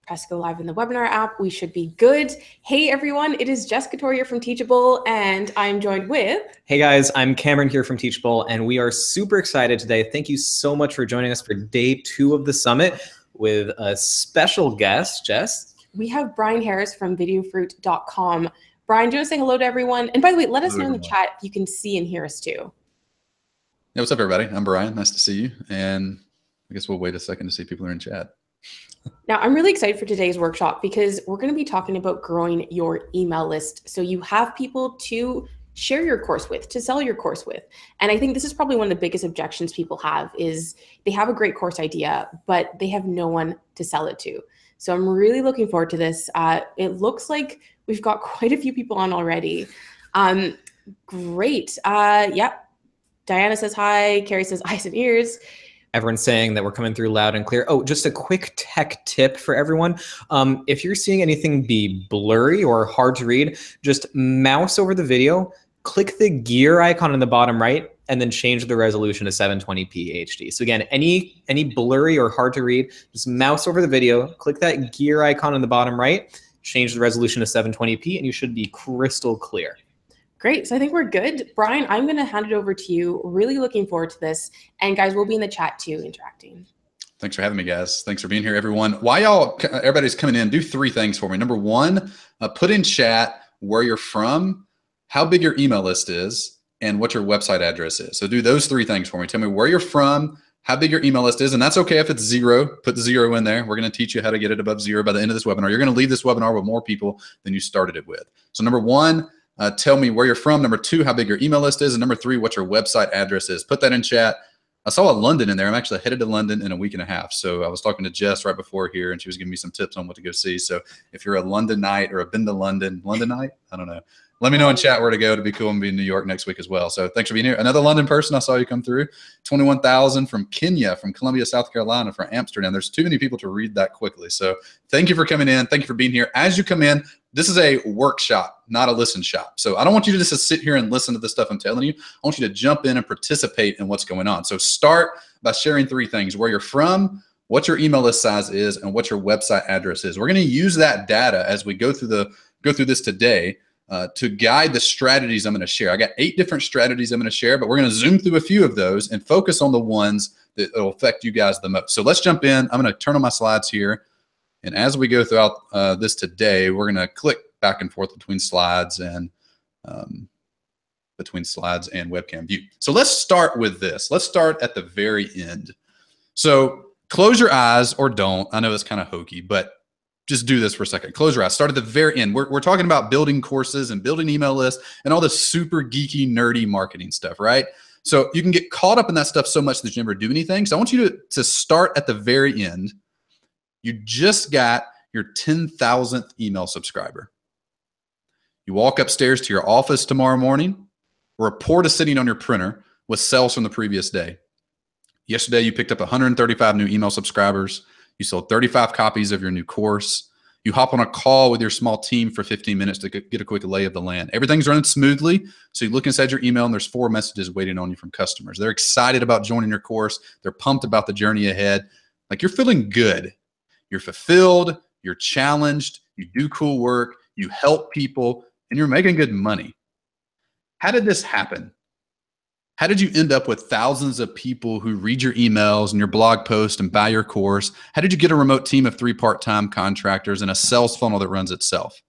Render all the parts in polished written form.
Press go live in the webinar app. We should be good. Hey everyone, it is Jessica Torrier from Teachable, and I'm joined with... Hey guys, I'm Cameron here from Teachable, and we are super excited today. Thank you so much for joining us for day 2 of the summit with a special guest, Jess. We have Brian Harris from videofruit.com. Brian, do you want to say hello to everyone? And by the way, let us know in the chat if you can see and hear us too. Yeah, what's up everybody? I'm Brian, nice to see you. And I guess we'll wait a second to see if people are in chat. Now, I'm really excited for today's workshop because we're going to be talking about growing your email list so you have people to share your course with, to sell your course with. And I think this is probably one of the biggest objections people have is they have a great course idea, but they have no one to sell it to. So I'm really looking forward to this. It looks like we've got quite a few people on already. Great. Yep. Diana says hi. Carrie says eyes and ears. Everyone's saying that we're coming through loud and clear. Oh, just a quick tech tip for everyone. If you're seeing anything be blurry or hard to read, just mouse over the video, click the gear icon in the bottom right, and then change the resolution to 720p HD. So again, any blurry or hard to read, just mouse over the video, click that gear icon in the bottom right, change the resolution to 720p, and you should be crystal clear. Great. So I think we're good. Brian, I'm going to hand it over to you. Really looking forward to this. And guys, we'll be in the chat too, interacting. Thanks for having me, guys. Thanks for being here, everyone. While everybody's coming in, do 3 things for me. Number 1, put in chat where you're from, how big your email list is, and what your website address is. So do those 3 things for me. Tell me where you're from, how big your email list is, and that's okay if it's 0. Put the 0 in there. We're going to teach you how to get it above 0 by the end of this webinar. You're going to leave this webinar with more people than you started it with. So number 1, tell me where you're from. Number 2, how big your email list is. And number 3, what your website address is. Put that in chat. I saw a London in there. I'm actually headed to London in a week and a half. So I was talking to Jess right before here, and she was giving me some tips on what to go see. So if you're a Londonite or a been to Londonite, I don't know. Let me know in chat where to go. To be cool and be in New York next week as well. So thanks for being here. Another London person, I saw you come through. 21,000 from Kenya, from Columbia, South Carolina, from Amsterdam. There's too many people to read that quickly. So thank you for coming in. Thank you for being here. As you come in, this is a workshop, not a listen shop. So I don't want you to just sit here and listen to the stuff I'm telling you. I want you to jump in and participate in what's going on. So start by sharing 3 things: where you're from, what your email list size is, and what your website address is. We're going to use that data as we go through this today to guide the strategies I'm going to share. I got 8 different strategies I'm going to share, but we're going to zoom through a few of those and focus on the ones that will affect you guys the most. So let's jump in. I'm going to turn on my slides here. And as we go throughout this today, we're going to click back and forth between slides and webcam view. So let's start with this. Let's start at the very end. So close your eyes, or don't. I know it's kind of hokey, but just do this for a second. Close your eyes. Start at the very end. We're talking about building courses and building email lists and all this super geeky, nerdy marketing stuff, right? So you can get caught up in that stuff so much that you never do anything. So I want you to start at the very end. You just got your 10,000th email subscriber. You walk upstairs to your office tomorrow morning. A report is sitting on your printer with sales from the previous day. Yesterday, you picked up 135 new email subscribers. You sold 35 copies of your new course. You hop on a call with your small team for 15 minutes to get a quick lay of the land. Everything's running smoothly. So you look inside your email and there's 4 messages waiting on you from customers. They're excited about joining your course. They're pumped about the journey ahead. Like, you're feeling good. You're fulfilled. You're challenged. You do cool work. You help people, and you're making good money. How did this happen? How did you end up with thousands of people who read your emails and your blog post and buy your course? How did you get a remote team of 3 part-time contractors and a sales funnel that runs itself?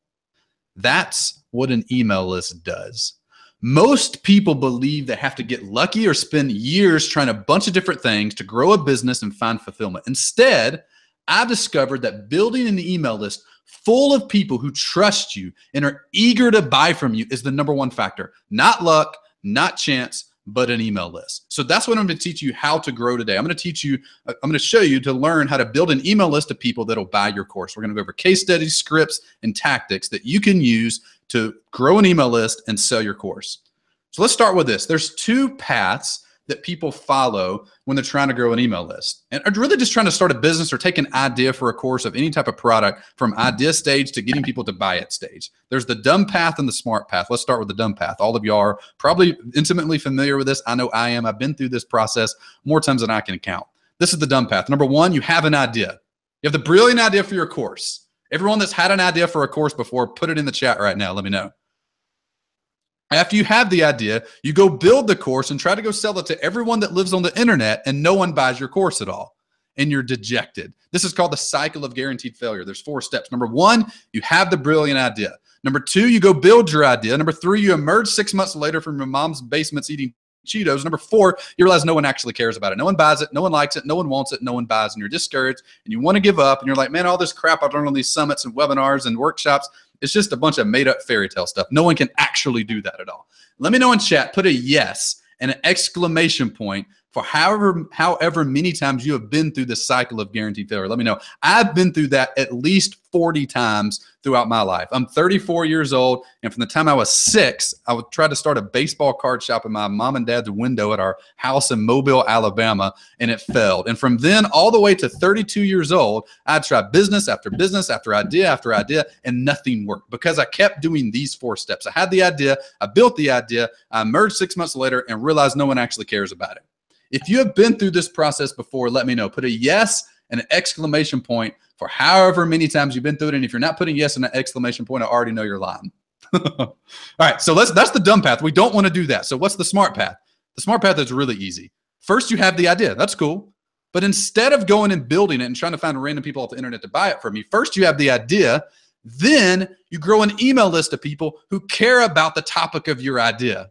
That's what an email list does. Most people believe they have to get lucky or spend years trying a bunch of different things to grow a business and find fulfillment. Instead, I've discovered that building an email list full of people who trust you and are eager to buy from you is the #1 factor. Not luck, not chance, but an email list. So that's what I'm going to teach you how to grow today. I'm going to show you to learn how to build an email list of people that'll buy your course. We're going to go over case studies, scripts, and tactics that you can use to grow an email list and sell your course. So let's start with this. There's 2 paths that people follow when they're trying to grow an email list. And are really just trying to start a business or take an idea for a course of any type of product from idea stage to getting people to buy it stage. There's the dumb path and the smart path. Let's start with the dumb path. All of y'all are probably intimately familiar with this. I know I am. I've been through this process more times than I can count. This is the dumb path. Number 1, you have an idea. You have the brilliant idea for your course. Everyone that's had an idea for a course before, put it in the chat right now. Let me know. After you have the idea, you go build the course and try to go sell it to everyone that lives on the internet, and no one buys your course at all. And you're dejected. This is called the cycle of guaranteed failure. There's 4 steps. Number 1, you have the brilliant idea. Number 2, you go build your idea. Number 3, you emerge 6 months later from your mom's basements eating Cheetos. Number 4, you realize no one actually cares about it. No one buys it. No one likes it. No one wants it. No one buys, and you're discouraged, and you want to give up, and you're like, man, all this crap I've learned on these summits and webinars and workshops, it's just a bunch of made-up fairy tale stuff. No one can actually do that at all. Let me know in chat. Put a yes and an exclamation point for however many times you have been through the cycle of guaranteed failure. Let me know. I've been through that at least 40 times throughout my life. I'm 34 years old, and from the time I was 6, I would try to start a baseball card shop in my mom and dad's window at our house in Mobile, Alabama, and it failed. And from then all the way to 32 years old, I'd try business after business after idea, and nothing worked because I kept doing these 4 steps. I had the idea, I built the idea, I emerged 6 months later and realized no one actually cares about it. If you have been through this process before, let me know. Put a yes and an exclamation point for however many times you've been through it. And if you're not putting yes and an exclamation point, I already know you're lying. All right, so that's the dumb path. We don't want to do that. So what's the smart path? The smart path is really easy. First, you have the idea. That's cool. But instead of going and building it and trying to find random people off the internet to buy it from you, first you have the idea. Then you grow an email list of people who care about the topic of your idea.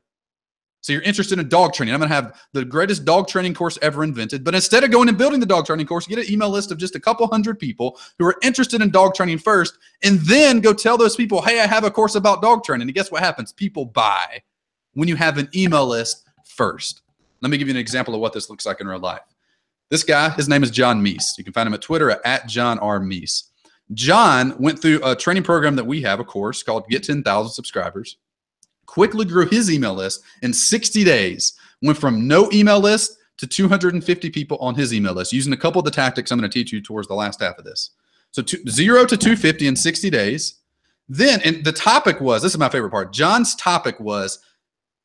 So you're interested in dog training. I'm going to have the greatest dog training course ever invented. But instead of going and building the dog training course, you get an email list of just a couple hundred people who are interested in dog training first, and then go tell those people, hey, I have a course about dog training. And guess what happens? People buy when you have an email list first. Let me give you an example of what this looks like in real life. This guy, his name is John Meese. You can find him at Twitter at John R. Meese. John went through a training program that we have, a course called Get 10,000 Subscribers. Quickly grew his email list in 60 days, went from no email list to 250 people on his email list using a couple of the tactics I'm going to teach you towards the last half of this. So 0 to 250 in 60 days. Then, and the topic was, this is my favorite part, John's topic was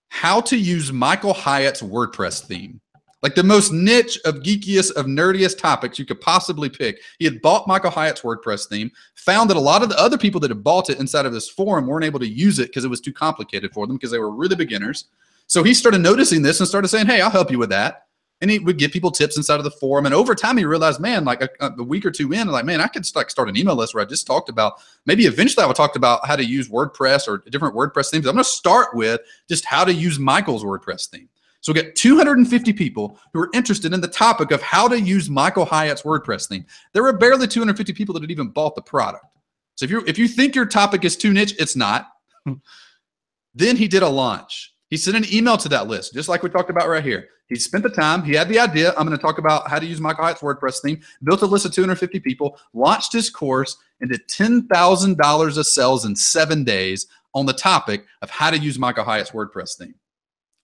how to use Michael Hyatt's WordPress theme. Like the most niche of geekiest of nerdiest topics you could possibly pick. He had bought Michael Hyatt's WordPress theme, found that a lot of the other people that had bought it inside of this forum weren't able to use it because it was too complicated for them because they were really beginners. So he started noticing this and started saying, hey, I'll help you with that. And he would give people tips inside of the forum. And over time, he realized, man, like a week or two in, like, man, I could start an email list where I just talked about, maybe eventually I would talk about how to use WordPress or different WordPress themes. I'm going to start with just how to use Michael's WordPress theme. So we get 250 people who are interested in the topic of how to use Michael Hyatt's WordPress theme. There were barely 250 people that had even bought the product. So if you think your topic is too niche, it's not. Then he did a launch. He sent an email to that list, just like we talked about right here. He spent the time. He had the idea. I'm going to talk about how to use Michael Hyatt's WordPress theme, built a list of 250 people, launched his course, and did $10,000 of sales in 7 days on the topic of how to use Michael Hyatt's WordPress theme.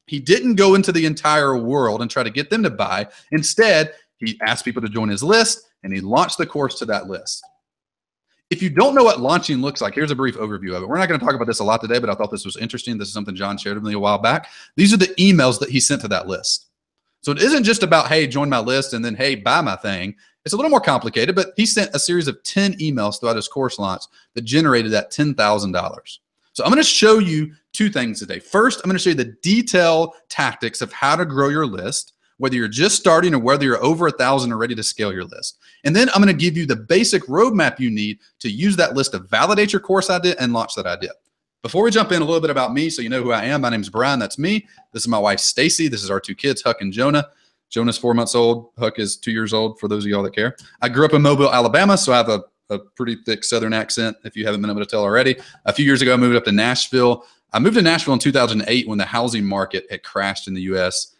He didn't go into the entire world and try to get them to buy. Instead, he asked people to join his list, and he launched the course to that list. If you don't know what launching looks like, here's a brief overview of it. We're not going to talk about this a lot today, but I thought this was interesting. This is something John shared with me a while back. These are the emails that he sent to that list. So it isn't just about, hey, join my list, and then, hey, buy my thing. It's a little more complicated, but he sent a series of 10 emails throughout his course launch that generated that $10,000. So I'm going to show you 2 things today. First, I'm going to show you the detailed tactics of how to grow your list, whether you're just starting or whether you're over 1,000 or ready to scale your list. And then I'm going to give you the basic roadmap you need to use that list to validate your course idea and launch that idea. Before we jump in, a little bit about me so you know who I am. My name is Brian. That's me. This is my wife, Stacy. This is our 2 kids, Huck and Jonah. Jonah's 4 months old. Huck is 2 years old, for those of y'all that care. I grew up in Mobile, Alabama, so I have a pretty thick Southern accent, if you haven't been able to tell already. A few years ago, I moved up to Nashville. I moved to Nashville in 2008 when the housing market had crashed in the U.S.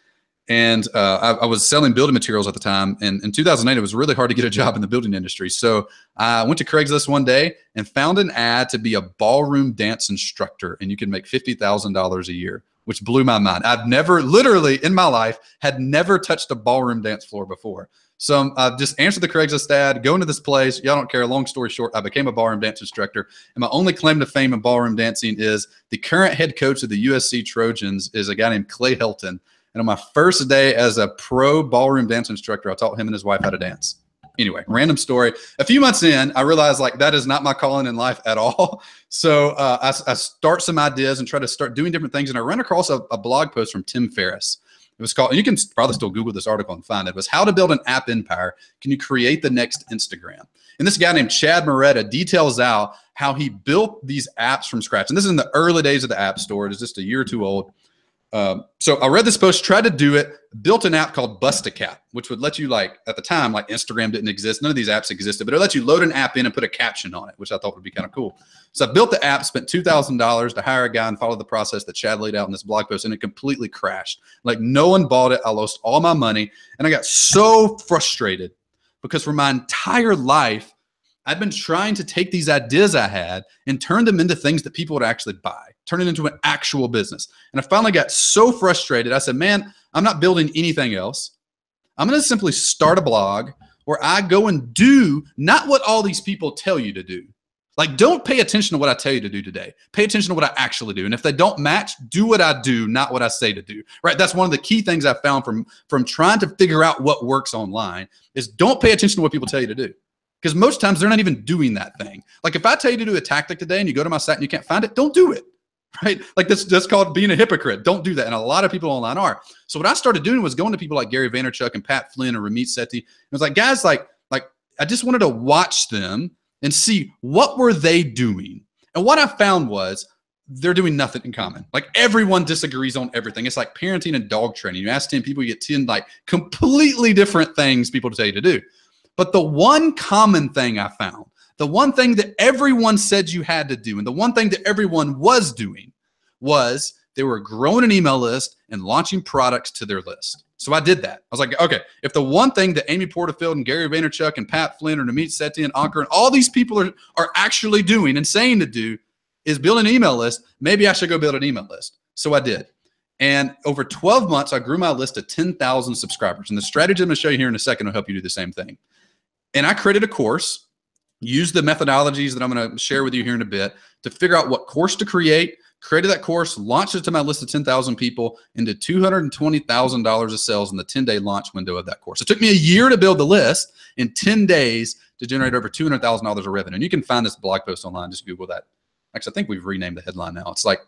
And I was selling building materials at the time. And in 2008, it was really hard to get a job in the building industry. So I went to Craigslist one day and found an ad to be a ballroom dance instructor. And you can make $50,000 a year, which blew my mind. I've never, literally in my life, had never touched a ballroom dance floor before. So I just answered the Craigslist ad, go into this place. Y'all don't care. Long story short, I became a ballroom dance instructor. And my only claim to fame in ballroom dancing is the current head coach of the USC Trojans is a guy named Clay Helton. And on my first day as a pro ballroom dance instructor, I taught him and his wife how to dance. Anyway, random story. A few months in, I realized like that is not my calling in life at all. So I start some ideas and try to start doing different things. And I run across a blog post from Tim Ferriss. It was called, and you can probably still Google this article and find it. It was How to Build an App Empire. Can you create the next Instagram? And this guy named Chad Moretta details out how he built these apps from scratch. And this is in the early days of the App Store. It is just a year or two old. So I read this post, tried to do it, built an app called Bust-a-Cap, which would let you, like, at the time, like Instagram didn't exist. None of these apps existed, but it let you load an app in and put a caption on it, which I thought would be kind of cool. So I built the app, spent $2,000 to hire a guy and follow the process that Chad laid out in this blog post, and it completely crashed. Like, no one bought it. I lost all my money, and I got so frustrated because for my entire life, I've been trying to take these ideas I had and turn them into things that people would actually buy, turn it into an actual business. And I finally got so frustrated. I said, man, I'm not building anything else. I'm going to simply start a blog where I go and do not what all these people tell you to do. Like, don't pay attention to what I tell you to do today. Pay attention to what I actually do. And if they don't match, do what I do, not what I say to do, right? That's one of the key things I found from trying to figure out what works online is don't pay attention to what people tell you to do. Because most times they're not even doing that thing. Like if I tell you to do a tactic today and you go to my site and you can't find it, don't do it, right? Like that's called being a hypocrite. Don't do that. And a lot of people online are. So what I started doing was going to people like Gary Vaynerchuk and Pat Flynn and Ramit Sethi. It was like, guys, like I just wanted to watch them and see what were they doing. And what I found was they're doing nothing in common. Like everyone disagrees on everything. It's like parenting and dog training. You ask 10 people, you get 10 like completely different things people to tell you to do. But the one common thing I found, the one thing that everyone said you had to do, and the one thing that everyone was doing was they were growing an email list and launching products to their list. So I did that. I was like, okay, if the one thing that Amy Porterfield and Gary Vaynerchuk and Pat Flynn and Ramit Sethi and Ankur and all these people are actually doing and saying to do is build an email list, maybe I should go build an email list. So I did. And over 12 months, I grew my list to 10,000 subscribers. And the strategy I'm going to show you here in a second will help you do the same thing. And I created a course, used the methodologies that I'm going to share with you here in a bit to figure out what course to create, created that course, launched it to my list of 10,000 people, and did $220,000 of sales in the 10-day launch window of that course. It took me a year to build the list, in 10 days to generate over $200,000 of revenue. And you can find this blog post online. Just Google that. Actually, I think we've renamed the headline now. It's like,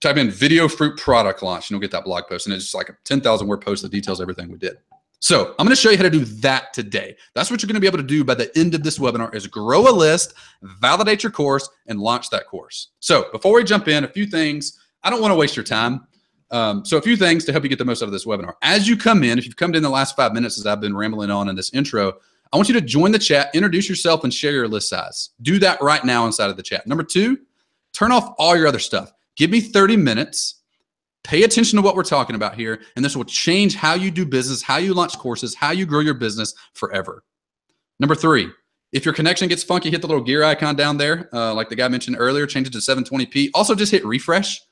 type in video fruit product launch and you'll get that blog post. And it's just like a 10,000 word post that details everything we did. So I'm going to show you how to do that today. That's what you're going to be able to do by the end of this webinar is grow a list, validate your course, and launch that course. So before we jump in, a few things. I don't want to waste your time. So a few things to help you get the most out of this webinar. As you come in, if you've come in the last 5 minutes as I've been rambling on in this intro, I want you to join the chat, introduce yourself, and share your list size. Do that right now inside of the chat. Number 2, turn off all your other stuff. Give me 30 minutes. Pay attention to what we're talking about here, and this will change how you do business, how you launch courses, how you grow your business forever. Number 3, if your connection gets funky, hit the little gear icon down there. Like the guy mentioned earlier, change it to 720p. Also, just hit refresh.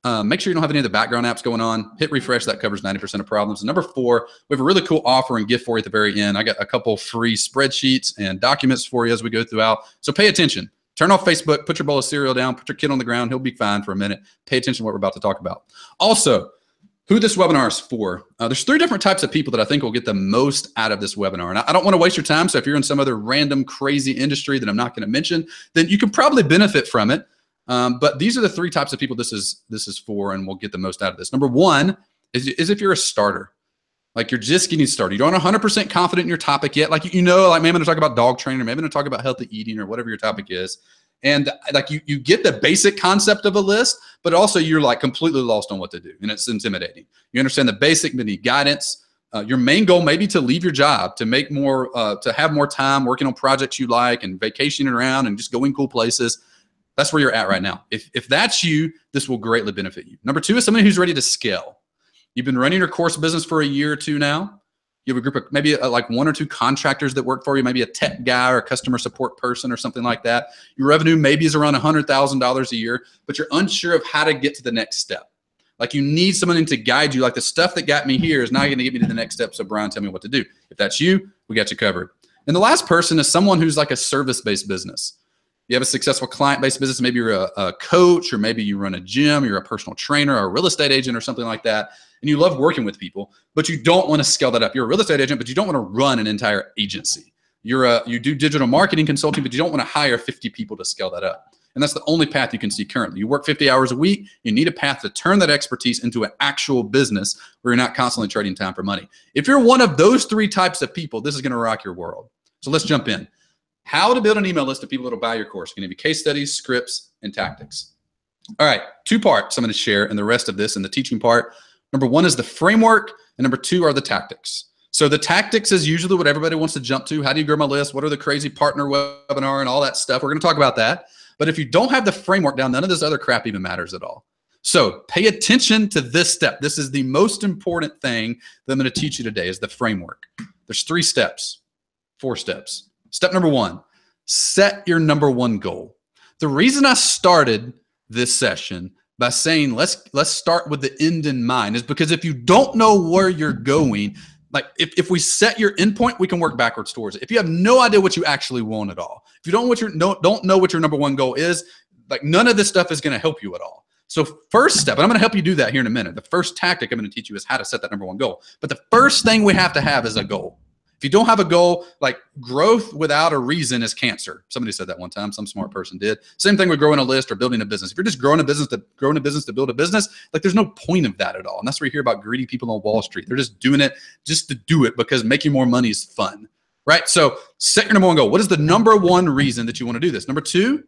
Make sure you don't have any of the background apps going on. Hit refresh. That covers 90% of problems. And number 4, we have a really cool offer and gift for you at the very end. I got a couple free spreadsheets and documents for you as we go throughout. So pay attention. Turn off Facebook, put your bowl of cereal down, put your kid on the ground. He'll be fine for a minute. Pay attention to what we're about to talk about. Also, who this webinar is for. There's 3 different types of people that I think will get the most out of this webinar. And I don't want to waste your time. So if you're in some other random crazy industry that I'm not going to mention, then you can probably benefit from it. But these are the 3 types of people this is for and will get the most out of this. Number 1 is if you're a starter. Like you're just getting started. You aren't 100% confident in your topic yet. Like, you know, like maybe I'm going to talk about dog training, or maybe I'm going to talk about healthy eating or whatever your topic is. And like you get the basic concept of a list, but also you're like completely lost on what to do. And it's intimidating. You understand the basic, but need guidance. Your main goal may be to leave your job, to make more, to have more time working on projects you like and vacationing around and just going cool places. That's where you're at right now. If that's you, this will greatly benefit you. Number 2 is somebody who's ready to scale. You've been running your course business for a year or 2 now. You have a group of maybe like 1 or 2 contractors that work for you, maybe a tech guy or a customer support person or something like that. Your revenue maybe is around $100,000 a year, but you're unsure of how to get to the next step. Like you need someone to guide you. Like the stuff that got me here is not going to get me to the next step. So Brian, tell me what to do. If that's you, we got you covered. And the last person is someone who's like a service-based business. You have a successful client-based business. Maybe you're a coach, or maybe you run a gym, you're a personal trainer or a real estate agent or something like that. and you love working with people, but you don't want to scale that up. You're a real estate agent, but you don't want to run an entire agency. You do digital marketing consulting, but you don't want to hire 50 people to scale that up. And that's the only path you can see currently. You work 50 hours a week. You need a path to turn that expertise into an actual business where you're not constantly trading time for money. If you're one of those 3 types of people, this is going to rock your world. So let's jump in. How to build an email list of people that will buy your course. I'm going to give you case studies, scripts, and tactics. All right, 2 parts I'm going to share in the rest of this in the teaching part. Number 1 is the framework, and number 2 are the tactics. So the tactics is usually what everybody wants to jump to. How do you grow my list? What are the crazy partner webinar and all that stuff? We're going to talk about that. But if you don't have the framework down, none of this other crap even matters at all. So pay attention to this step. This is the most important thing that I'm going to teach you today is the framework. There's 3 steps, 4 steps. Step number 1, set your number 1 goal. The reason I started this session by saying let's start with the end in mind is because if you don't know where you're going, like if we set your endpoint, we can work backwards towards it. If you have no idea what you actually want at all, if you don't know what your number 1 goal is, like none of this stuff is going to help you at all. So first step, and I'm going to help you do that here in a minute. The first tactic I'm going to teach you is how to set that number 1 goal. But the first thing we have to have is a goal. If you don't have a goal, like growth without a reason is cancer. Somebody said that one time. Some smart person did. Same thing with growing a list or building a business. If you're just growing a business to build a business, like there's no point of that at all. And that's where you hear about greedy people on Wall Street. They're just doing it just to do it because making more money is fun, right? So set your number 1 goal. What is the number 1 reason that you want to do this? Number 2,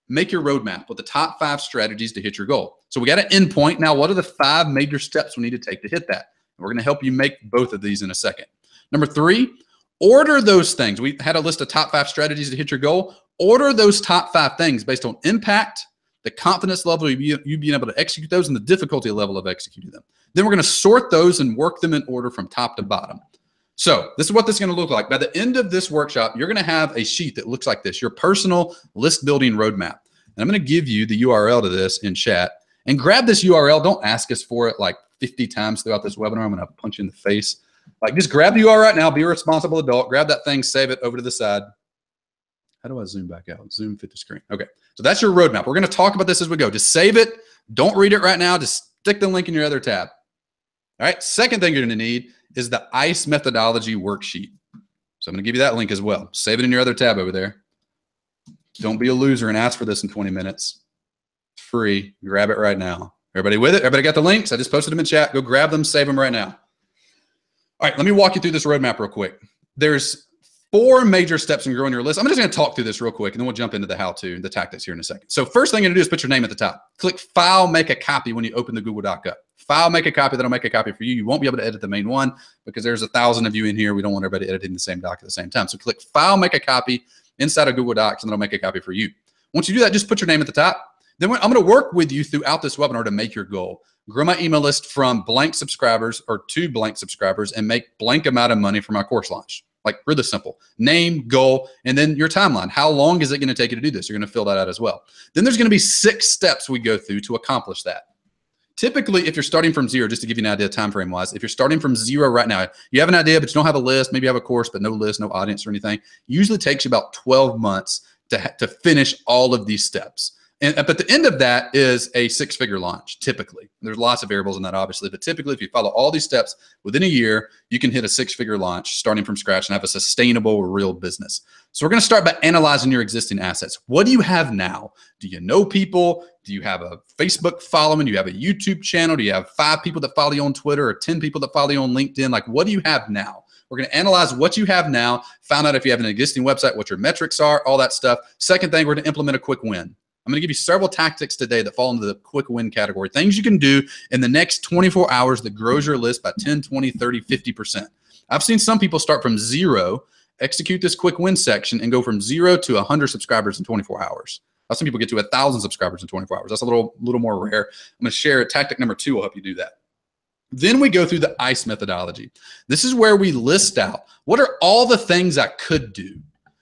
make your roadmap with the top 5 strategies to hit your goal. So we got an endpoint. Now, what are the 5 major steps we need to take to hit that? And we're going to help you make both of these in a second. Number 3, order those things. We had a list of top 5 strategies to hit your goal. Order those top 5 things based on impact, the confidence level of you being able to execute those, and the difficulty level of executing them. Then we're going to sort those and work them in order from top to bottom. So this is what this is going to look like. By the end of this workshop, you're going to have a sheet that looks like this, your personal list building roadmap. And I'm going to give you the URL to this in chat. And grab this URL. Don't ask us for it like 50 times throughout this webinar. I'm going to punch you in the face. Like just grab the URL right now. Be a responsible adult. Grab that thing. Save it over to the side. How do I zoom back out? Zoom fit to screen. Okay. So that's your roadmap. We're going to talk about this as we go. Just save it. Don't read it right now. Just stick the link in your other tab. All right. Second thing you're going to need is the ICE methodology worksheet. So I'm going to give you that link as well. Save it in your other tab over there. Don't be a loser and ask for this in 20 minutes. It's free. Grab it right now. Everybody with it? Everybody got the links? I just posted them in chat. Go grab them. Save them right now. All right, let me walk you through this roadmap real quick. There's 4 major steps in growing your list. I'm just going to talk through this real quick, and then we'll jump into the how-to, the tactics here in a second. So first thing you're going to do is put your name at the top. Click File, Make a Copy when you open the Google Doc up. File, Make a Copy. That'll make a copy for you. You won't be able to edit the main one because there's 1,000 of you in here. We don't want everybody editing the same doc at the same time. So click File, Make a Copy inside of Google Docs, and that'll make a copy for you. Once you do that, just put your name at the top. Then I'm going to work with you throughout this webinar to make your goal. Grow my email list from blank subscribers or 2 blank subscribers and make blank amount of money for my course launch. Like really simple. Name, goal, and then your timeline. How long is it going to take you to do this? You're going to fill that out as well. Then there's going to be 6 steps we go through to accomplish that. Typically, if you're starting from 0, just to give you an idea time frame wise, if you're starting from 0 right now, you have an idea, but you don't have a list, maybe you have a course, but no list, no audience or anything, usually takes you about 12 months to finish all of these steps. But the end of that is a 6-figure launch, typically. There's lots of variables in that, obviously, but typically if you follow all these steps within a year, you can hit a 6-figure launch starting from scratch and have a sustainable, real business. So we're going to start by analyzing your existing assets. What do you have now? Do you know people? Do you have a Facebook following? Do you have a YouTube channel? Do you have 5 people that follow you on Twitter or 10 people that follow you on LinkedIn? Like, what do you have now? We're going to analyze what you have now, find out if you have an existing website, what your metrics are, all that stuff. Second thing, we're going to implement a quick win. I'm going to give you several tactics today that fall into the quick win category. Things you can do in the next 24 hours that grows your list by 10, 20, 30, 50%. I've seen some people start from 0, execute this quick win section, and go from 0 to 100 subscribers in 24 hours. I've seen people get to 1,000 subscribers in 24 hours. That's a little more rare. I'm going to share tactic number 2 will help you do that. Then we go through the ICE methodology. This is where we list out what are all the things I could do.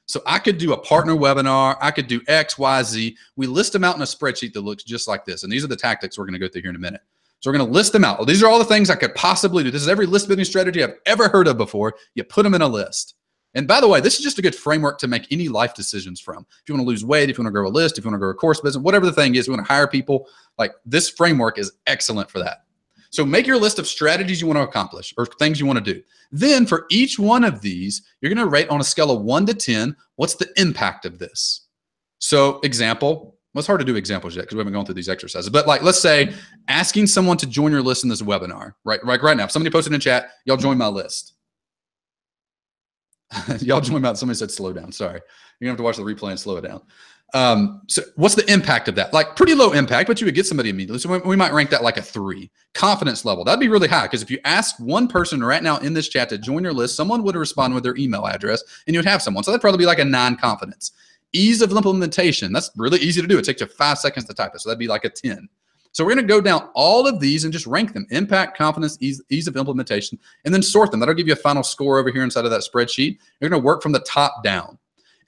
So I could do a partner webinar. I could do X, Y, Z. We list them out in a spreadsheet that looks just like this. And these are the tactics we're going to go through here in a minute. So we're going to list them out. Well, these are all the things I could possibly do. This is every list building strategy I've ever heard of before. You put them in a list. And by the way, this is just a good framework to make any life decisions from. If you want to lose weight, if you want to grow a list, if you want to grow a course business, whatever the thing is, you want to hire people, like this framework is excellent for that. So make your list of strategies you want to accomplish or things you want to do. Then for each one of these, you're going to rate on a scale of 1 to 10, what's the impact of this? So example, well, it's hard to do examples yet because we haven't gone through these exercises. But like, let's say asking someone to join your list in this webinar, right now. If somebody posted in chat, y'all join my list. Y'all join my, somebody said slow down. Sorry. You're going to have to watch the replay and slow it down. So what's the impact of that? Like pretty low impact, but you would get somebody immediately. So we might rank that like a 3. Confidence level, that'd be really high because if you ask one person right now in this chat to join your list, someone would respond with their email address and you would have someone. So that'd probably be like a 9 confidence. Ease of implementation, that's really easy to do. It takes you 5 seconds to type it. So that'd be like a 10. So we're going to go down all of these and just rank them: impact, confidence, ease of implementation, and then sort them. That'll give you a final score over here inside of that spreadsheet. You're going to work from the top down.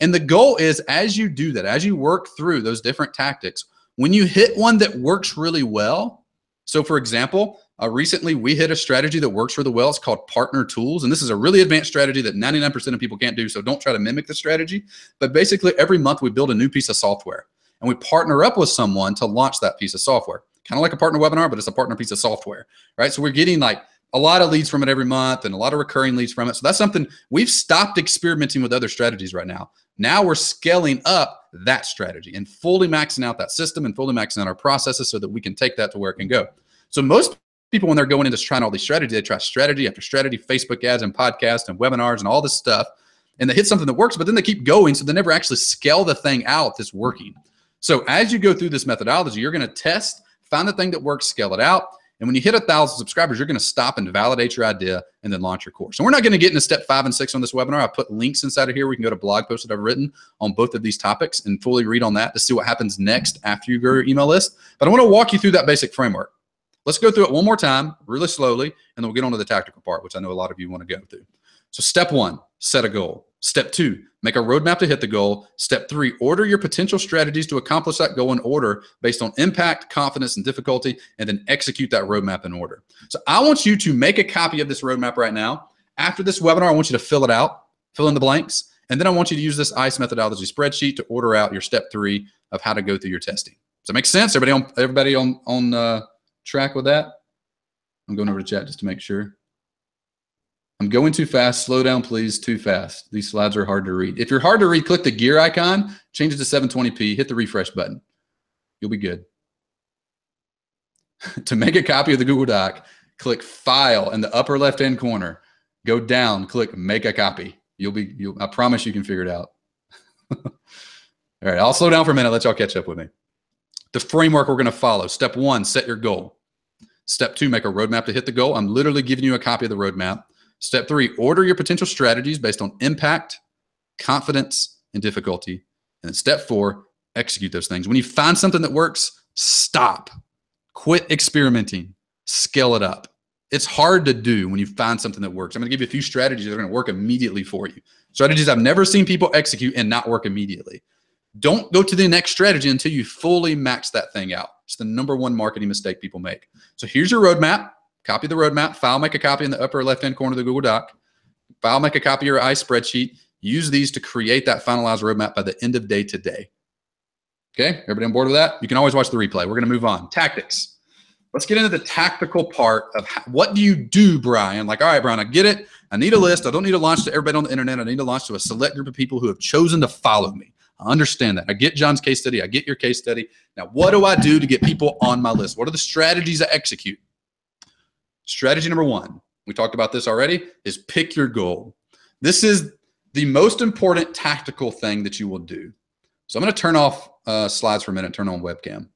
And the goal is, as you do that, as you work through those different tactics, when you hit one that works really well, so for example, recently we hit a strategy that works really well. It's called partner tools. And this is a really advanced strategy that 99% of people can't do. So don't try to mimic the strategy. But basically every month we build a new piece of software and we partner up with someone to launch that piece of software. Kind of like a partner webinar, but it's a partner piece of software, right? So we're getting like a lot of leads from it every month and a lot of recurring leads from it. So that's something we've stopped experimenting with other strategies right now. Now we're scaling up that strategy and fully maxing out that system and fully maxing out our processes so that we can take that to where it can go. So most people, when they're going into trying all these strategies, they try strategy after strategy, Facebook ads and podcasts and webinars and all this stuff. And they hit something that works, but then they keep going. So they never actually scale the thing out that's working. So as you go through this methodology, you're going to test, find the thing that works, scale it out. And when you hit 1,000 subscribers, you're going to stop and validate your idea and then launch your course. So we're not going to get into step 5 and 6 on this webinar. I put links inside of here. We can go to blog posts that I've written on both of these topics and fully read on that to see what happens next after you grow your email list. But I want to walk you through that basic framework. Let's go through it one more time, really slowly, and then we'll get on to the tactical part, which I know a lot of you want to go through. So step 1, set a goal. Step 2, make a roadmap to hit the goal. Step 3, order your potential strategies to accomplish that goal in order based on impact, confidence, and difficulty, and then execute that roadmap in order. So I want you to make a copy of this roadmap right now. After this webinar, I want you to fill it out, fill in the blanks, and then I want you to use this ICE methodology spreadsheet to order out your step 3 of how to go through your testing. Does that make sense? Everybody on track with that? I'm going over to chat just to make sure. I'm going too fast. Slow down, please. Too fast. These slides are hard to read. If you're hard to read, click the gear icon, change it to 720p, hit the refresh button. You'll be good. To make a copy of the Google Doc, click File in the upper left-hand corner. Go down, click Make a Copy. I promise you can figure it out. All right, I'll slow down for a minute. Let y'all catch up with me. The framework we're going to follow. Step 1, set your goal. Step 2, make a roadmap to hit the goal. I'm literally giving you a copy of the roadmap. Step 3, order your potential strategies based on impact, confidence, and difficulty. And then step 4, execute those things. When you find something that works, stop. Quit experimenting. Scale it up. It's hard to do when you find something that works. I'm going to give you a few strategies that are going to work immediately for you. Strategies I've never seen people execute and not work immediately. Don't go to the next strategy until you fully max that thing out. It's the #1 marketing mistake people make. So here's your roadmap. Copy the roadmap. File, make a copy in the upper left-hand corner of the Google Doc. File, make a copy of your ICE spreadsheet. Use these to create that finalized roadmap by the end of day today. Okay, everybody on board with that? You can always watch the replay. We're going to move on. Tactics. Let's get into the tactical part of what do you do, Brian? Like, all right, Brian, I get it. I need a list. I don't need to launch to everybody on the internet. I need to launch to a select group of people who have chosen to follow me. I understand that. I get John's case study. I get your case study. Now, what do I do to get people on my list? What are the strategies I execute? Strategy number 1, we talked about this already, is pick your goal. This is the most important tactical thing that you will do. So I'm going to turn off slides for a minute, turn on webcam.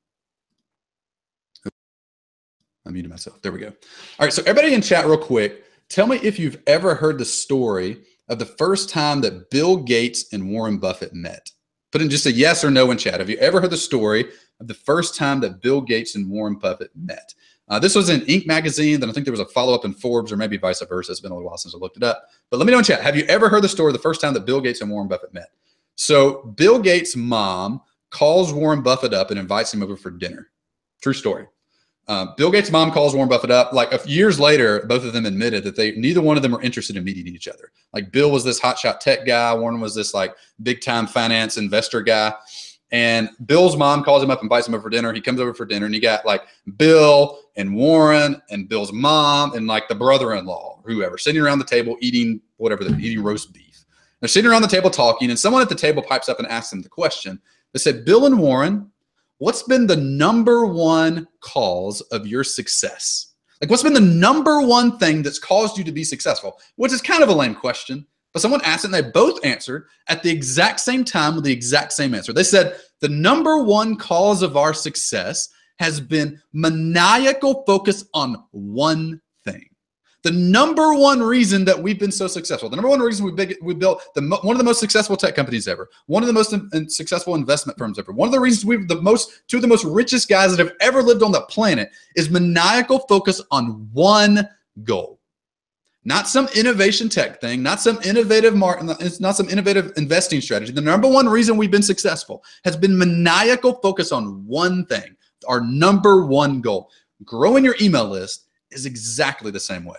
I muted myself. There we go. All right, so everybody in chat real quick, tell me if you've ever heard the story of the first time that Bill Gates and Warren Buffett met. Put in just a yes or no in chat. Have you ever heard the story of the first time that Bill Gates and Warren Buffett met? This was in Inc. magazine. Then I think there was a follow-up in Forbes, or maybe vice versa. It's been a little while since I looked it up. But let me know in chat. Have you ever heard the story of the first time that Bill Gates and Warren Buffett met? So Bill Gates' mom calls Warren Buffett up and invites him over for dinner. True story. Bill Gates' mom calls Warren Buffett up. Like years later, both of them admitted that neither one of them were interested in meeting each other. Like Bill was this hotshot tech guy. Warren was this like big time finance investor guy. And Bill's mom calls him up, invites him over for dinner. He comes over for dinner, and you got like Bill and Warren and Bill's mom and like the brother-in-law, whoever, sitting around the table eating whatever they're eating, roast beef. They're sitting around the table talking, and someone at the table pipes up and asks them the question. They said, Bill and Warren, what's been the number one cause of your success? Like, what's been the number one thing that's caused you to be successful? Which is kind of a lame question, but someone asked it and they both answered at the exact same time with the exact same answer. They said, the number one cause of our success has been maniacal focus on one thing. The number one reason that we've been so successful, the number one reason we built one of the most successful tech companies ever, one of the most successful investment firms ever, one of the reasons two of the most richest guys that have ever lived on the planet is maniacal focus on one goal. Not some innovation tech thing, not some innovative not some innovative investing strategy. The number one reason we've been successful has been maniacal focus on one thing, our number one goal. Growing your email list is exactly the same way.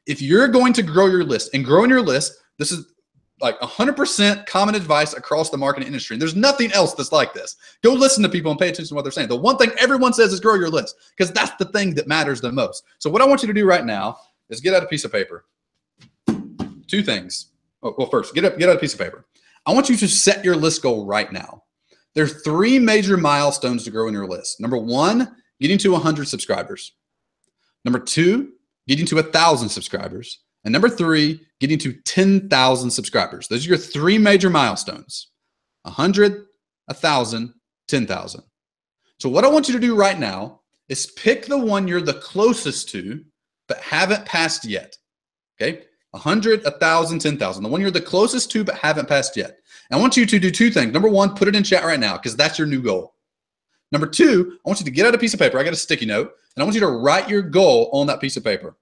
If you're going to grow your list and growing your list, this is like 100% common advice across the marketing industry. And there's nothing else that's like this. Go listen to people and pay attention to what they're saying. The one thing everyone says is grow your list because that's the thing that matters the most. So what I want you to do right now is get out a piece of paper. Two things. Oh, well, first, get out a piece of paper. I want you to set your list goal right now. There's 3 major milestones to grow in your list. Number 1, getting to 100 subscribers. Number 2, getting to 1,000 subscribers. And number 3, getting to 10,000 subscribers. Those are your 3 major milestones. 100, 1,000, 10,000. So what I want you to do right now is pick the one you're the closest to, but haven't passed yet. Okay? 100, 1,000, 10,000. The one you're the closest to, but haven't passed yet. And I want you to do 2 things. Number 1, put it in chat right now, because that's your new goal. Number 2, I want you to get out a piece of paper. I got a sticky note, and I want you to write your goal on that piece of paper.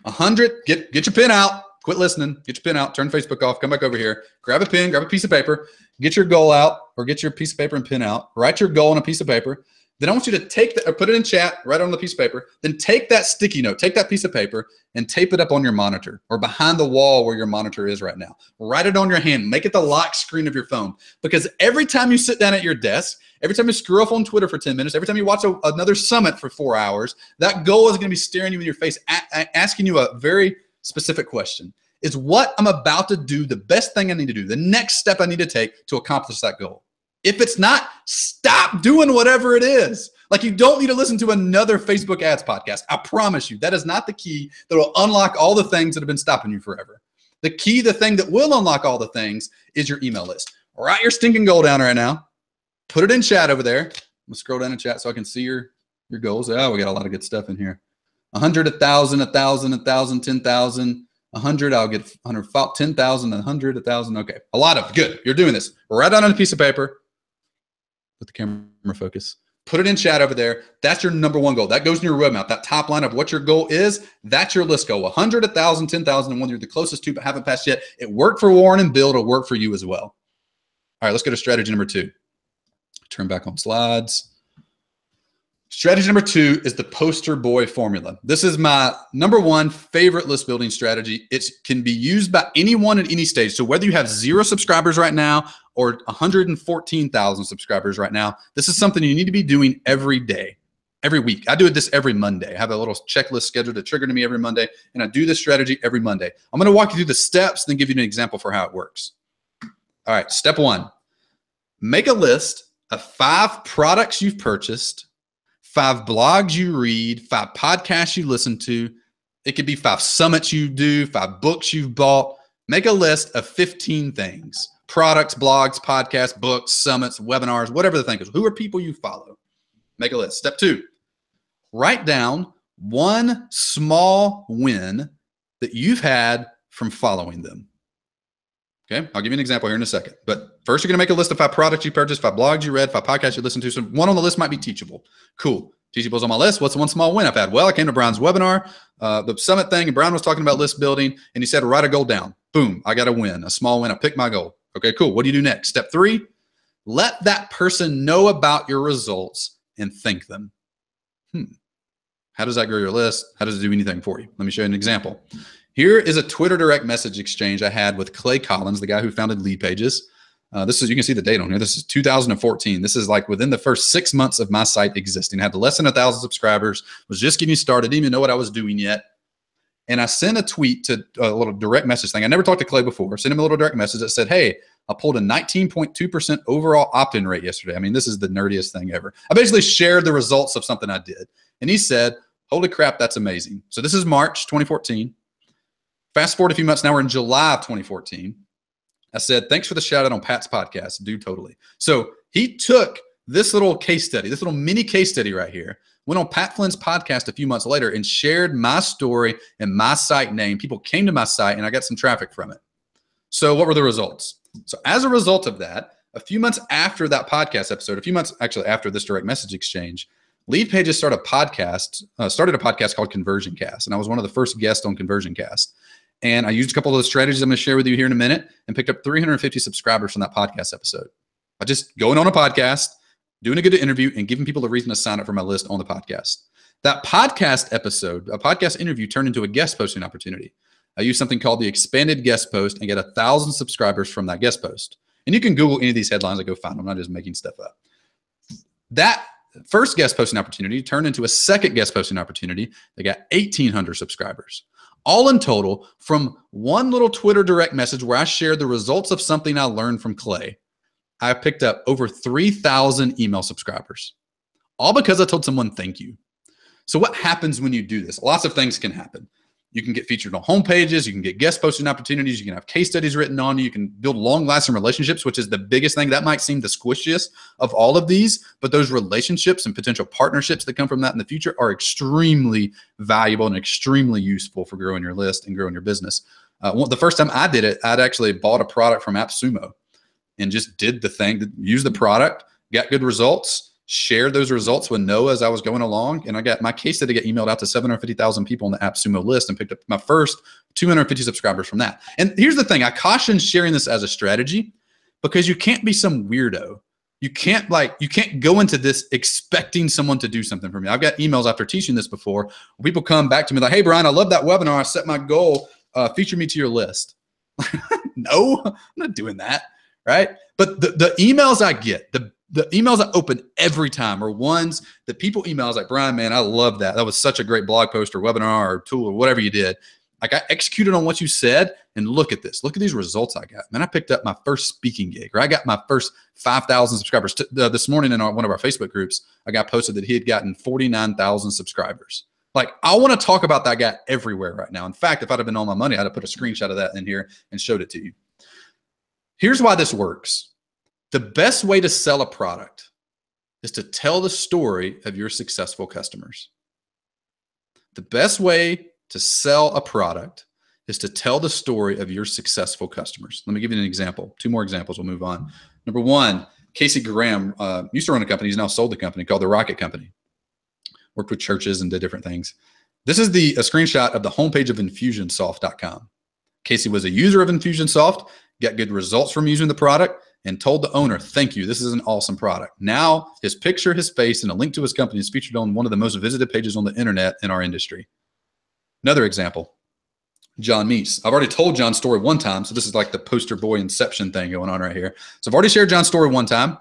100, get your pen out. Quit listening. Get your pen out. Turn Facebook off. Come back over here. Grab a pen. Grab a piece of paper. Get your goal out, or get your piece of paper and pen out. Write your goal on a piece of paper. Then I want you to take that, or put it in chat, write it on the piece of paper. Then take that sticky note, take that piece of paper, and tape it up on your monitor or behind the wall where your monitor is right now. Write it on your hand. Make it the lock screen of your phone. Because every time you sit down at your desk, every time you screw off on Twitter for 10 minutes, every time you watch another summit for 4 hours, that goal is going to be staring you in your face, asking you a very specific question. Is what I'm about to do the best thing I need to do, the next step I need to take to accomplish that goal? If it's not, stop doing whatever it is. Like, you don't need to listen to another Facebook ads podcast. I promise you, that is not the key that will unlock all the things that have been stopping you forever. The key, the thing that will unlock all the things is your email list. Write your stinking goal down right now. Put it in chat over there. I'm gonna scroll down in chat so I can see your goals. Oh, we got a lot of good stuff in here. 100, 1,000, 1,000, 1,000, 10,000. 100, I'll get 100, 10,000, 100, 1,000. Okay, a lot of good. You're doing this. Write down on a piece of paper. Let the camera focus. Put it in chat over there. That's your number 1 goal. That goes in your roadmap. That top line of what your goal is, that's your list goal. 100, 1,000, 10,000, and one you're the closest to but haven't passed yet. It worked for Warren and Bill. It'll work for you as well. All right, let's go to strategy number 2. Turn back on slides. Strategy number 2 is the poster boy formula. This is my number 1 favorite list building strategy. It can be used by anyone at any stage. So whether you have 0 subscribers right now or 114,000 subscribers right now, this is something you need to be doing every day, every week. I do this every Monday. I have a little checklist scheduled to trigger to me every Monday, and I do this strategy every Monday. I'm going to walk you through the steps, then give you an example for how it works. All right, step 1, make a list of 5 products you've purchased, 5 blogs you read, 5 podcasts you listen to. It could be 5 summits you do, 5 books you've bought. Make a list of 15 things: products, blogs, podcasts, books, summits, webinars, whatever the thing is. Who are people you follow? Make a list. Step 2, write down 1 small win that you've had from following them. Okay, I'll give you an example here in a second. But first, you're going to make a list of 5 products you purchased, 5 blogs you read, 5 podcasts you listened to. So one on the list might be Teachable. Cool. Teachable's on my list. What's the 1 small win I've had? Well, I came to Brian's webinar, the summit thing, and Brian was talking about list building, and he said, write a goal down. Boom, I got a win, a small win. I picked my goal. Okay, cool. What do you do next? Step 3, let that person know about your results and thank them. How does that grow your list? How does it do anything for you? Let me show you an example. Here is a Twitter direct message exchange I had with Clay Collins, the guy who founded Lead Pages. This is, you can see the date on here. This is 2014. This is like within the first 6 months of my site existing. I had less than 1,000 subscribers, was just getting started, didn't even know what I was doing yet. And I sent a tweet to a little direct message thing. I never talked to Clay before. Sent him a little direct message that said, hey, I pulled a 19.2% overall opt-in rate yesterday. I mean, this is the nerdiest thing ever. I basically shared the results of something I did. And he said, holy crap, that's amazing. So this is March 2014. Fast forward a few months, now we're in July of 2014. I said, thanks for the shout out on Pat's podcast. Do totally. So he took this little case study, this little mini case study right here, went on Pat Flynn's podcast a few months later and shared my story and my site name. People came to my site and I got some traffic from it. So what were the results? So as a result of that, a few months after that podcast episode, a few months actually after this direct message exchange, Lead Pages started a podcast called Conversion Cast. And I was one of the first guests on Conversion Cast. And I used a couple of the strategies I'm going to share with you here in a minute and picked up 350 subscribers from that podcast episode. By just going on a podcast, doing a good interview, and giving people a reason to sign up for my list on the podcast. That podcast episode, a podcast interview, turned into a guest posting opportunity. I used something called the expanded guest post and get 1,000 subscribers from that guest post. And you can Google any of these headlines and go find them. I'm not just making stuff up. That first guest posting opportunity turned into a second guest posting opportunity that got 1,800 subscribers. All in total, from one little Twitter direct message where I shared the results of something I learned from Clay, I picked up over 3,000 email subscribers, all because I told someone thank you. So what happens when you do this? Lots of things can happen. You can get featured on homepages. You can get guest posting opportunities. You can have case studies written on you. You can build long-lasting relationships, which is the biggest thing. That might seem the squishiest of all of these, but those relationships and potential partnerships that come from that in the future are extremely valuable and extremely useful for growing your list and growing your business. The first time I did it, I'd actually bought a product from AppSumo and just did the thing, used the product, got good results, shared those results with Noah as I was going along. And I got my case study get emailed out to 750,000 people on the AppSumo list and picked up my first 250 subscribers from that. And here's the thing. I caution sharing this as a strategy because you can't be some weirdo. You can't go into this expecting someone to do something for me. I've got emails after teaching this before where people come back to me like, hey, Brian, I love that webinar. I set my goal, feature me to your list. No, I'm not doing that. Right. But the emails I get, the emails I open every time are ones that people email. I was like, Brian, man, I love that. That was such a great blog post or webinar or tool or whatever you did. Like I executed on what you said and look at this. Look at these results I got. Man, I picked up my first speaking gig, or I got my first 5,000 subscribers. This morning in one of our Facebook groups, I got posted that he had gotten 49,000 subscribers. Like I want to talk about that guy everywhere right now. In fact, if I'd have been on my money, I'd have put a screenshot of that in here and showed it to you. Here's why this works. The best way to sell a product is to tell the story of your successful customers. The best way to sell a product is to tell the story of your successful customers. Let me give you an example. 2 more examples. We'll move on. Number 1, Casey Graham used to run a company. He's now sold the company called The Rocket Company. Worked with churches and did different things. This is a screenshot of the homepage of Infusionsoft.com. Casey was a user of Infusionsoft, got good results from using the product, and told the owner, thank you, this is an awesome product. Now, his picture, his face, and a link to his company is featured on one of the most visited pages on the internet in our industry. Another example, John Meese. I've already told John's story one time, so this is like the poster boy inception thing going on right here. So I've already shared John's story one time.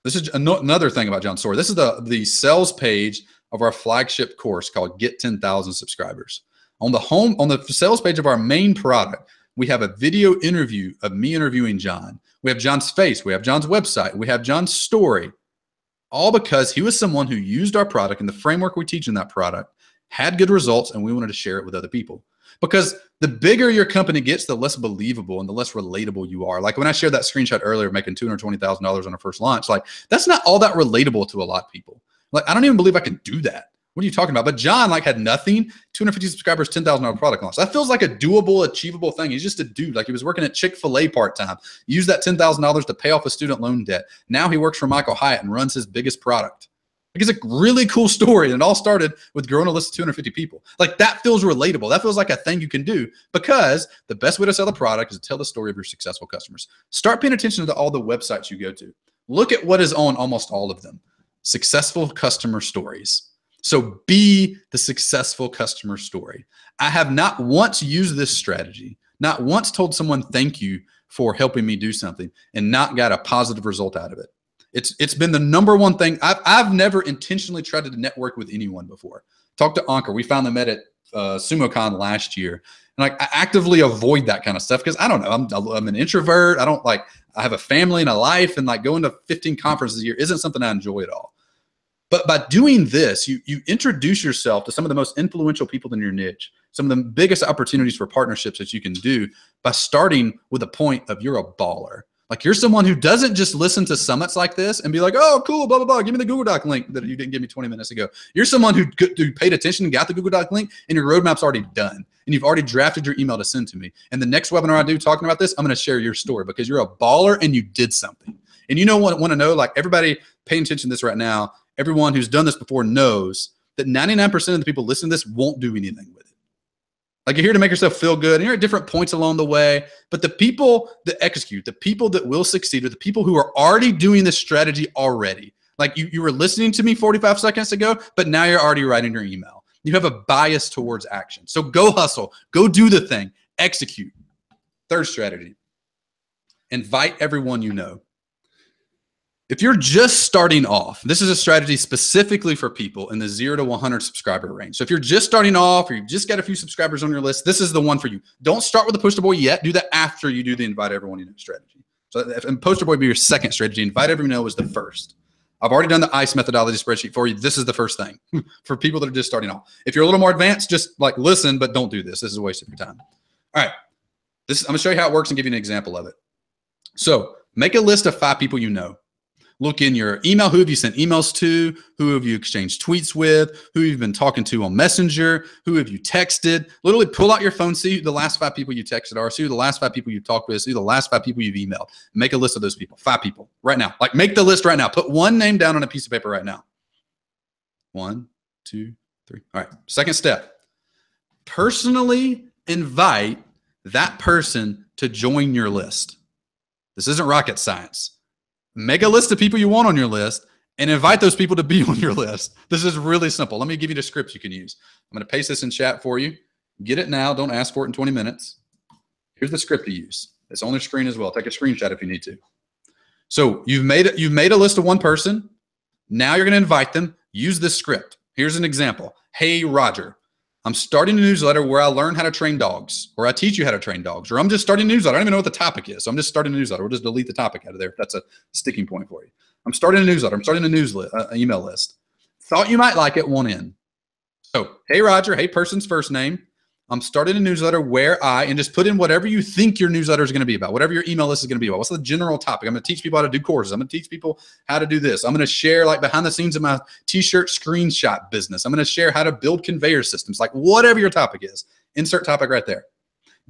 This is another thing about John's story. This is the sales page of our flagship course called Get 10,000 Subscribers. On the sales page of our main product, we have a video interview of me interviewing John. We have John's face. We have John's website. We have John's story, all because he was someone who used our product and the framework we teach in that product, had good results, and we wanted to share it with other people. Because the bigger your company gets, the less believable and the less relatable you are. Like when I shared that screenshot earlier, making $220,000 on our first launch, like that's not all that relatable to a lot of people. Like, I don't even believe I can do that. What are you talking about? But John had nothing, 250 subscribers, $10,000 product launch. That feels like a doable, achievable thing. He's just a dude. Like he was working at Chick-fil-A part-time, used that $10,000 to pay off a student loan debt. Now he works for Michael Hyatt and runs his biggest product. Like it's a really cool story. And it all started with growing a list of 250 people. Like that feels relatable. That feels like a thing you can do because the best way to sell a product is to tell the story of your successful customers. Start paying attention to all the websites you go to. Look at what is on almost all of them. Successful customer stories. So be the successful customer story. I have not once used this strategy, not once told someone thank you for helping me do something and not got a positive result out of it. It's been the number one thing. I've never intentionally tried to network with anyone before. Talk to Ankur. We found them at SumoCon last year. And like, I actively avoid that kind of stuff because I don't know. I'm an introvert. I have a family and a life, and like going to 15 conferences a year isn't something I enjoy at all. But by doing this, you introduce yourself to some of the most influential people in your niche, some of the biggest opportunities for partnerships that you can do by starting with a point of you're a baller. Like, you're someone who doesn't just listen to summits like this and be like, oh, cool, blah, blah, blah. Give me the Google Doc link that you didn't give me 20 minutes ago. You're someone who paid attention and got the Google Doc link, and your roadmap's already done. And you've already drafted your email to send to me. And the next webinar I do talking about this, I'm going to share your story because you're a baller and you did something. And you know what? Want to know, like, everybody paying attention to this right now, everyone who's done this before knows that 99% of the people listening to this won't do anything with it. Like, you're here to make yourself feel good, and you're at different points along the way. But the people that execute, the people that will succeed, are the people who are already doing this strategy already. Like, you were listening to me 45 seconds ago, but now you're already writing your email. You have a bias towards action. So go hustle, go do the thing, execute. Third strategy, invite everyone you know. If you're just starting off, this is a strategy specifically for people in the 0 to 100 subscriber range. So if you're just starting off or you've just got a few subscribers on your list, this is the one for you. Don't start with the poster boy yet. Do that after you do the invite everyone you know strategy. So and poster boy be your second strategy. Invite everyone you know is the first. I've already done the ICE methodology spreadsheet for you. This is the first thing for people that are just starting off. If you're a little more advanced, just like listen, but don't do this. This is a waste of your time. All right. I'm going to show you how it works and give you an example of it. So make a list of 5 people you know. Look in your email. Who have you sent emails to? Who have you exchanged tweets with? Who you've been talking to on Messenger? Who have you texted? Literally pull out your phone, see who the last 5 people you texted are, see who the last 5 people you've talked with, see who the last 5 people you've emailed. Make a list of those people, 5 people right now. Like, make the list right now. Put one name down on a piece of paper right now. 1, 2, 3. All right. Second step. Personally invite that person to join your list. This isn't rocket science. Make a list of people you want on your list and invite those people to be on your list. This is really simple. Let me give you the script you can use. I'm going to paste this in chat for you. Get it now. Don't ask for it in 20 minutes. Here's the script to use. It's on the screen as well. Take a screenshot if you need to. So you've made a list of one person. Now you're going to invite them. Use this script. Here's an example. Hey, Roger, I'm starting a newsletter where I learn how to train dogs, or I teach you how to train dogs, or I'm just starting a newsletter. I don't even know what the topic is. So I'm just starting a newsletter. We'll just delete the topic out of there if that's a sticking point for you. I'm starting a newsletter. I'm starting an email list. Thought you might like it, one in. So, hey, Roger, hey, person's first name. I'm starting a newsletter where and just put in whatever you think your newsletter is going to be about, whatever your email list is going to be about. What's the general topic? I'm going to teach people how to do courses. I'm going to teach people how to do this. I'm going to share like behind the scenes of my t-shirt screenshot business. I'm going to share how to build conveyor systems, like whatever your topic is. Insert topic right there.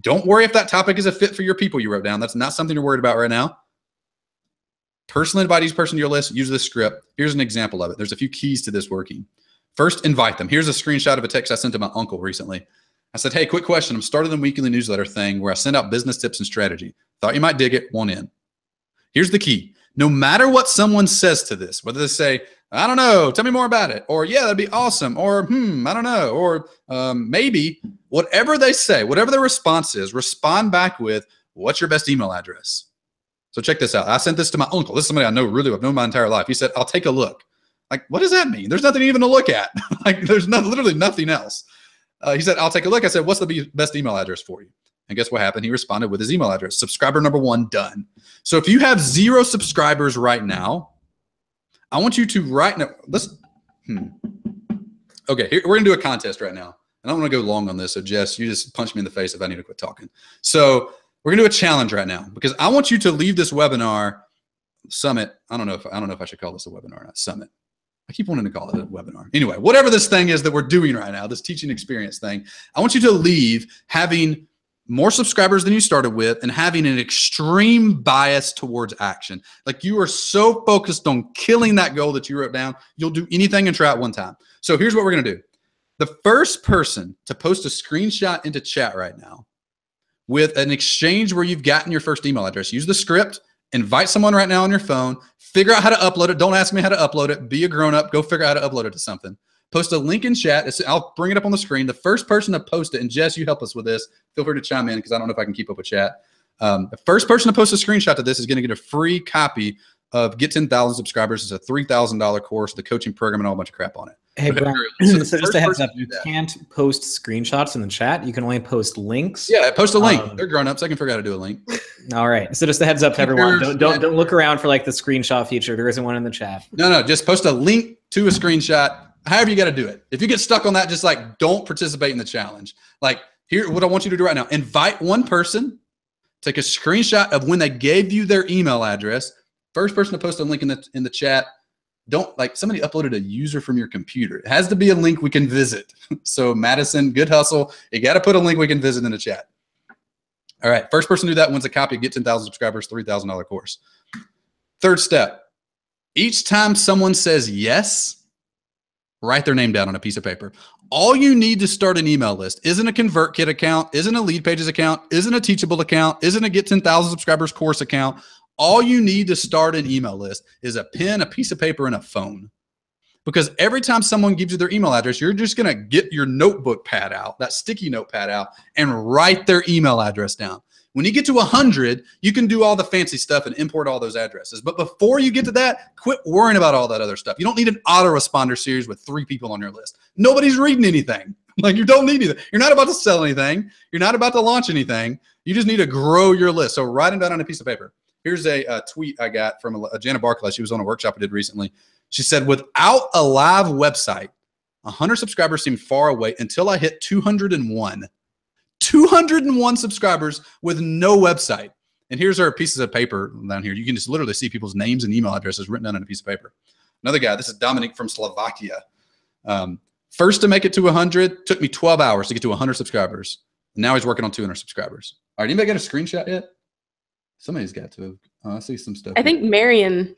Don't worry if that topic is a fit for your people you wrote down. That's not something you're worried about right now. Personally invite each person to your list. Use this script. Here's an example of it. There's a few keys to this working. First, invite them. Here's a screenshot of a text I sent to my uncle recently. I said, hey, quick question. I'm starting the weekly newsletter thing where I send out business tips and strategy. Thought you might dig it. One in. Here's the key. No matter what someone says to this, whether they say, I don't know, tell me more about it, or yeah, that'd be awesome, or I don't know, or maybe, whatever they say, whatever their response is, respond back with, what's your best email address? So check this out. I sent this to my uncle. This is somebody I know really, I've known my entire life. He said, I'll take a look. Like, what does that mean? There's nothing even to look at. Like, there's literally nothing else. He said, I'll take a look. I said, what's the best email address for you? And guess what happened? He responded with his email address. Subscriber number 1, done. So if you have 0 subscribers right now, I want you to right now, Okay, here, we're going to do a contest right now. And I don't want to go long on this. So Jess, you just punch me in the face if I need to quit talking. So we're going to do a challenge right now because I want you to leave this webinar summit. I don't know if I should call this a webinar or not. Summit. I keep wanting to call it a webinar. Anyway, whatever this thing is that we're doing right now, this teaching experience thing, I want you to leave having more subscribers than you started with and having an extreme bias towards action. Like, you are so focused on killing that goal that you wrote down, you'll do anything and try it one time. So here's what we're going to do. The first person to post a screenshot into chat right now with an exchange where you've gotten your first email address, use the script. Invite someone right now on your phone. Figure out how to upload it. Don't ask me how to upload it. Be a grown-up. Go figure out how to upload it to something. Post a link in chat. I'll bring it up on the screen. The first person to post it, and Jess, you help us with this. Feel free to chime in because I don't know if I can keep up with chat. The first person to post a screenshot to this is going to get a free copy of Get 10,000 Subscribers. It's a $3,000 course, the coaching program, and a whole bunch of crap on it. Hey, Okay, Brian, so just a heads up, person to you do that. can't post screenshots in the chat. You can only post links. Yeah, post a link. They're grown-ups. I can figure out how to do a link. All right. So just a heads up to everyone. Don't look around for like the screenshot feature. There isn't one in the chat. No, just post a link to a screenshot. However you got to do it. If you get stuck on that, just like don't participate in the challenge. Like here, what I want you to do right now, invite one person, take a screenshot of when they gave you their email address. First person to post a link in the chat. Don't like somebody uploaded a user from your computer. It has to be a link we can visit. So Madison, good hustle. You got to put a link we can visit in the chat. All right. First person to do that wins a copy of Get 10,000 Subscribers, $3,000 course. Third step. Each time someone says yes, write their name down on a piece of paper. All you need to start an email list isn't a ConvertKit account, isn't a Lead Pages account, isn't a Teachable account, isn't a Get 10,000 Subscribers course account. All you need to start an email list is a pen, a piece of paper, and a phone. Because every time someone gives you their email address, you're just going to get your notebook pad out, that sticky note pad out, and write their email address down. When you get to 100, you can do all the fancy stuff and import all those addresses. But before you get to that, quit worrying about all that other stuff. You don't need an autoresponder series with 3 people on your list. Nobody's reading anything. Like you don't need anything. You're not about to sell anything. You're not about to launch anything. You just need to grow your list. So write them down on a piece of paper. Here's a tweet I got from Jana Barclay. She was on a workshop I did recently. She said, without a live website, 100 subscribers seemed far away until I hit 201. 201 subscribers with no website. And here's our pieces of paper down here. You can just literally see people's names and email addresses written down on a piece of paper. Another guy, this is Dominic from Slovakia. First to make it to 100, took me 12 hours to get to 100 subscribers. Now he's working on 200 subscribers. All right, anybody got a screenshot yet? Somebody's got to. I see some stuff. I think Marion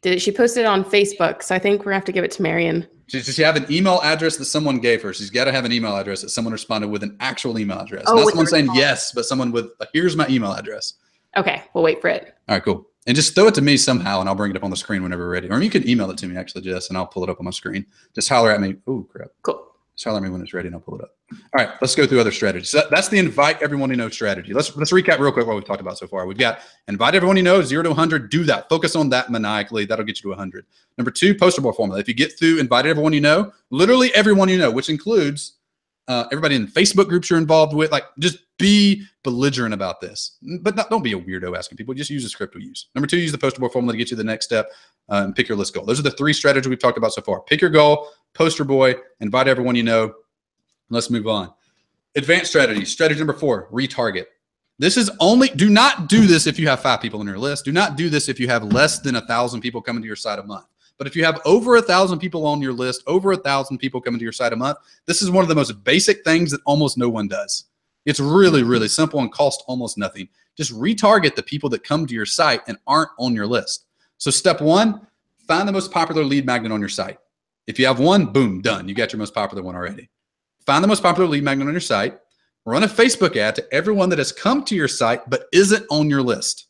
did it. She posted it on Facebook, so I think we're gonna have to give it to Marion. Does she have an email address that someone gave her? She's got to have an email address that someone responded with an actual email address. Oh, not someone saying yes, but someone with, here's my email address. Okay, we'll wait for it. All right, cool. And just throw it to me somehow, and I'll bring it up on the screen whenever we're ready. Or you can email it to me, actually, Jess, and I'll pull it up on my screen. Just holler at me. Oh, crap. Cool. Just holler at me when it's ready, and I'll pull it up. All right, let's go through other strategies. So that's the invite everyone you know strategy. Let's recap real quick what we've talked about so far. We've got invite everyone you know, 0 to 100. Do that. Focus on that maniacally. That'll get you to 100. Number 2, poster board formula. If you get through invite everyone you know, literally everyone you know, which includes everybody in Facebook groups you're involved with, like just be belligerent about this. But don't be a weirdo asking people. Just use the script we use. Number 2, use the poster board formula to get you to the next step and pick your list goal. Those are the 3 strategies we've talked about so far. Pick your goal, poster boy, invite everyone you know. Let's move on. Advanced strategies. Strategy number 4, retarget. This is only, do not do this if you have 5 people on your list. Do not do this if you have less than 1,000 people coming to your site a month. But if you have over 1,000 people on your list, over 1,000 people coming to your site a month, this is one of the most basic things that almost no one does. It's really, really simple and costs almost nothing. Just retarget the people that come to your site and aren't on your list. So step 1, find the most popular lead magnet on your site. If you have one, boom, done. You got your most popular one already. Find the most popular lead magnet on your site. Run a Facebook ad to everyone that has come to your site but isn't on your list.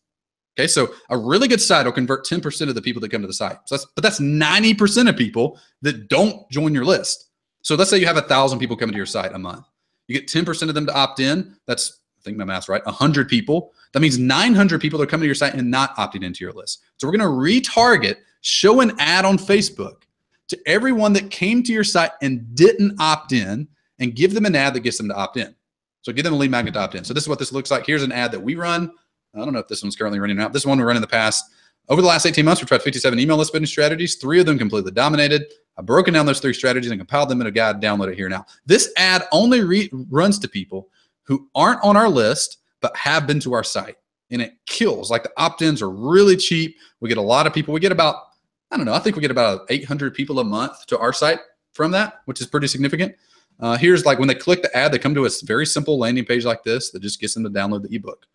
Okay, so a really good site will convert 10% of the people that come to the site. So that's 90% of people that don't join your list. So let's say you have 1,000 people coming to your site a month. You get 10% of them to opt in. That's, I think my math's right, 100 people. That means 900 people are coming to your site and not opting into your list. So we're going to retarget, show an ad on Facebook to everyone that came to your site and didn't opt in, and give them an ad that gets them to opt in. So give them a lead magnet to opt in. So this is what this looks like. Here's an ad that we run. I don't know if this one's currently running out. This one we run in the past. Over the last 18 months, we tried 57 email list building strategies. 3 of them completely dominated. I've broken down those 3 strategies and compiled them in a guide. Download it here now. This ad only runs to people who aren't on our list but have been to our site. And it kills. Like the opt-ins are really cheap. We get a lot of people. We get about, I don't know, I think we get about 800 people a month to our site from that, which is pretty significant. Here's like when they click the ad, they come to a very simple landing page like this that just gets them to download the ebook.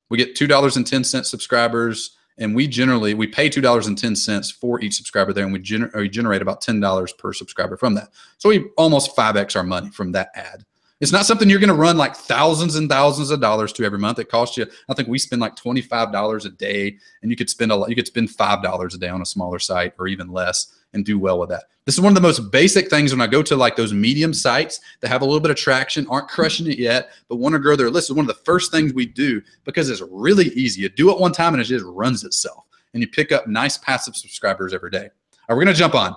We get $2.10 subscribers, and we pay $2.10 for each subscriber there, and we generate about $10 per subscriber from that. So we almost 5x our money from that ad. It's not something you're going to run like thousands and thousands of dollars to every month. It costs you, I think we spend like $25 a day, and you could spend $5 a day on a smaller site or even less and do well with that. This is one of the most basic things when I go to like those medium sites that have a little bit of traction, aren't crushing it yet, but want to grow their list. Is one of the first things we do because it's really easy. You do it one time and it just runs itself. And you pick up nice passive subscribers every day. All right, we're going to jump on.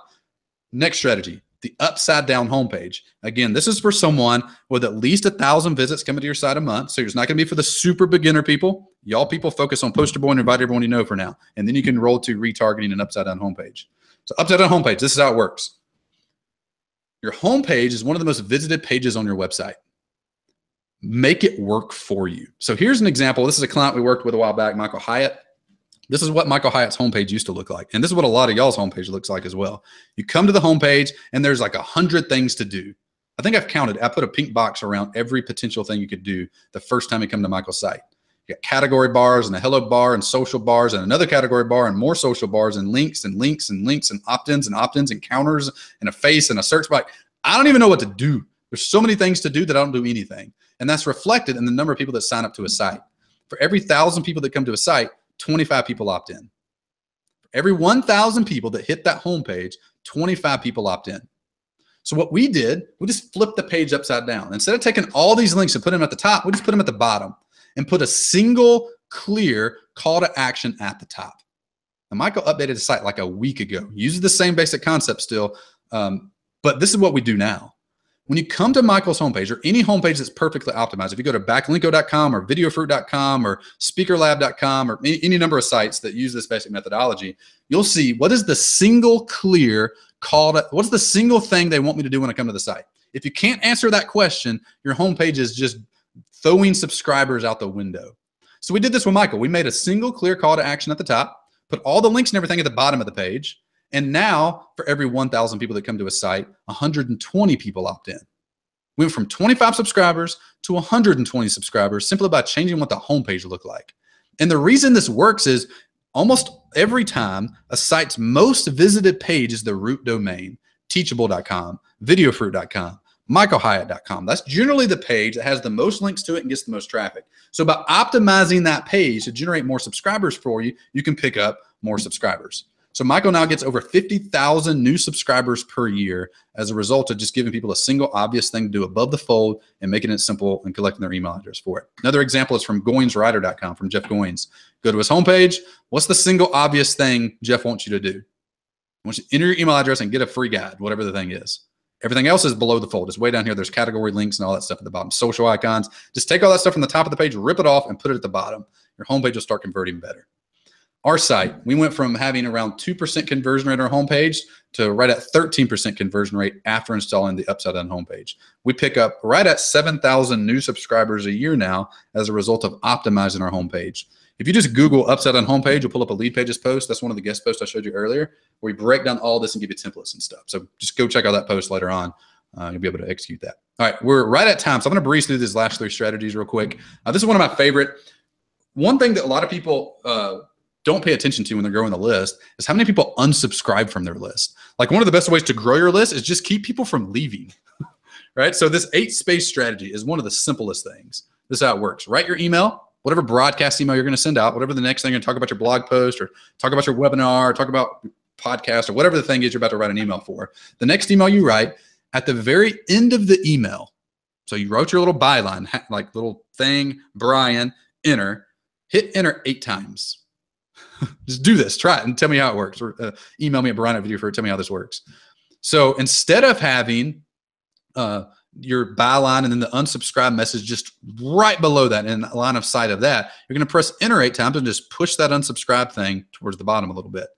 Next strategy, the upside down homepage. Again, this is for someone with at least 1,000 visits coming to your site a month. So it's not going to be for the super beginner people. Y'all people focus on poster boy and invite everyone you know for now. And then you can roll to retargeting an upside down homepage. So upside down homepage, this is how it works. Your homepage is one of the most visited pages on your website. Make it work for you. So here's an example. This is a client we worked with a while back, Michael Hyatt. This is what Michael Hyatt's homepage used to look like. And this is what a lot of y'all's homepage looks like as well. You come to the homepage and there's like 100 things to do. I think I've counted. I put a pink box around every potential thing you could do the first time you come to Michael's site. You got category bars and a hello bar and social bars and another category bar and more social bars and links and links and links and opt-ins and counters and a face and a search box. I don't even know what to do. There's so many things to do that I don't do anything. And that's reflected in the number of people that sign up to a site. For every 1,000 people that come to a site, 25 people opt in. For every 1,000 people that hit that homepage, 25 people opt in. So what we did, we just flipped the page upside down. Instead of taking all these links and putting them at the top, we just put them at the bottom and put a single clear call to action at the top. Now, Michael updated the site like a week ago. Uses the same basic concept still, but this is what we do now. When you come to Michael's homepage or any homepage that's perfectly optimized, if you go to backlinko.com or videofruit.com or speakerlab.com or any number of sites that use this basic methodology, you'll see what is the single clear call to, what's the single thing they want me to do when I come to the site. If you can't answer that question, your homepage is just throwing subscribers out the window. So we did this with Michael. We made a single clear call to action at the top, put all the links and everything at the bottom of the page. And now for every 1,000 people that come to a site, 120 people opt in. We went from 25 subscribers to 120 subscribers simply by changing what the homepage looked like. And the reason this works is almost every time a site's most visited page is the root domain, teachable.com, videofruit.com, michaelhyatt.com. That's generally the page that has the most links to it and gets the most traffic. So by optimizing that page to generate more subscribers for you, you can pick up more subscribers. So Michael now gets over 50,000 new subscribers per year as a result of just giving people a single obvious thing to do above the fold and making it simple and collecting their email address for it. Another example is from goinswriter.com from Jeff Goins. Go to his homepage. What's the single obvious thing Jeff wants you to do? He wants you to enter your email address and get a free guide, whatever the thing is. Everything else is below the fold. It's way down here. There's category links and all that stuff at the bottom. Social icons. Just take all that stuff from the top of the page, rip it off, and put it at the bottom. Your homepage will start converting better. Our site, we went from having around 2% conversion rate on our homepage to right at 13% conversion rate after installing the upside down homepage. We pick up right at 7,000 new subscribers a year now as a result of optimizing our homepage. If you just Google upside down homepage, you'll pull up a lead pages post. That's one of the guest posts I showed you earlier, where we break down all this and give you templates and stuff. So just go check out that post later on. You'll be able to execute that. All right, we're right at time. So I'm going to breeze through these last 3 strategies real quick. This is one of my favorite. One thing that a lot of people don't pay attention to when they're growing the list is how many people unsubscribe from their list. Like one of the best ways to grow your list is just keep people from leaving, right? So this 8-space strategy is one of the simplest things. This is how it works. Write your email, whatever broadcast email you're going to send out, whatever the next thing you're going to talk about your blog post or talk about your webinar, or talk about podcast or whatever the thing is you're about to write an email for. The next email you write, at the very end of the email, so you wrote your little byline, like little thing, Brian, enter, hit enter 8 times. Just do this, try it, and tell me how it works. Or email me at Brian@videofruit, tell me how this works. So instead of having your byline and then the unsubscribe message just right below that in line of sight of that, you're going to press enter 8 times and just push that unsubscribe thing towards the bottom a little bit.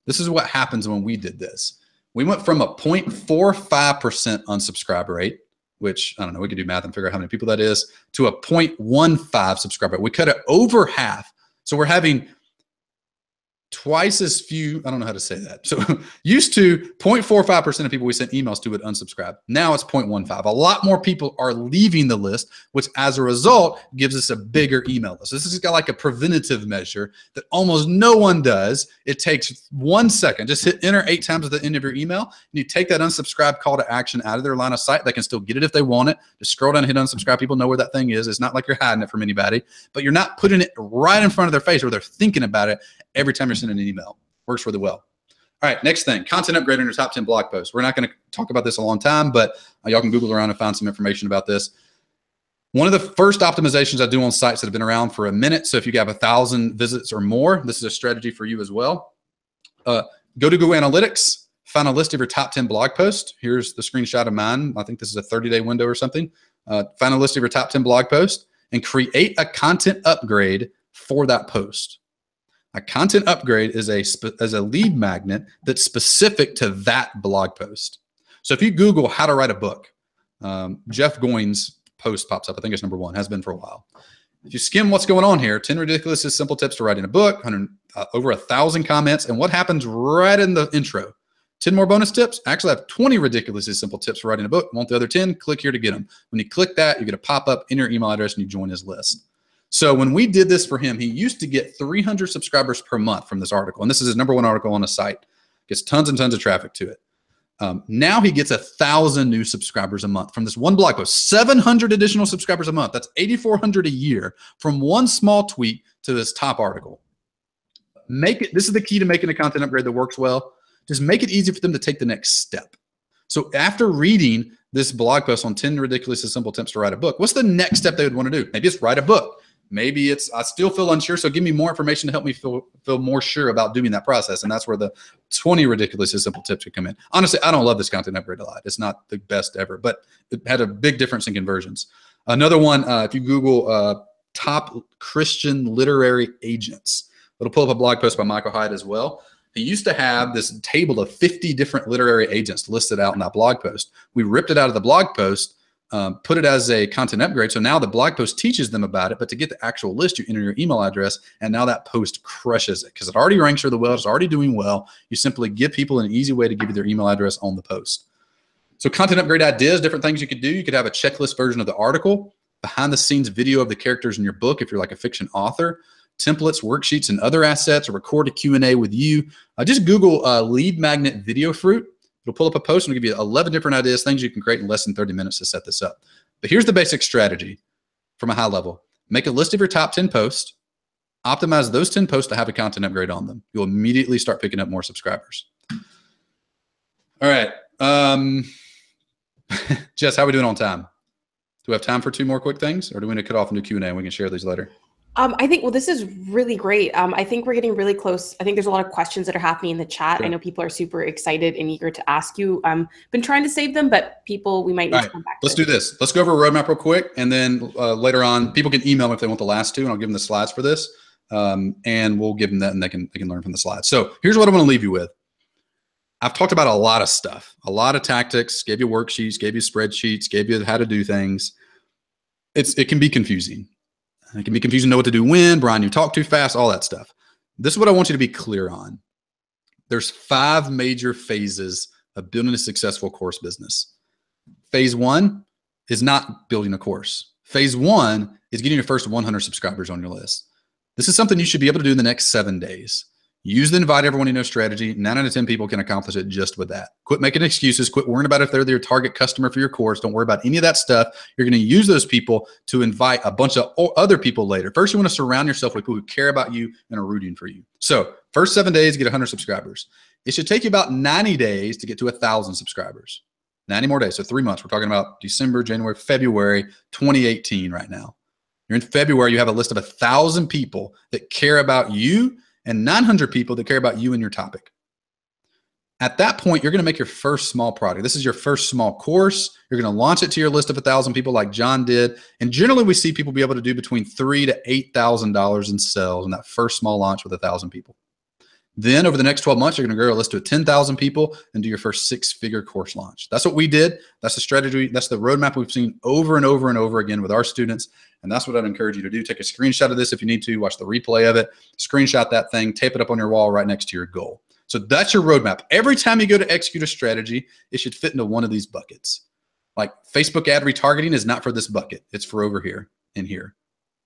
This is what happens when we did this. We went from a 0.45% unsubscribe rate, which I don't know, we could do math and figure out how many people that is, to a 0.15 subscribe rate. We cut it over half. So we're having twice as few, I don't know how to say that. So used to 0.45% of people we sent emails to would unsubscribe. Now it's 0.15. A lot more people are leaving the list, which as a result gives us a bigger email list. This is got like a preventative measure that almost no one does. It takes 1 second. Just hit enter 8 times at the end of your email, and you take that unsubscribe call to action out of their line of sight. They can still get it if they want it. Just scroll down and hit unsubscribe. People know where that thing is. It's not like you're hiding it from anybody, but you're not putting it right in front of their face where they're thinking about it every time you're sending an email. Works really well. All right, next thing, content upgrade on your top 10 blog posts. We're not going to talk about this a long time, but y'all can Google around and find some information about this. One of the first optimizations I do on sites that have been around for a minute. So if you have 1,000 visits or more, this is a strategy for you as well. Go to Google Analytics, find a list of your top 10 blog posts. Here's the screenshot of mine. I think this is a 30-day window or something. Find a list of your top 10 blog posts and create a content upgrade for that post. A content upgrade is a lead magnet that's specific to that blog post. So if you Google how to write a book, Jeff Goins' post pops up. I think it's #1, has been for a while. If you skim what's going on here, 10 ridiculously simple tips to writing a book, over 1,000 comments, and what happens right in the intro? 10 more bonus tips. Actually, I have 20 ridiculously simple tips for writing a book. Want the other 10? Click here to get them. When you click that, you get a pop-up in your email address and you join his list. So when we did this for him, he used to get 300 subscribers per month from this article. And this is his #1 article on the site. Gets tons and tons of traffic to it. Now he gets 1,000 new subscribers a month from this one blog post. 700 additional subscribers a month. That's 8,400 a year from one small tweak to this top article. This is the key to making a content upgrade that works well. Just make it easy for them to take the next step. So after reading this blog post on 10 ridiculously simple tips to write a book, what's the next step they would want to do? Maybe it's write a book. Maybe it's, I still feel unsure, so give me more information to help me feel more sure about doing that process. And that's where the 20 ridiculously simple tips could come in. Honestly, I don't love this content upgrade a lot. It's not the best ever, but it had a big difference in conversions. Another one, if you Google top Christian literary agents, it'll pull up a blog post by Michael Hyde as well. He used to have this table of 50 different literary agents listed out in that blog post. We ripped it out of the blog post, put it as a content upgrade. So now the blog post teaches them about it, but to get the actual list, you enter your email address, and now that post crushes it because it already ranks really well. It's already doing well. You simply give people an easy way to give you their email address on the post. So content upgrade ideas, different things you could do. You could have a checklist version of the article, behind the scenes video of the characters in your book if you're like a fiction author, templates, worksheets, and other assets, or record a Q&A with you. Just Google lead magnet video fruit. It'll pull up a post and it'll give you 11 different ideas, things you can create in less than 30 minutes to set this up. But here's the basic strategy from a high level. Make a list of your top 10 posts, optimize those 10 posts to have a content upgrade on them. You'll immediately start picking up more subscribers. All right. Jess, how are we doing on time? Do we have time for 2 more quick things, or do we need to cut off and do Q&A and we can share these later? I think, well, this is really great. I think we're getting really close. I think there's a lot of questions that are happening in the chat. Sure. I know people are super excited and eager to ask you. Been trying to save them, but people, we might need to come back. Let's do this. Let's go over a roadmap real quick. And then later on, people can email me if they want the last 2, and I'll give them the slides for this. And we'll give them that, and they can learn from the slides. So here's what I want to leave you with. I've talked about a lot of stuff, a lot of tactics, gave you worksheets, gave you spreadsheets, gave you how to do things. It can be confusing. It can be confusing to know what to do when, Brian, you talk too fast, all that stuff. This is what I want you to be clear on. There's 5 major phases of building a successful course business. Phase 1 is not building a course. Phase 1 is getting your first 100 subscribers on your list. This is something you should be able to do in the next 7 days. Use the invite everyone you know strategy. 9 out of 10 people can accomplish it just with that. Quit making excuses. Quit worrying about if they're your target customer for your course. Don't worry about any of that stuff. You're going to use those people to invite a bunch of other people later. First, you want to surround yourself with people who care about you and are rooting for you. So first 7 days, get 100 subscribers. It should take you about 90 days to get to 1,000 subscribers. 90 more days. So 3 months. We're talking about December, January, February, 2018 right now. You're in February. You have a list of 1,000 people that care about you and 900 people that care about you and your topic. At that point, you're going to make your first small product. This is your first small course. You're going to launch it to your list of 1,000 people like John did. And generally, we see people be able to do between $3,000 to $8,000 in sales in that first small launch with 1,000 people. Then over the next 12 months, you're going to grow a list to 10,000 people and do your first 6-figure course launch. That's what we did. That's the strategy. That's the roadmap we've seen over and over and over again with our students. And that's what I'd encourage you to do. Take a screenshot of this if you need to, watch the replay of it, screenshot that thing, tape it up on your wall right next to your goal. So that's your roadmap. Every time you go to execute a strategy, it should fit into one of these buckets. Like Facebook ad retargeting is not for this bucket. It's for over here and here.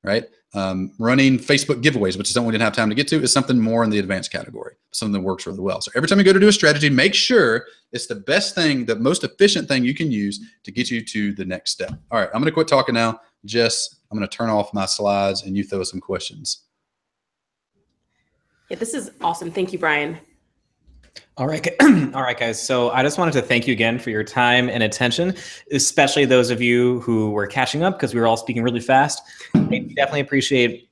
Right? Running Facebook giveaways, which is something we didn't have time to get to, is something more in the advanced category, something that works really well. So every time you go to do a strategy, make sure it's the best thing, the most efficient thing you can use to get you to the next step. All right, I'm going to quit talking now. Jess, I'm going to turn off my slides and you throw some questions. Yeah, this is awesome. Thank you, Brian. All right. All right, guys. So I just wanted to thank you again for your time and attention, especially those of you who were catching up because we were all speaking really fast. I definitely appreciate,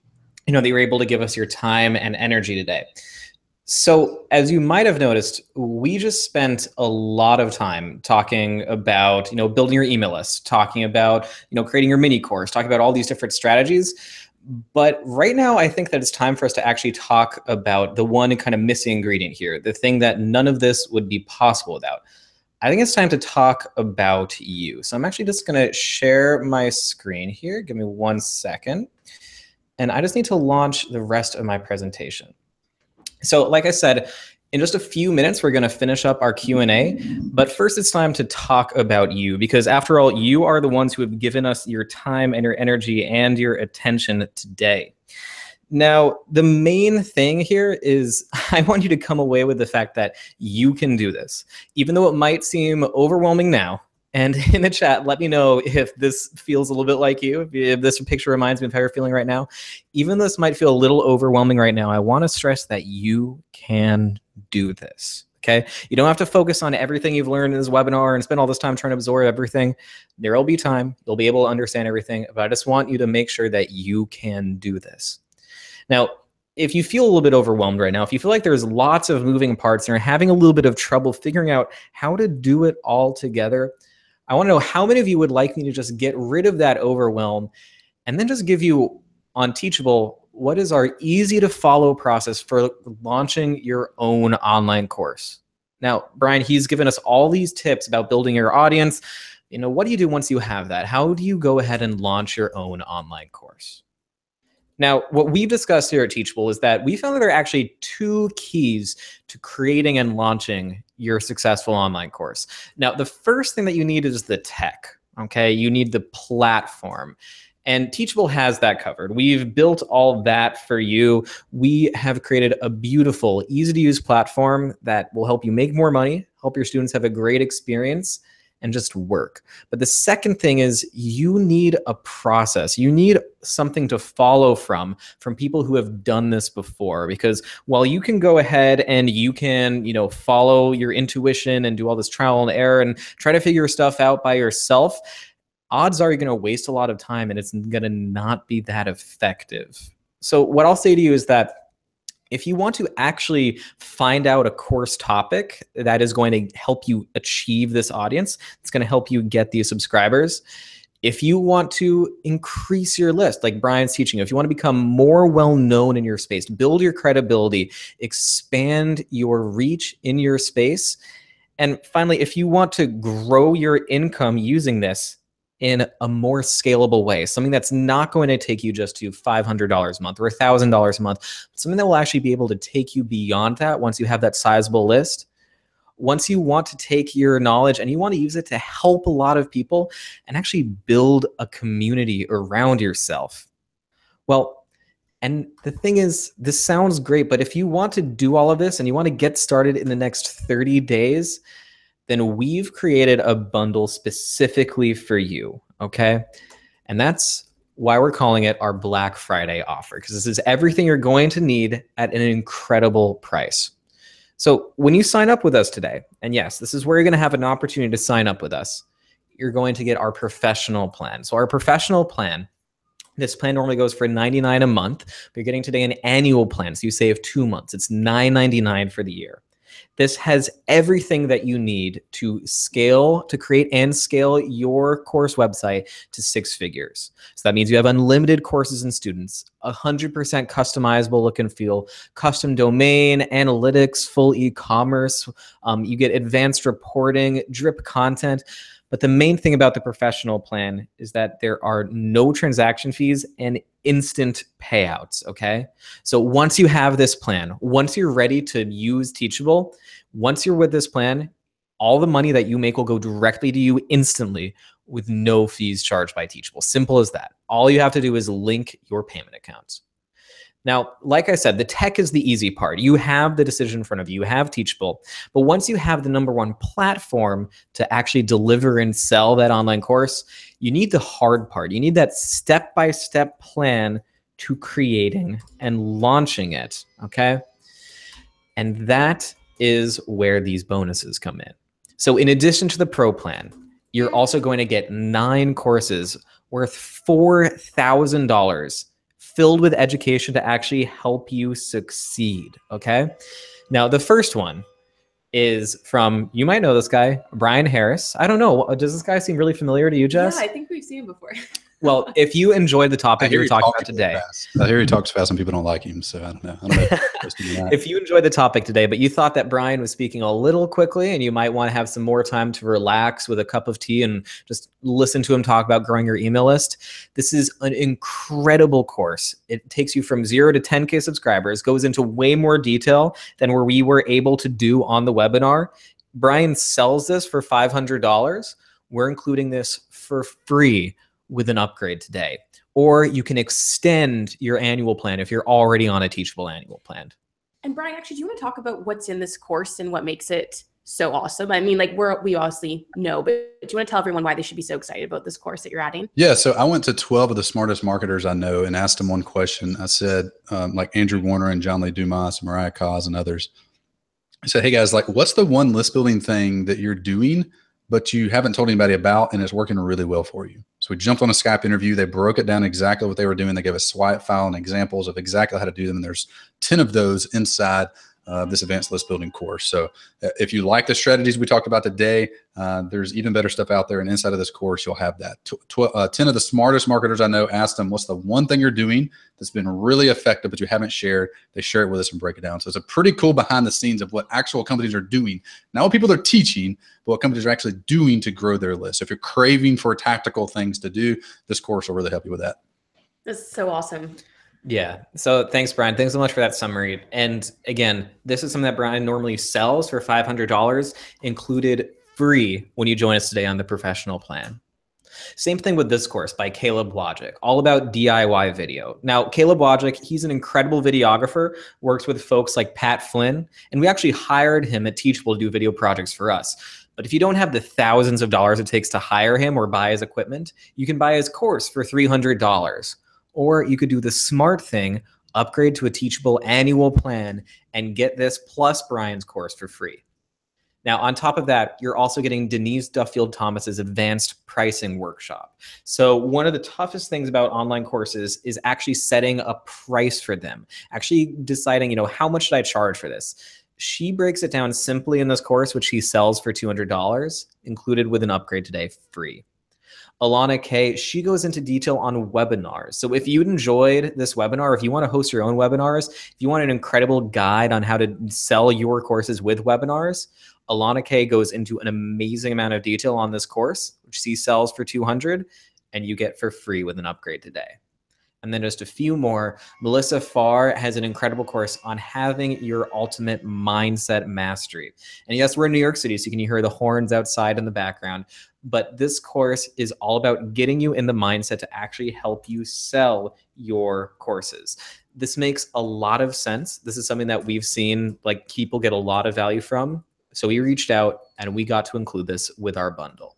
that you were able to give us your time and energy today. So as you might have noticed, we just spent a lot of time talking about, building your email list, talking about, creating your mini course, talking about all these different strategies. But right now, I think that it's time for us to actually talk about the one kind of missing ingredient here, the thing that none of this would be possible without. I think it's time to talk about you. So I'm actually just going to share my screen here. Give me 1 second. And I just need to launch the rest of my presentation. So like I said, in just a few minutes, we're going to finish up our Q&A. But first, it's time to talk about you, because after all, you are the ones who have given us your time and your energy and your attention today. Now, the main thing here is I want you to come away with the fact that you can do this, even though it might seem overwhelming now. And in the chat, let me know if this feels a little bit like you, if this picture reminds me of how you're feeling right now. Even though this might feel a little overwhelming right now, I want to stress that you can do this, okay? You don't have to focus on everything you've learned in this webinar and spend all this time trying to absorb everything. There will be time. You'll be able to understand everything, but I just want you to make sure that you can do this. Now, if you feel a little bit overwhelmed right now, if you feel like there's lots of moving parts and you're having a little bit of trouble figuring out how to do it all together, I want to know how many of you would like me to just get rid of that overwhelm and then just give you on Teachable what is our easy to follow process for launching your own online course. Now, Brian, he's given us all these tips about building your audience. What do you do once you have that? How do you go ahead and launch your own online course? Now, what we've discussed here at Teachable is that we found that there are actually 2 keys to creating and launching your successful online course. Now, the first thing that you need is the tech, okay? You need the platform. And Teachable has that covered. We've built all that for you. We have created a beautiful, easy-to-use platform that will help you make more money, help your students have a great experience, and just work. But the second thing is you need a process. You need something to follow from people who have done this before. Because while you can go ahead and you can, follow your intuition and do all this trial and error and try to figure stuff out by yourself, odds are you're going to waste a lot of time and it's going to not be that effective. So what I'll say to you is that if you want to actually find out a course topic that is going to help you achieve this audience, it's going to help you get these subscribers. If you want to increase your list, like Brian's teaching, if you want to become more well-known in your space, build your credibility, expand your reach in your space. And finally, if you want to grow your income using this, in a more scalable way, something that's not going to take you just to $500 a month or $1,000 a month, something that will actually be able to take you beyond that once you have that sizable list. Once you want to take your knowledge and you want to use it to help a lot of people and actually build a community around yourself. Well, and the thing is, this sounds great, but if you want to do all of this and you want to get started in the next 30 days, then we've created a bundle specifically for you, okay? And that's why we're calling it our Black Friday offer, because this is everything you're going to need at an incredible price. So when you sign up with us today, and yes, this is where you're gonna have an opportunity to sign up with us, you're going to get our professional plan. So our professional plan, this plan normally goes for $99 a month, but you're getting today an annual plan, so you save 2 months. It's $9.99 for the year. This has everything that you need to scale, to create and scale your course website to 6 figures. So that means you have unlimited courses and students, 100% customizable look and feel, custom domain, analytics, full e-commerce. You get advanced reporting, drip content. But the main thing about the professional plan is that there are no transaction fees and instant payouts, okay? So once you have this plan, once you're ready to use Teachable, once you're with this plan, all the money that you make will go directly to you instantly with no fees charged by Teachable. Simple as that. All you have to do is link your payment accounts. Now, like I said, the tech is the easy part. You have the decision in front of you. You have Teachable. But once you have the #1 platform to actually deliver and sell that online course, you need the hard part. You need that step-by-step plan to creating and launching it, okay? And that is where these bonuses come in. So in addition to the pro plan, you're also going to get 9 courses worth $4,000 filled with education to actually help you succeed, okay? Now, the first one is from, you might know this guy, Brian Harris. I don't know. Does this guy seem really familiar to you, Jess? Yeah, I think we've seen him before. Well, if you enjoyed the topic we were talking about today. I hear he talks fast and people don't like him, so I don't know. If you enjoyed the topic today, but you thought that Brian was speaking a little quickly and you might want to have some more time to relax with a cup of tea and just listen to him talk about growing your email list, this is an incredible course. It takes you from 0 to 10K subscribers, goes into way more detail than where we were able to do on the webinar. Brian sells this for $500. We're including this for free with an upgrade today. Or you can extend your annual plan if you're already on a Teachable annual plan. And Brian, actually, do you want to talk about what's in this course and what makes it so awesome? I mean, like we obviously know, but do you want to tell everyone why they should be so excited about this course that you're adding? Yeah, so I went to 12 of the smartest marketers I know and asked them one question. I said, like Andrew Warner and John Lee Dumas, Mariah Coz and others. I said, hey guys, like what's the one list building thing that you're doing but you haven't told anybody about and it's working really well for you? So we jumped on a Skype interview. They broke it down exactly what they were doing. They gave us swipe file and examples of exactly how to do them. And there's 10 of those inside this advanced list building course. So if you like the strategies we talked about today, there's even better stuff out there. And inside of this course, you'll have that. 10 of the smartest marketers I know, asked them, what's the one thing you're doing that's been really effective, but you haven't shared? They share it with us and break it down. So it's a pretty cool behind the scenes of what actual companies are doing. Not what people are teaching, but what companies are actually doing to grow their list. So if you're craving for tactical things to do, this course will really help you with that. That's so awesome. Yeah. So thanks, Brian. Thanks so much for that summary. And again, this is something that Brian normally sells for $500, included free when you join us today on the professional plan. Same thing with this course by Caleb Logic, all about DIY video. Now, Caleb Logic, he's an incredible videographer, works with folks like Pat Flynn, and we actually hired him at Teachable to do video projects for us. But if you don't have the thousands of dollars it takes to hire him or buy his equipment, you can buy his course for $300. Or you could do the smart thing, upgrade to a Teachable annual plan and get this plus Brian's course for free. Now, on top of that, you're also getting Denise Duffield Thomas's advanced pricing workshop. So one of the toughest things about online courses is actually setting a price for them, actually deciding, how much should I charge for this? She breaks it down simply in this course, which she sells for $200, included with an upgrade today, free. Alana K, she goes into detail on webinars. So if you enjoyed this webinar, if you want to host your own webinars, if you want an incredible guide on how to sell your courses with webinars, Alana K goes into an amazing amount of detail on this course, which she sells for $200 and you get for free with an upgrade today. And then just a few more. Melissa Farr has an incredible course on having your ultimate mindset mastery. And yes, we're in New York City, so you can hear the horns outside in the background. But this course is all about getting you in the mindset to actually help you sell your courses. This makes a lot of sense. This is something that we've seen like people get a lot of value from. So we reached out and we got to include this with our bundle.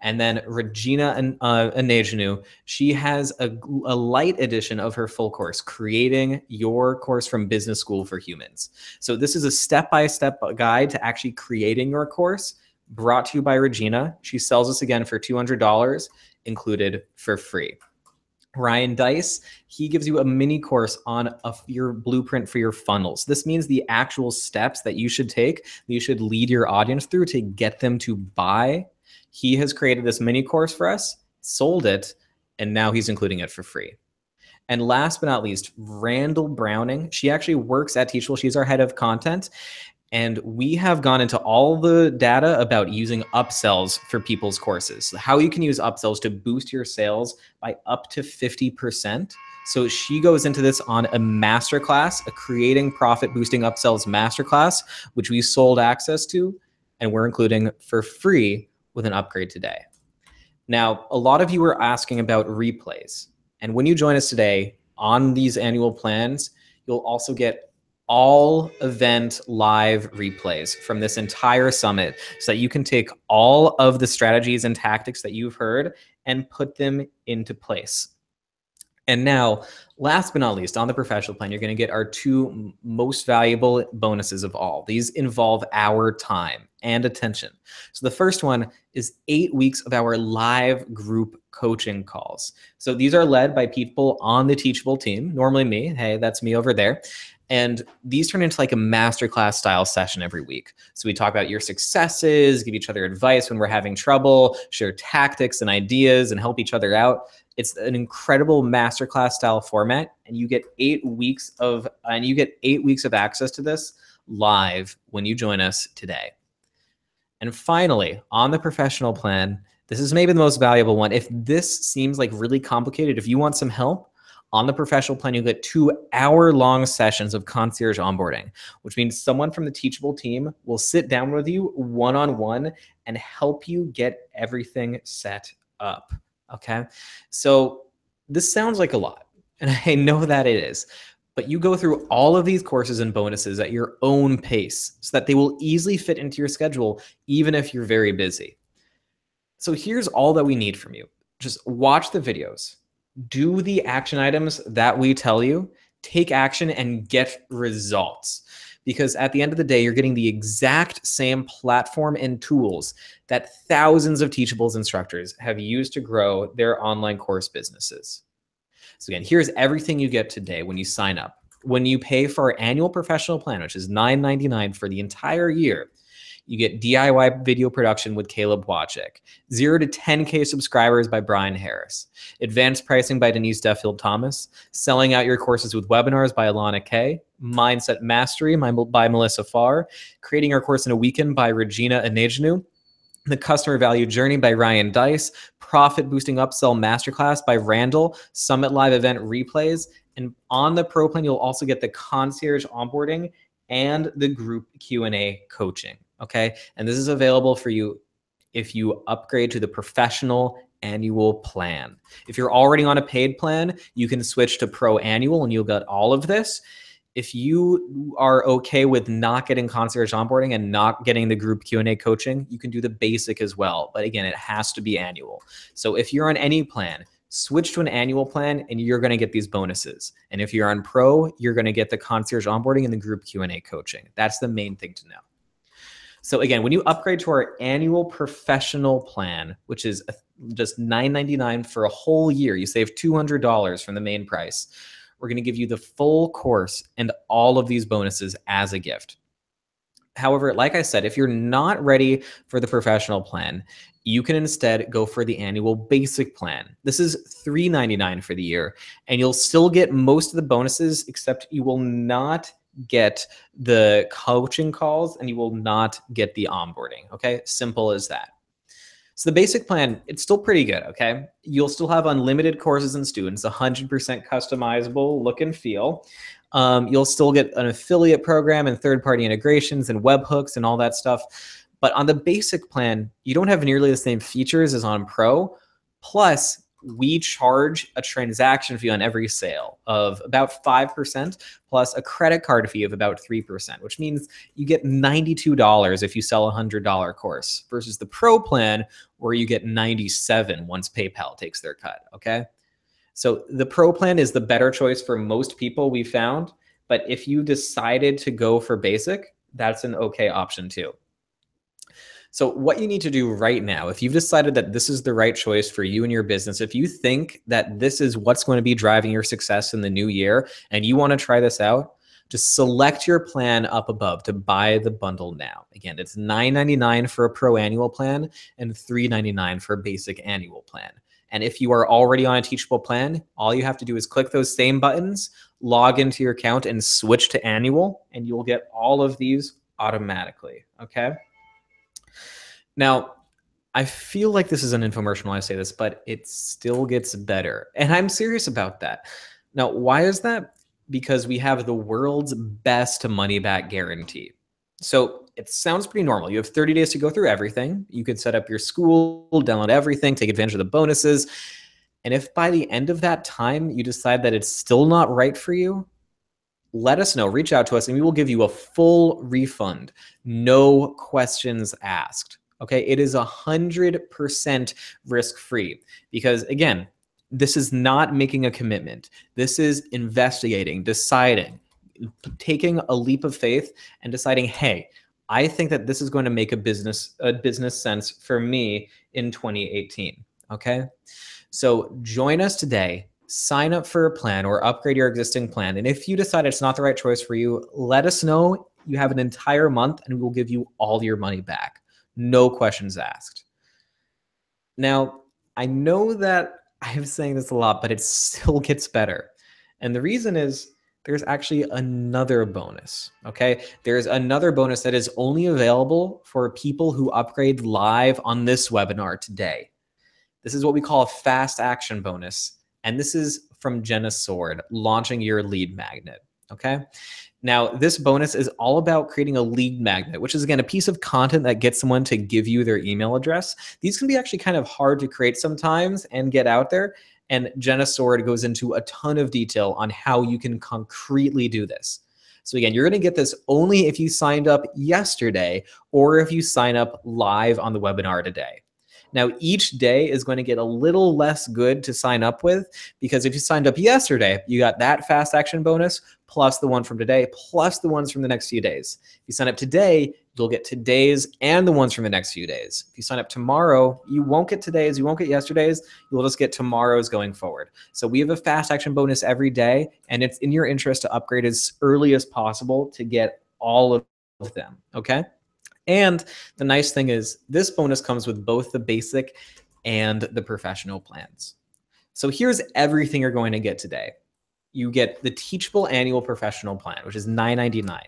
And then Regina Anejanu, she has a light edition of her full course, Creating Your Course from Business School for Humans. So this is a step-by-step guide to actually creating your course, brought to you by Regina. She sells this again for $200, included for free. Ryan Dice, he gives you a mini course on your blueprint for your funnels. This means the actual steps that you should take, that you should lead your audience through to get them to buy. He has created this mini course for us, sold it, and now he's including it for free. And last but not least, Randall Browning. She actually works at Teachable. She's our head of content. And we have gone into all the data about using upsells for people's courses. How you can use upsells to boost your sales by up to 50%. So she goes into this on a masterclass, a Creating Profit Boosting Upsells masterclass, which we sold access to, and we're including for free with an upgrade today. Now, a lot of you are asking about replays. And when you join us today on these annual plans, you'll also get all event live replays from this entire summit so that you can take all of the strategies and tactics that you've heard and put them into place. And now, last but not least, on the professional plan, you're going to get our two most valuable bonuses of all. These involve our time and attention. So the first one is 8 weeks of our live group coaching calls. So these are led by people on the Teachable team, normally me. Hey, that's me over there. And these turn into like a masterclass style session every week. So we talk about your successes, give each other advice when we're having trouble, share tactics and ideas, and help each other out. It's an incredible masterclass style format, and you get 8 weeks of access to this live when you join us today. And finally, on the professional plan, this is maybe the most valuable one. If this seems like really complicated, if you want some help, on the professional plan, you'll get 2-hour-long sessions of concierge onboarding, which means someone from the Teachable team will sit down with you one-on-one and help you get everything set up. Okay, so this sounds like a lot, and I know that it is, but you go through all of these courses and bonuses at your own pace so that they will easily fit into your schedule, even if you're very busy. So here's all that we need from you. Just watch the videos, do the action items that we tell you, take action, and get results. Because at the end of the day, you're getting the exact same platform and tools that thousands of Teachables instructors have used to grow their online course businesses. So again, here's everything you get today when you sign up. When you pay for our annual professional plan, which is $9.99 for the entire year, you get DIY video production with Caleb Wojcik, 0 to 10K subscribers by Brian Harris, advanced pricing by Denise Duffield Thomas, selling out your courses with webinars by Alana Kay, Mindset Mastery by Melissa Farr, creating your course in a weekend by Regina Anejanu, the Customer Value Journey by Ryan Dice, Profit Boosting Upsell Masterclass by Randall, Summit Live Event Replays, and on the Pro Plan, you'll also get the concierge onboarding and the group Q&A coaching. Okay, and this is available for you if you upgrade to the professional annual plan. If you're already on a paid plan, you can switch to Pro Annual and you'll get all of this. If you are okay with not getting concierge onboarding and not getting the group Q&A coaching, you can do the basic as well. But again, it has to be annual. So if you're on any plan, switch to an annual plan and you're going to get these bonuses. And if you're on Pro, you're going to get the concierge onboarding and the group Q&A coaching. That's the main thing to know. So again, when you upgrade to our annual professional plan, which is just $9.99 for a whole year, you save $200 from the main price. We're going to give you the full course and all of these bonuses as a gift. However, like I said, if you're not ready for the professional plan, you can instead go for the annual basic plan. This is $3.99 for the year, and you'll still get most of the bonuses, except you will not get the coaching calls and you will not get the onboarding. Okay, simple as that. So the basic plan, it's still pretty good. Okay, you'll still have unlimited courses and students, 100% customizable look and feel. You'll still get an affiliate program and third-party integrations and webhooks and all that stuff. But on the basic plan, you don't have nearly the same features as on Pro. Plus, we charge a transaction fee on every sale of about 5% plus a credit card fee of about 3%, which means you get $92 if you sell a $100 course versus the Pro plan where you get $97 once PayPal takes their cut, okay? So the Pro plan is the better choice for most people we found, but if you decided to go for basic, that's an okay option too. So what you need to do right now, if you've decided that this is the right choice for you and your business, if you think that this is what's going to be driving your success in the new year and you want to try this out, just select your plan up above to buy the bundle now. Again, it's $9.99 for a Pro annual plan and $3.99 for a basic annual plan. And if you are already on a Teachable plan, all you have to do is click those same buttons, log into your account and switch to annual, and you'll get all of these automatically, okay? Now, I feel like this is an infomercial when I say this, but it still gets better. And I'm serious about that. Now, why is that? Because we have the world's best money back guarantee. So it sounds pretty normal. You have 30 days to go through everything. You could set up your school, download everything, take advantage of the bonuses. And if by the end of that time you decide that it's still not right for you, let us know, reach out to us, and we will give you a full refund. No questions asked. Okay, it is 100% risk-free because again, This is not making a commitment. This is investigating, deciding, taking a leap of faith and deciding, hey, I think that this is going to make a business sense for me in 2018. Okay. So join us today, sign up for a plan or upgrade your existing plan. And if you decide it's not the right choice for you, let us know. You have an entire month and we'll give you all your money back. No questions asked. Now, I know that I'm saying this a lot, but it still gets better. And the reason is there's actually another bonus, okay? There's another bonus that is only available for people who upgrade live on this webinar today. This is what we call a fast action bonus. And this is from Jenna Sword, launching your lead magnet, okay? Now, this bonus is all about creating a lead magnet, which is, again, a piece of content that gets someone to give you their email address. These can be actually kind of hard to create sometimes and get out there. And Jenna Sword goes into a ton of detail on how you can concretely do this. So again, you're going to get this only if you signed up yesterday or if you sign up live on the webinar today. Now, each day is going to get a little less good to sign up with, because if you signed up yesterday, you got that fast action bonus plus the one from today, plus the ones from the next few days. If you sign up today, you'll get today's and the ones from the next few days. If you sign up tomorrow, you won't get today's, you won't get yesterday's, you'll just get tomorrow's going forward. So we have a fast action bonus every day, and it's in your interest to upgrade as early as possible to get all of them, okay? And the nice thing is this bonus comes with both the basic and the professional plans. So here's everything you're going to get today. You get the Teachable Annual Professional Plan, which is $9.99.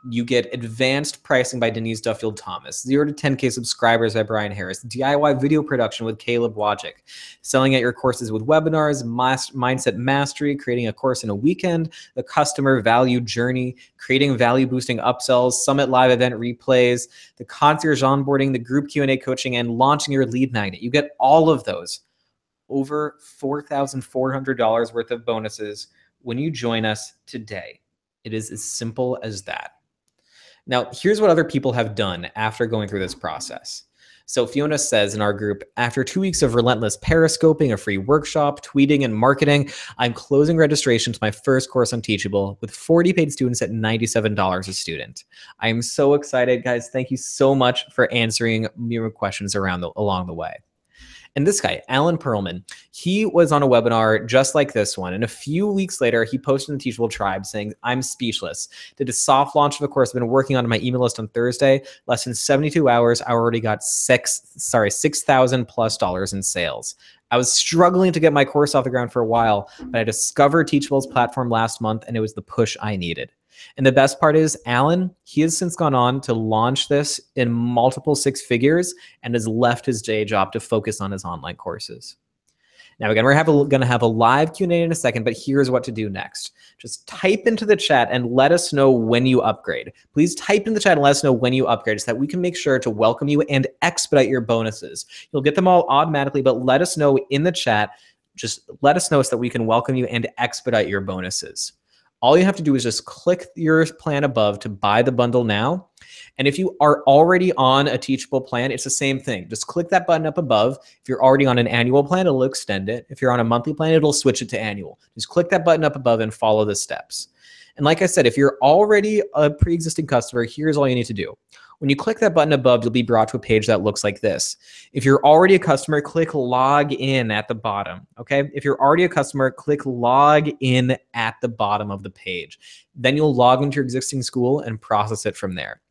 You get Advanced Pricing by Denise Duffield Thomas, 0 to 10K Subscribers by Brian Harris, DIY Video Production with Caleb Wojcik, Selling at Your Courses with Webinars, Mindset Mastery, Creating a Course in a Weekend, the Customer Value Journey, Creating Value Boosting Upsells, Summit Live Event Replays, the Concierge Onboarding, the Group Q&A Coaching, and Launching Your Lead Magnet. You get all of those. Over $4,400 worth of bonuses when you join us today. It is as simple as that. Now, here's what other people have done after going through this process. So Fiona says in our group, after 2 weeks of relentless periscoping, a free workshop, tweeting, and marketing, I'm closing registration to my first course on Teachable with 40 paid students at $97 a student. I am so excited, guys. Thank you so much for answering your questions along the way. And this guy, Alan Perlman, he was on a webinar just like this one. And a few weeks later, he posted in the Teachable Tribe saying, I'm speechless. Did a soft launch of a course. I've been working on my email list on Thursday. Less than 72 hours, I already got $6,000 plus in sales. I was struggling to get my course off the ground for a while, but I discovered Teachable's platform last month, and it was the push I needed. And the best part is, Alan, he has since gone on to launch this in multiple six figures and has left his day job to focus on his online courses. Now, again, we're going to have a live Q&A in a second, but here's what to do next. Just type into the chat and let us know when you upgrade. Please type in the chat and let us know when you upgrade so that we can make sure to welcome you and expedite your bonuses. You'll get them all automatically, but let us know in the chat. Just let us know so that we can welcome you and expedite your bonuses. All you have to do is just click your plan above to buy the bundle now. And if you are already on a Teachable plan, it's the same thing. Just click that button up above. If you're already on an annual plan, it'll extend it. If you're on a monthly plan, it'll switch it to annual. Just click that button up above and follow the steps. And like I said, if you're already a pre-existing customer, here's all you need to do. When you click that button above, you'll be brought to a page that looks like this. If you're already a customer, click log in at the bottom, okay? If you're already a customer, click log in at the bottom of the page. Then you'll log into your existing school and process it from there.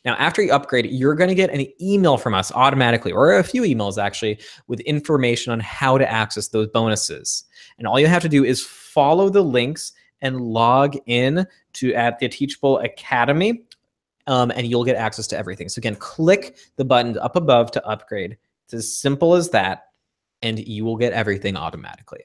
Now, after you upgrade, you're going to get an email from us automatically, or a few emails actually, with information on how to access those bonuses. And all you have to do is follow the links and log in at the Teachable Academy. And you'll get access to everything. So again, click the button up above to upgrade. It's as simple as that, and you will get everything automatically.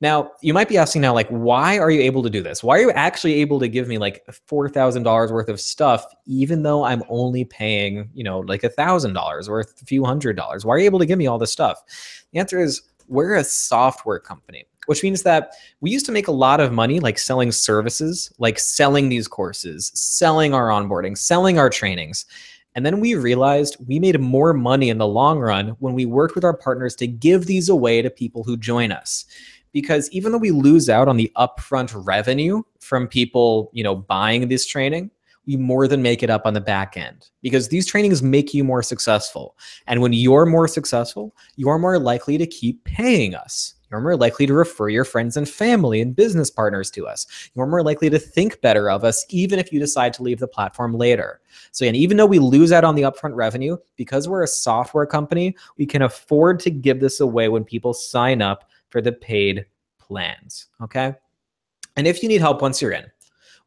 Now, you might be asking now, like, why are you able to do this? Why are you actually able to give me like $4,000 worth of stuff, even though I'm only paying, like $1,000 or a few $100s? Why are you able to give me all this stuff? The answer is we're a software company, which means that we used to make a lot of money like selling services, like selling these courses, selling our onboarding, selling our trainings. And then we realized we made more money in the long run when we worked with our partners to give these away to people who join us. Because even though we lose out on the upfront revenue from people, buying this training, we more than make it up on the back end, because these trainings make you more successful. And when you're more successful, you're more likely to keep paying us. You're more likely to refer your friends and family and business partners to us. You're more likely to think better of us, even if you decide to leave the platform later. So again, even though we lose out on the upfront revenue, because we're a software company, we can afford to give this away when people sign up for the paid plans, okay? And if you need help once you're in,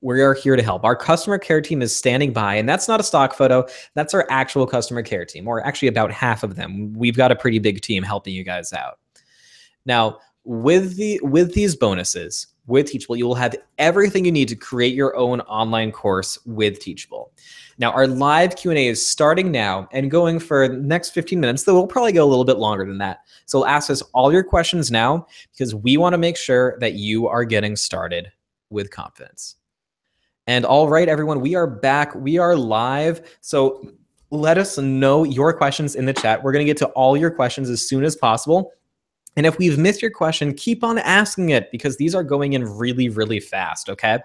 we are here to help. Our customer care team is standing by, and that's not a stock photo. That's our actual customer care team, or actually about half of them. We've got a pretty big team helping you guys out. Now, with these bonuses, with Teachable, you will have everything you need to create your own online course with Teachable. Now, our live Q&A is starting now and going for the next 15 minutes, though we'll probably go a little bit longer than that. So ask us all your questions now, because we want to make sure that you are getting started with confidence. And all right, everyone, we are back. We are live. So let us know your questions in the chat. We're going to get to all your questions as soon as possible. And if we've missed your question, keep on asking it, because these are going in really, really fast, okay?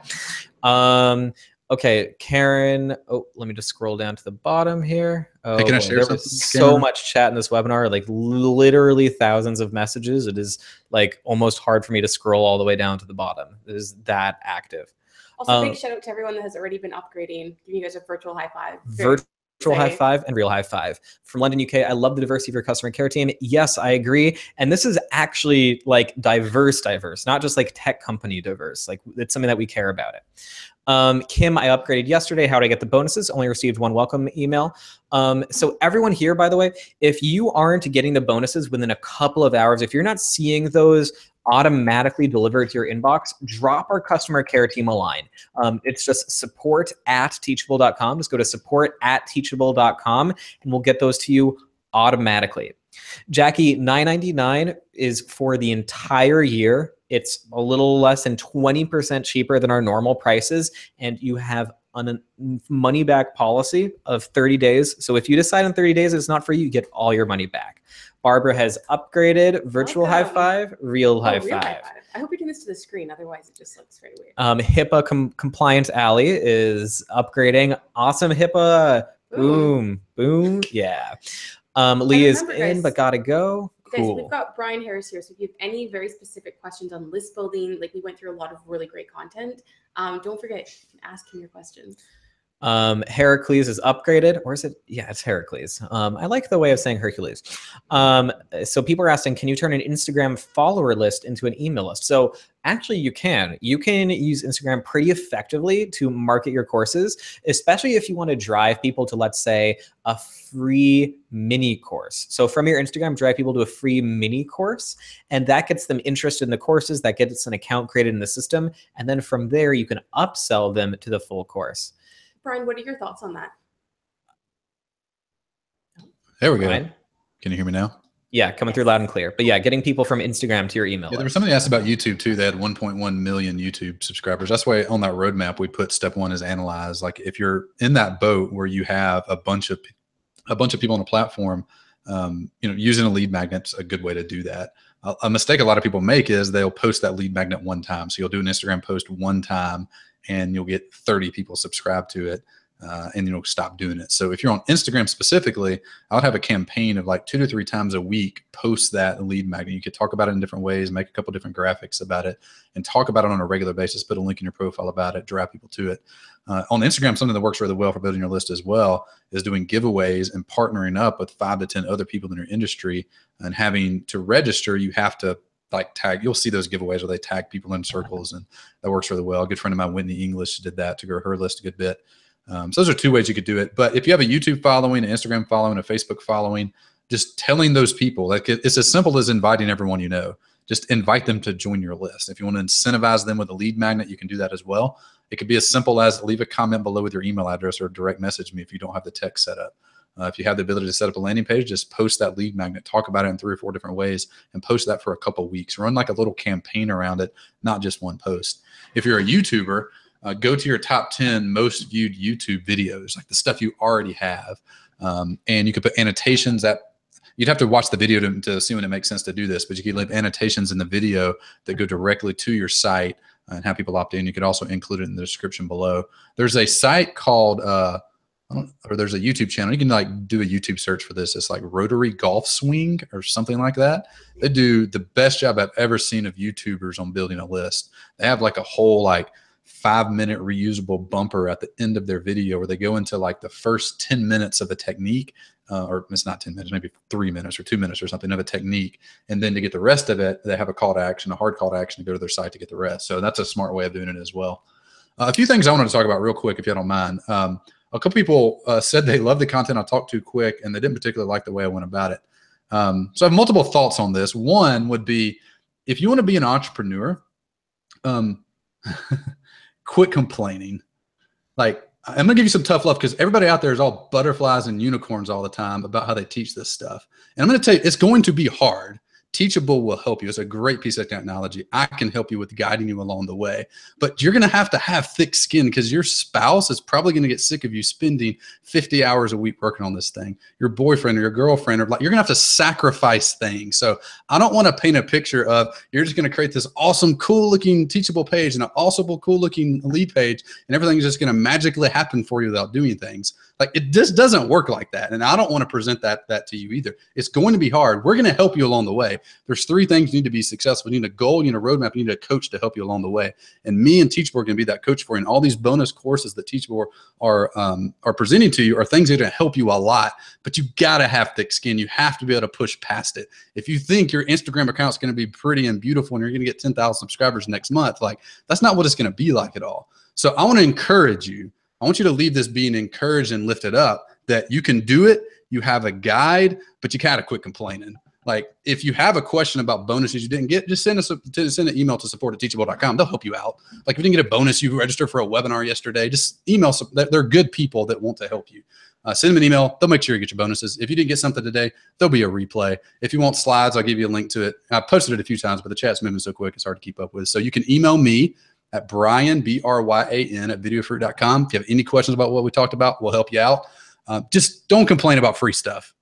Okay, Karen. Oh, let me just scroll down to the bottom here. Oh, hey, can I boy, share there something, was Cameron? so much chat in this webinar, like literally thousands of messages. It is like almost hard for me to scroll all the way down to the bottom. It is that active. Also, big shout out to everyone that has already been upgrading. Giving you guys a virtual high five. Virtual high five and real high five. From London, UK, I love the diversity of your customer care team. Yes, I agree. And this is actually like diverse, not just like tech company diverse. Like it's something that we care about it. Kim, I upgraded yesterday. How did I get the bonuses? Only received one welcome email. So everyone here, by the way, if you aren't getting the bonuses within a couple of hours, if you're not seeing those automatically delivered to your inbox, drop our customer care team a line. It's just support@teachable.com. Just go to support@teachable.com and we'll get those to you automatically. Jackie, $9.99 is for the entire year. It's a little less than 20% cheaper than our normal prices, and you have a money back policy of 30 days. So if you decide in 30 days it's not for you, you get all your money back. Barbara has upgraded virtual high five, real high five. I hope you're doing this to the screen, otherwise it just looks very weird. HIPAA compliant Allie is upgrading. Awesome HIPAA. Boom, boom, yeah. Lee is in, but gotta go. Cool. Guys, we've got Brian Harris here. So if you have any very specific questions on list building, like we went through a lot of really great content, don't forget, you can ask him your questions. Heracles is upgraded, or is it? Yeah, it's Heracles. I like the way of saying Hercules. So people are asking, can you turn an Instagram follower list into an email list? So actually you can. You can use Instagram pretty effectively to market your courses, especially if you want to drive people to, let's say, a free mini course. So from your Instagram, drive people to a free mini course, and that gets them interested in the courses, that gets an account created in the system. And then from there, you can upsell them to the full course. Brian, what are your thoughts on that? There we go. Brian? Can you hear me now? Yeah, coming through loud and clear. But yeah, getting people from Instagram to your email. Yeah, there was something asked about YouTube too. They had 1.1 million YouTube subscribers. That's why on that roadmap we put step one is analyze. Like if you're in that boat where you have a bunch of people on a platform, using a lead magnet's a good way to do that. A mistake a lot of people make is they'll post that lead magnet one time. So you'll do an Instagram post one time and you'll get 30 people subscribed to it. And stop doing it. So if you're on Instagram specifically, I would have a campaign of like 2 to 3 times a week, post that lead magnet. You could talk about it in different ways, make a couple different graphics about it, and talk about it on a regular basis. Put a link in your profile about it, drive people to it. On Instagram, something that works really well for building your list as well is doing giveaways and partnering up with 5 to 10 other people in your industry. And having to register, you have to tag. You'll see those giveaways where they tag people in circles, and that works really well. A good friend of mine, Whitney English, did that to grow her list a good bit. So those are 2 ways you could do it. But if you have a YouTube following, an Instagram following, a Facebook following, just telling those people, like it's as simple as inviting everyone you know. Just invite them to join your list. If you want to incentivize them with a lead magnet, you can do that as well. It could be as simple as leave a comment below with your email address or direct message me if you don't have the tech set up. If you have the ability to set up a landing page, just post that lead magnet, talk about it in 3 or 4 different ways, and post that for a couple of weeks. Run like a little campaign around it, not just one post. If you're a YouTuber, go to your top 10 most viewed YouTube videos, like the stuff you already have. And you could put annotations that you'd have to watch the video to see when it makes sense to do this, but you can leave annotations in the video that go directly to your site and have people opt in. You could also include it in the description below. There's a site called, or there's a YouTube channel. You can like do a YouTube search for this. It's like Rotary Golf Swing or something like that. They do the best job I've ever seen of YouTubers on building a list. They have like a whole like 5-minute reusable bumper at the end of their video where they go into like the first 10 minutes of a technique, or it's not 10 minutes, maybe 3 minutes or 2 minutes or something of a technique. And then to get the rest of it, they have a call to action, a hard call to action to go to their site to get the rest. So that's a smart way of doing it as well. A few things I wanted to talk about real quick, if you don't mind. A couple people said they love the content I talked too quick, and they didn't particularly like the way I went about it. So I have multiple thoughts on this. One would be, if you want to be an entrepreneur, quit complaining. Like, I'm gonna give you some tough love because everybody out there is all butterflies and unicorns all the time about how they teach this stuff. And I'm gonna tell you, it's going to be hard. Teachable will help you. It's a great piece of technology. I can help you with guiding you along the way, but you're going to have thick skin because your spouse is probably going to get sick of you spending 50 hours a week working on this thing. Your boyfriend or your girlfriend, or like, you're going to have to sacrifice things. So I don't want to paint a picture of you're just going to create this awesome, cool looking teachable page and an awesome, cool looking lead page, and everything's just going to magically happen for you without doing things. Like, it just doesn't work like that. And I don't want to present that to you either. It's going to be hard. We're going to help you along the way. There's 3 things you need to be successful. You need a goal, you need a roadmap, you need a coach to help you along the way. And me and Teachable are going to be that coach for you. And all these bonus courses that Teachable are presenting to you are things that are going to help you a lot. But you got to have thick skin. You have to be able to push past it. If you think your Instagram account is going to be pretty and beautiful and you're going to get 10,000 subscribers next month, like, that's not what it's going to be like at all. So I want to encourage you. I want you to leave this being encouraged and lifted up that you can do it. You have a guide, but you gotta quit complaining. Like, if you have a question about bonuses you didn't get, just send an email to support@teachable.com. They'll help you out. Like, if you didn't get a bonus, you registered for a webinar yesterday, just email. They're good people that want to help you. Send them an email. They'll make sure you get your bonuses. If you didn't get something today, there'll be a replay. If you want slides, I'll give you a link to it. I posted it a few times, but the chat's moving so quick, it's hard to keep up with. So you can email me at Brian, B-R-Y-A-N, at videofruit.com. If you have any questions about what we talked about, we'll help you out. Just don't complain about free stuff.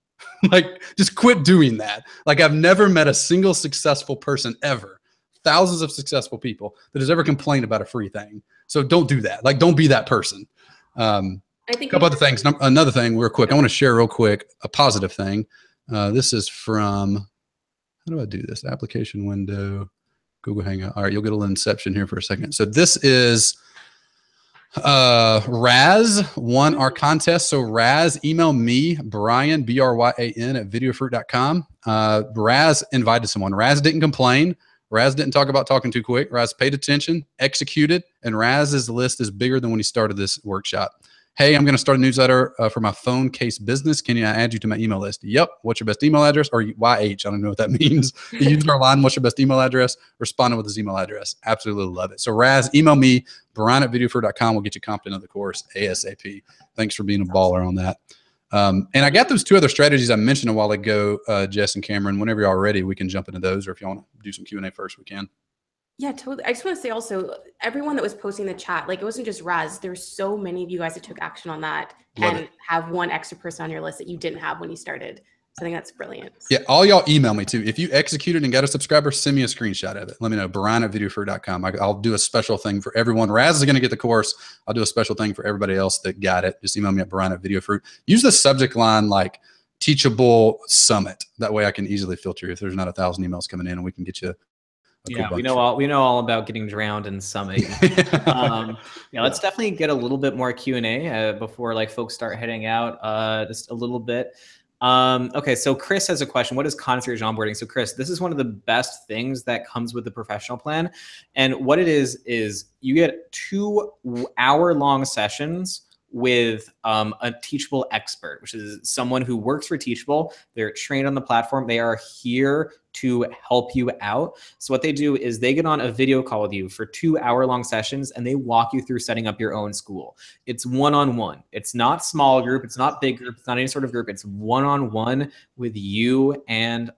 Like, just quit doing that. Like, I've never met a single successful person ever, thousands of successful people, that has ever complained about a free thing. So don't do that. Like, don't be that person. I think a couple other things. Another thing real quick. I want to share real quick a positive thing. This is from, how do I do this? Application window. Google Hangout. All right, you'll get a little inception here for a second. So this is Raz won our contest. So Raz, email me, Brian, B-R-Y-A-N, at videofruit.com. Raz invited someone. Raz didn't complain. Raz didn't talk about talking too quick. Raz paid attention, executed, and Raz's list is bigger than when he started this workshop. Hey, I'm going to start a newsletter for my phone case business. Can I add you to my email list? Yep. What's your best email address? Or YH, I don't know what that means. He used our line, what's your best email address? Responded with his email address. Absolutely love it. So Raz, email me, Brian@videofruit.com. We'll get you comped into the course ASAP. Thanks for being a baller on that. And I got those 2 other strategies I mentioned a while ago, Jess and Cameron. Whenever you're all ready, we can jump into those. Or if you want to do some Q&A first, we can. Yeah, totally. I just want to say also, everyone that was posting the chat, like, it wasn't just Raz. There's so many of you guys that took action on that and have one extra person on your list that you didn't have when you started. So I think that's brilliant. Yeah, all y'all email me too. If you executed and got a subscriber, send me a screenshot of it. Let me know, Brian@videofruit.com. I'll do a special thing for everyone. Raz is going to get the course. I'll do a special thing for everybody else that got it. Just email me at Brian@videofruit. Use the subject line like Teachable Summit. That way I can easily filter if there's not 1,000 emails coming in, and we can get you. Yeah, we know all about getting drowned in Summit. Yeah, let's definitely get a little bit more Q&A before like folks start heading out just a little bit. Okay, so Chris has a question. What is concierge onboarding? So Chris, this is one of the best things that comes with the professional plan. And what it is you get 2-hour-long sessions with a Teachable expert, which is someone who works for Teachable. They're trained on the platform. They are here to help you out. So what they do is they get on a video call with you for 2-hour-long sessions, and they walk you through setting up your own school. It's one-on-one. It's not small group. It's not big group. It's not any sort of group. It's one-on-one with you and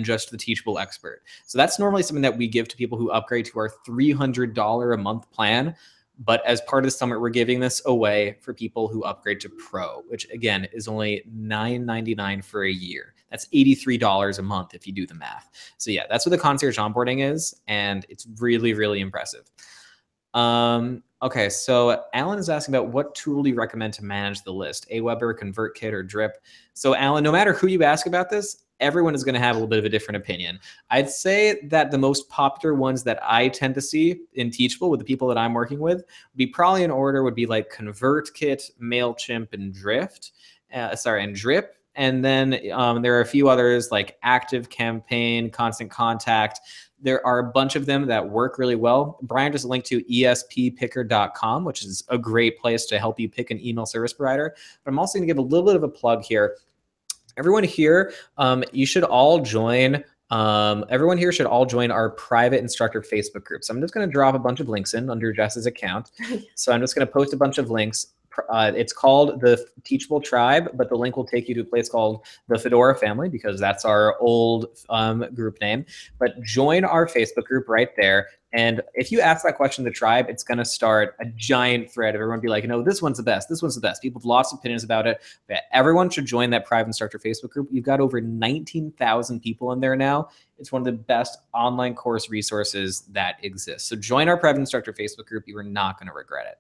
just the Teachable expert. So that's normally something that we give to people who upgrade to our $300 a month plan. But as part of the summit, we're giving this away for people who upgrade to Pro, which again is only $9.99 for a year. That's $83 a month if you do the math. So yeah, that's what the concierge onboarding is, and it's really, really impressive. Okay, so Alan is asking about what tool do you recommend to manage the list? Aweber, ConvertKit, or Drip? So Alan, no matter who you ask about this, everyone is going to have a little bit of a different opinion. I'd say that the most popular ones that I tend to see in Teachable with the people that I'm working with would be probably in order would be like ConvertKit, MailChimp, and Drip. And then there are a few others like Active Campaign, Constant Contact. There are a bunch of them that work really well. Brian just linked to esppicker.com, which is a great place to help you pick an email service provider. But I'm also going to give a little bit of a plug here. Everyone here, you should all join. Everyone here should all join our private instructor Facebook group. So I'm just going to drop a bunch of links in under Jess's account. So I'm just going to post a bunch of links. It's called the Teachable Tribe, but the link will take you to a place called the Fedora Family because that's our old group name. But join our Facebook group right there. And if you ask that question to the tribe, it's going to start a giant thread of everyone be like, no, this one's the best. This one's the best. People have lots of opinions about it. But everyone should join that private instructor Facebook group. You've got over 19,000 people in there now. It's one of the best online course resources that exists. So join our private instructor Facebook group. You are not going to regret it.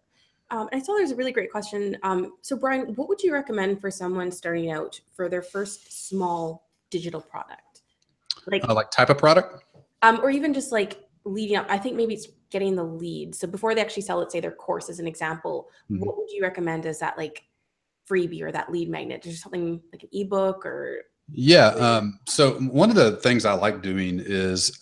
I saw there's a really great question. So Brian, what would you recommend for someone starting out for their first small digital product? Like type of product? Or even just like leading up. I think maybe it's getting the lead. So before they actually sell, let's say their course as an example, what would you recommend as that like freebie or that lead magnet? Is there something like an ebook or? Yeah. So one of the things I like doing is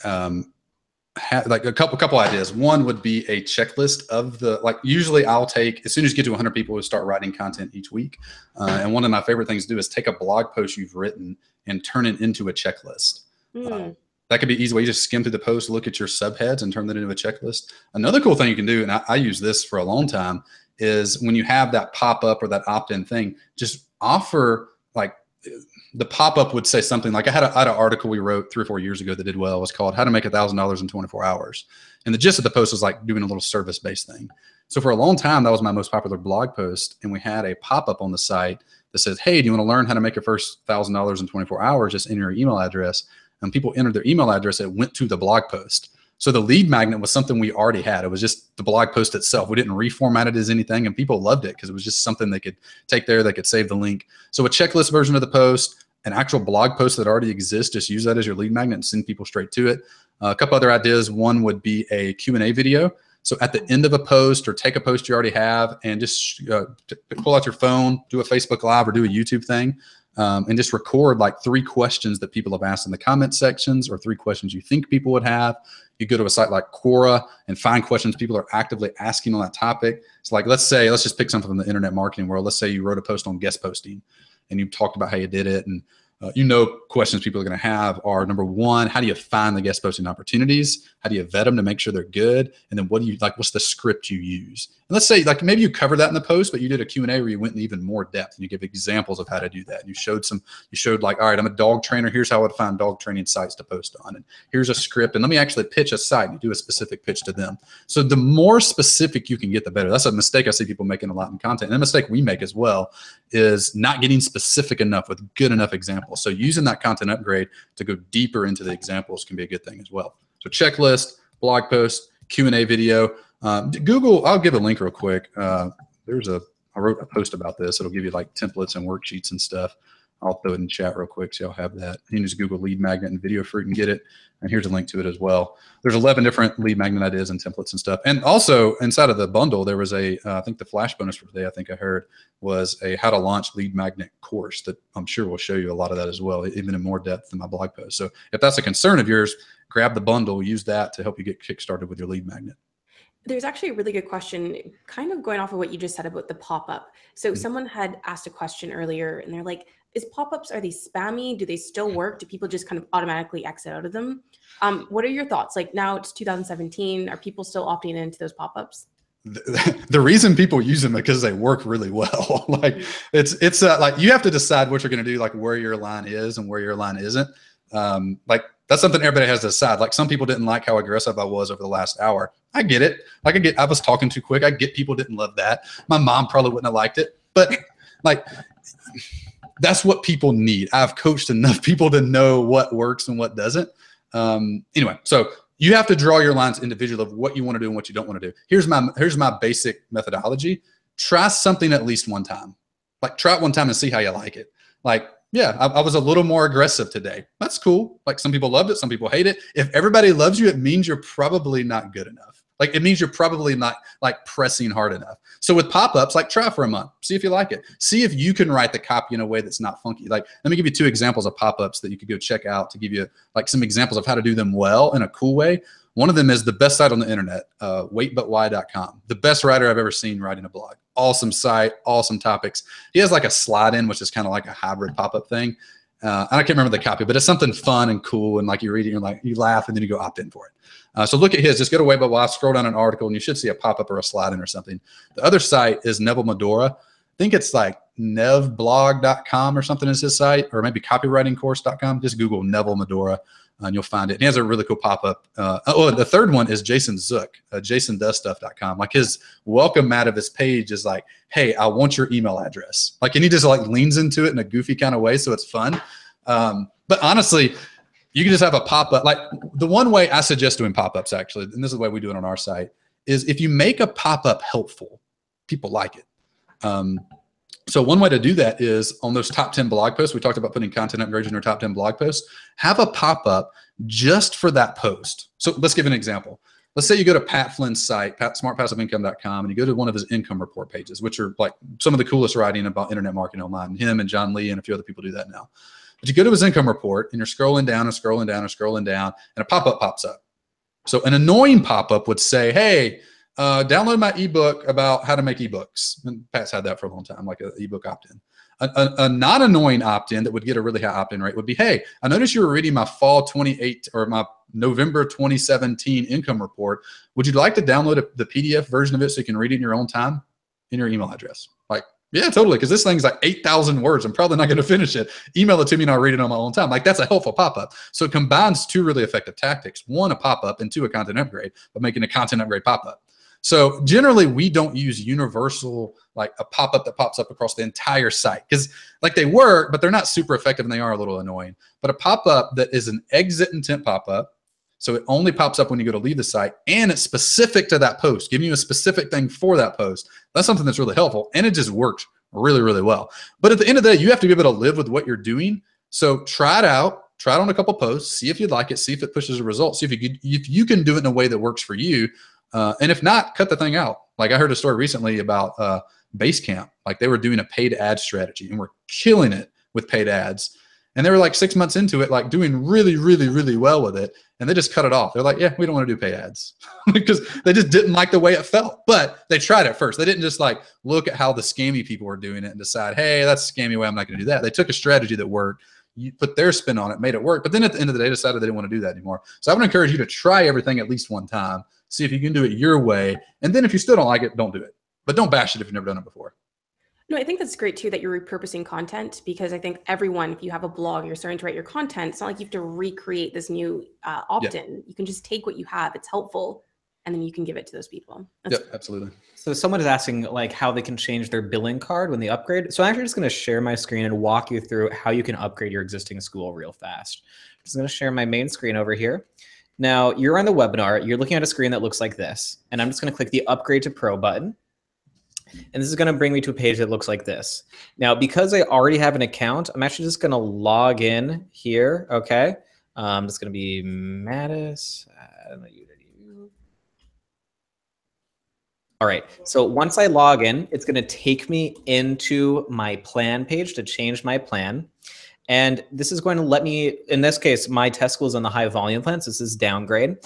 like a couple ideas. One would be a checklist of usually I'll take, as soon as you get to 100 people, we'll start writing content each week. And one of my favorite things to do is take a blog post you've written and turn it into a checklist. That could be easy way. You just skim through the post, look at your subheads and turn that into a checklist. Another cool thing you can do, and I use this for a long time, is when you have that pop-up or that opt-in thing, just offer like the pop-up would say something like, I had an article we wrote 3 or 4 years ago that did well. It was called How to Make $1,000 in 24 Hours. And the gist of the post was like doing a little service-based thing. So for a long time, that was my most popular blog post. And we had a pop-up on the site that says, hey, do you want to learn how to make your first $1,000 in 24 hours? Just enter your email address. And people entered their email address. It went to the blog post. So the lead magnet was something we already had. It was just the blog post itself. We didn't reformat it as anything, and people loved it because it was just something they could take there. They could save the link. So a checklist version of the post, an actual blog post that already exists, just use that as your lead magnet and send people straight to it. A couple other ideas. One would be a Q&A video. So at the end of a post, or take a post you already have and just pull out your phone, do a Facebook Live or do a YouTube thing. And just record like 3 questions that people have asked in the comment sections, or 3 questions you think people would have. You go to a site like Quora and find questions people are actively asking on that topic. It's like, let's just pick something from the internet marketing world. Let's say you wrote a post on guest posting and you talked about how you did it. And questions people are going to have are, number 1, how do you find the guest posting opportunities? How do you vet them to make sure they're good? And then what's the script you use? And let's say like maybe you covered that in the post, but you did a Q&A where you went in even more depth and you give examples of how to do that. And you showed like, all right, I'm a dog trainer. Here's how I would find dog training sites to post on. And here's a script. And let me actually pitch a site and do a specific pitch to them. So the more specific you can get, the better. That's a mistake I see people making a lot in content. And a mistake we make as well is not getting specific enough with good enough examples. So using that content upgrade to go deeper into the examples can be a good thing as well. So checklist, blog post, Q&A video. Google, I'll give a link real quick. I wrote a post about this. It'll give you like templates and worksheets and stuff. I'll throw it in chat real quick so y'all have that. You can just Google lead magnet and video fruit and get it. And here's a link to it as well. There's 11 different lead magnet ideas and templates and stuff. And also inside of the bundle, there was I think the flash bonus for today, I think I heard, was a how to launch lead magnet course that I'm sure will show you a lot of that as well, even in more depth than my blog post. So if that's a concern of yours, grab the bundle, use that to help you get kickstarted with your lead magnet. There's actually a really good question, kind of going off of what you just said about the pop-up. So someone had asked a question earlier and they're like, is pop-ups, are they spammy? Do they still work? Do people just kind of automatically exit out of them? What are your thoughts? Like now it's 2017, are people still opting into those pop-ups? The reason people use them is because they work really well. Like it's like you have to decide what you're going to do, like where your line is and where your line isn't. Like that's something everybody has to decide. Like some people didn't like how aggressive I was over the last hour. I get it. Like I was talking too quick. I get people didn't love that. My mom probably wouldn't have liked it, but like that's what people need. I've coached enough people to know what works and what doesn't. Anyway, so you have to draw your lines individually of what you want to do and what you don't want to do. Here's my basic methodology. Try something at least one time. Like try it one time and see how you like it. Like, yeah, I was a little more aggressive today. That's cool. Like some people loved it. Some people hate it. If everybody loves you, it means you're probably not good enough. Like it means you're probably not like pressing hard enough. So with pop-ups, like try for a month, see if you like it. See if you can write the copy in a way that's not funky. Like let me give you 2 examples of pop-ups that you could go check out to give you like some examples of how to do them well in a cool way. One of them is the best site on the internet, waitbutwhy.com. The best writer I've ever seen writing a blog. Awesome site, awesome topics. He has like a slide in, which is kind of like a hybrid pop-up thing. I can't remember the copy, but it's something fun and cool. And like you read it, you're like, you laugh and then you go opt in for it. So look at his, just go to Wait But Why, scroll down an article and you should see a pop-up or a slide in or something. The other site is Neville Medora. I think it's like nevblog.com or something is his site, or maybe copywritingcourse.com. Just Google Neville Medora and you'll find it. And he has a really cool pop-up. The third one is Jason Zook, jasondoesstuff.com. Like his welcome mat of his page is like, hey, I want your email address. Like, and he just like leans into it in a goofy kind of way. So it's fun. But honestly, you can just have a pop-up. Like the one way I suggest doing pop-ups actually, and this is the way we do it on our site, is if you make a pop-up helpful, people like it. So one way to do that is on those top 10 blog posts. We talked about putting content upgrades in your top 10 blog posts. Have a pop-up just for that post. So let's give an example. Let's say you go to Pat Flynn's site, smartpassiveincome.com, and you go to one of his income report pages, which are like some of the coolest writing about internet marketing online. Him and John Lee and a few other people do that now. But you go to his income report and you're scrolling down and scrolling down and scrolling down, and a pop-up pops up. So an annoying pop-up would say, hey, download my ebook about how to make ebooks. And Pat's had that for a long time, like an ebook opt-in. A not annoying opt-in that would get a really high opt-in rate would be, hey, I noticed you were reading my fall 28 or my November 2017 income report. Would you like to download the PDF version of it so you can read it in your own time in your email address? Like, yeah, totally. Because this thing's like 8,000 words. I'm probably not going to finish it. Email it to me and I'll read it on my own time. Like that's a helpful pop-up. So it combines 2 really effective tactics. 1, a pop-up, and 2, a content upgrade, but making a content upgrade pop-up. So generally we don't use universal, like a pop-up that pops up across the entire site, because like they work, but they're not super effective and they are a little annoying. But a pop-up that is an exit intent pop-up, so it only pops up when you go to leave the site, and it's specific to that post, giving you a specific thing for that post. That's something that's really helpful, and it just works really, really well. But at the end of the day, you have to be able to live with what you're doing. So try it out, try it on a couple posts, see if you'd like it, see if it pushes a result, see if you can do it in a way that works for you. And if not, cut the thing out. Like I heard a story recently about Basecamp. Like they were doing a paid ad strategy and were killing it with paid ads. And they were like 6 months into it, like doing really, really, really well with it. And they just cut it off. They're like, yeah, we don't want to do paid ads because they just didn't like the way it felt. But they tried it first. They didn't just like look at how the scammy people were doing it and decide, hey, that's a scammy way, I'm not going to do that. They took a strategy that worked, you put their spin on it, made it work. But then at the end of the day, decided they didn't want to do that anymore. So I would encourage you to try everything at least one time. See if you can do it your way. And then if you still don't like it, don't do it. But don't bash it if you've never done it before. No, I think that's great too that you're repurposing content, because I think everyone, if you have a blog, you're starting to write your content, it's not like you have to recreate this new opt-in. Yeah. You can just take what you have, it's helpful, and then you can give it to those people. That's yep, absolutely. So someone is asking like how they can change their billing card when they upgrade. So I'm actually just going to share my screen and walk you through how you can upgrade your existing school real fast. I'm just going to share my main screen over here. Now you're on the webinar, you're looking at a screen that looks like this, and I'm just going to click the Upgrade to Pro button. And this is going to bring me to a page that looks like this. Now, because I already have an account, I'm actually just going to log in here. Okay. It's going to be Mattis. I don't know, you. All right. So once I log in, it's going to take me into my plan page to change my plan. And this is going to let me, in this case, my test school is on the high volume plan. So this is downgrade.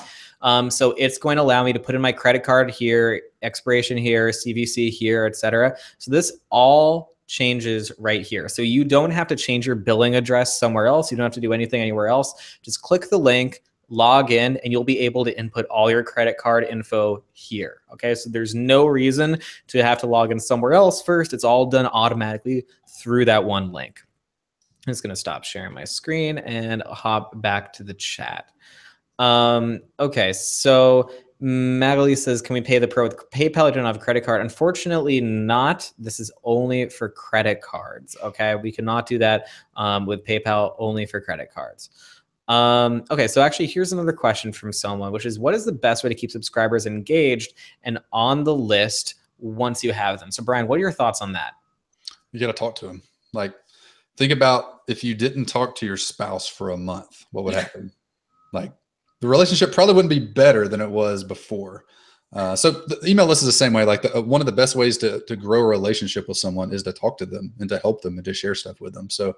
So it's going to allow me to put in my credit card here, expiration here, CVC here, etc. So this all changes right here. So you don't have to change your billing address somewhere else. You don't have to do anything anywhere else. Just click the link, log in, and you'll be able to input all your credit card info here. Okay, so there's no reason to have to log in somewhere else first. It's all done automatically through that one link. just going to stop sharing my screen and hop back to the chat. Okay, so Magali says, can we pay the pro with PayPal? I don't have a credit card. Unfortunately not. This is only for credit cards. Okay, we cannot do that with PayPal, only for credit cards. Okay, so actually here's another question from someone, which is, what is the best way to keep subscribers engaged and on the list once you have them? So Brian, what are your thoughts on that? You got to talk to them. Like, think about if you didn't talk to your spouse for a month, what would happen? Like, the relationship probably wouldn't be better than it was before. So the email list is the same way. Like one of the best ways to grow a relationship with someone is to talk to them and to help them and to share stuff with them. So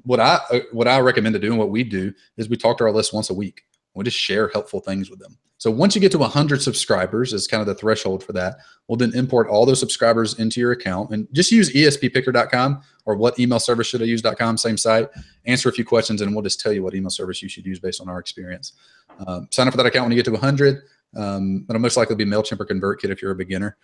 what I recommend to do and what we do is we talk to our list once a week. We just share helpful things with them. So once you get to 100 subscribers is kind of the threshold for that. We'll then import all those subscribers into your account and just use esppicker.com or what email service should I use.com, same site. Answer a few questions and we'll just tell you what email service you should use based on our experience. Sign up for that account when you get to 100. It'll most likely be MailChimp or ConvertKit if you're a beginner.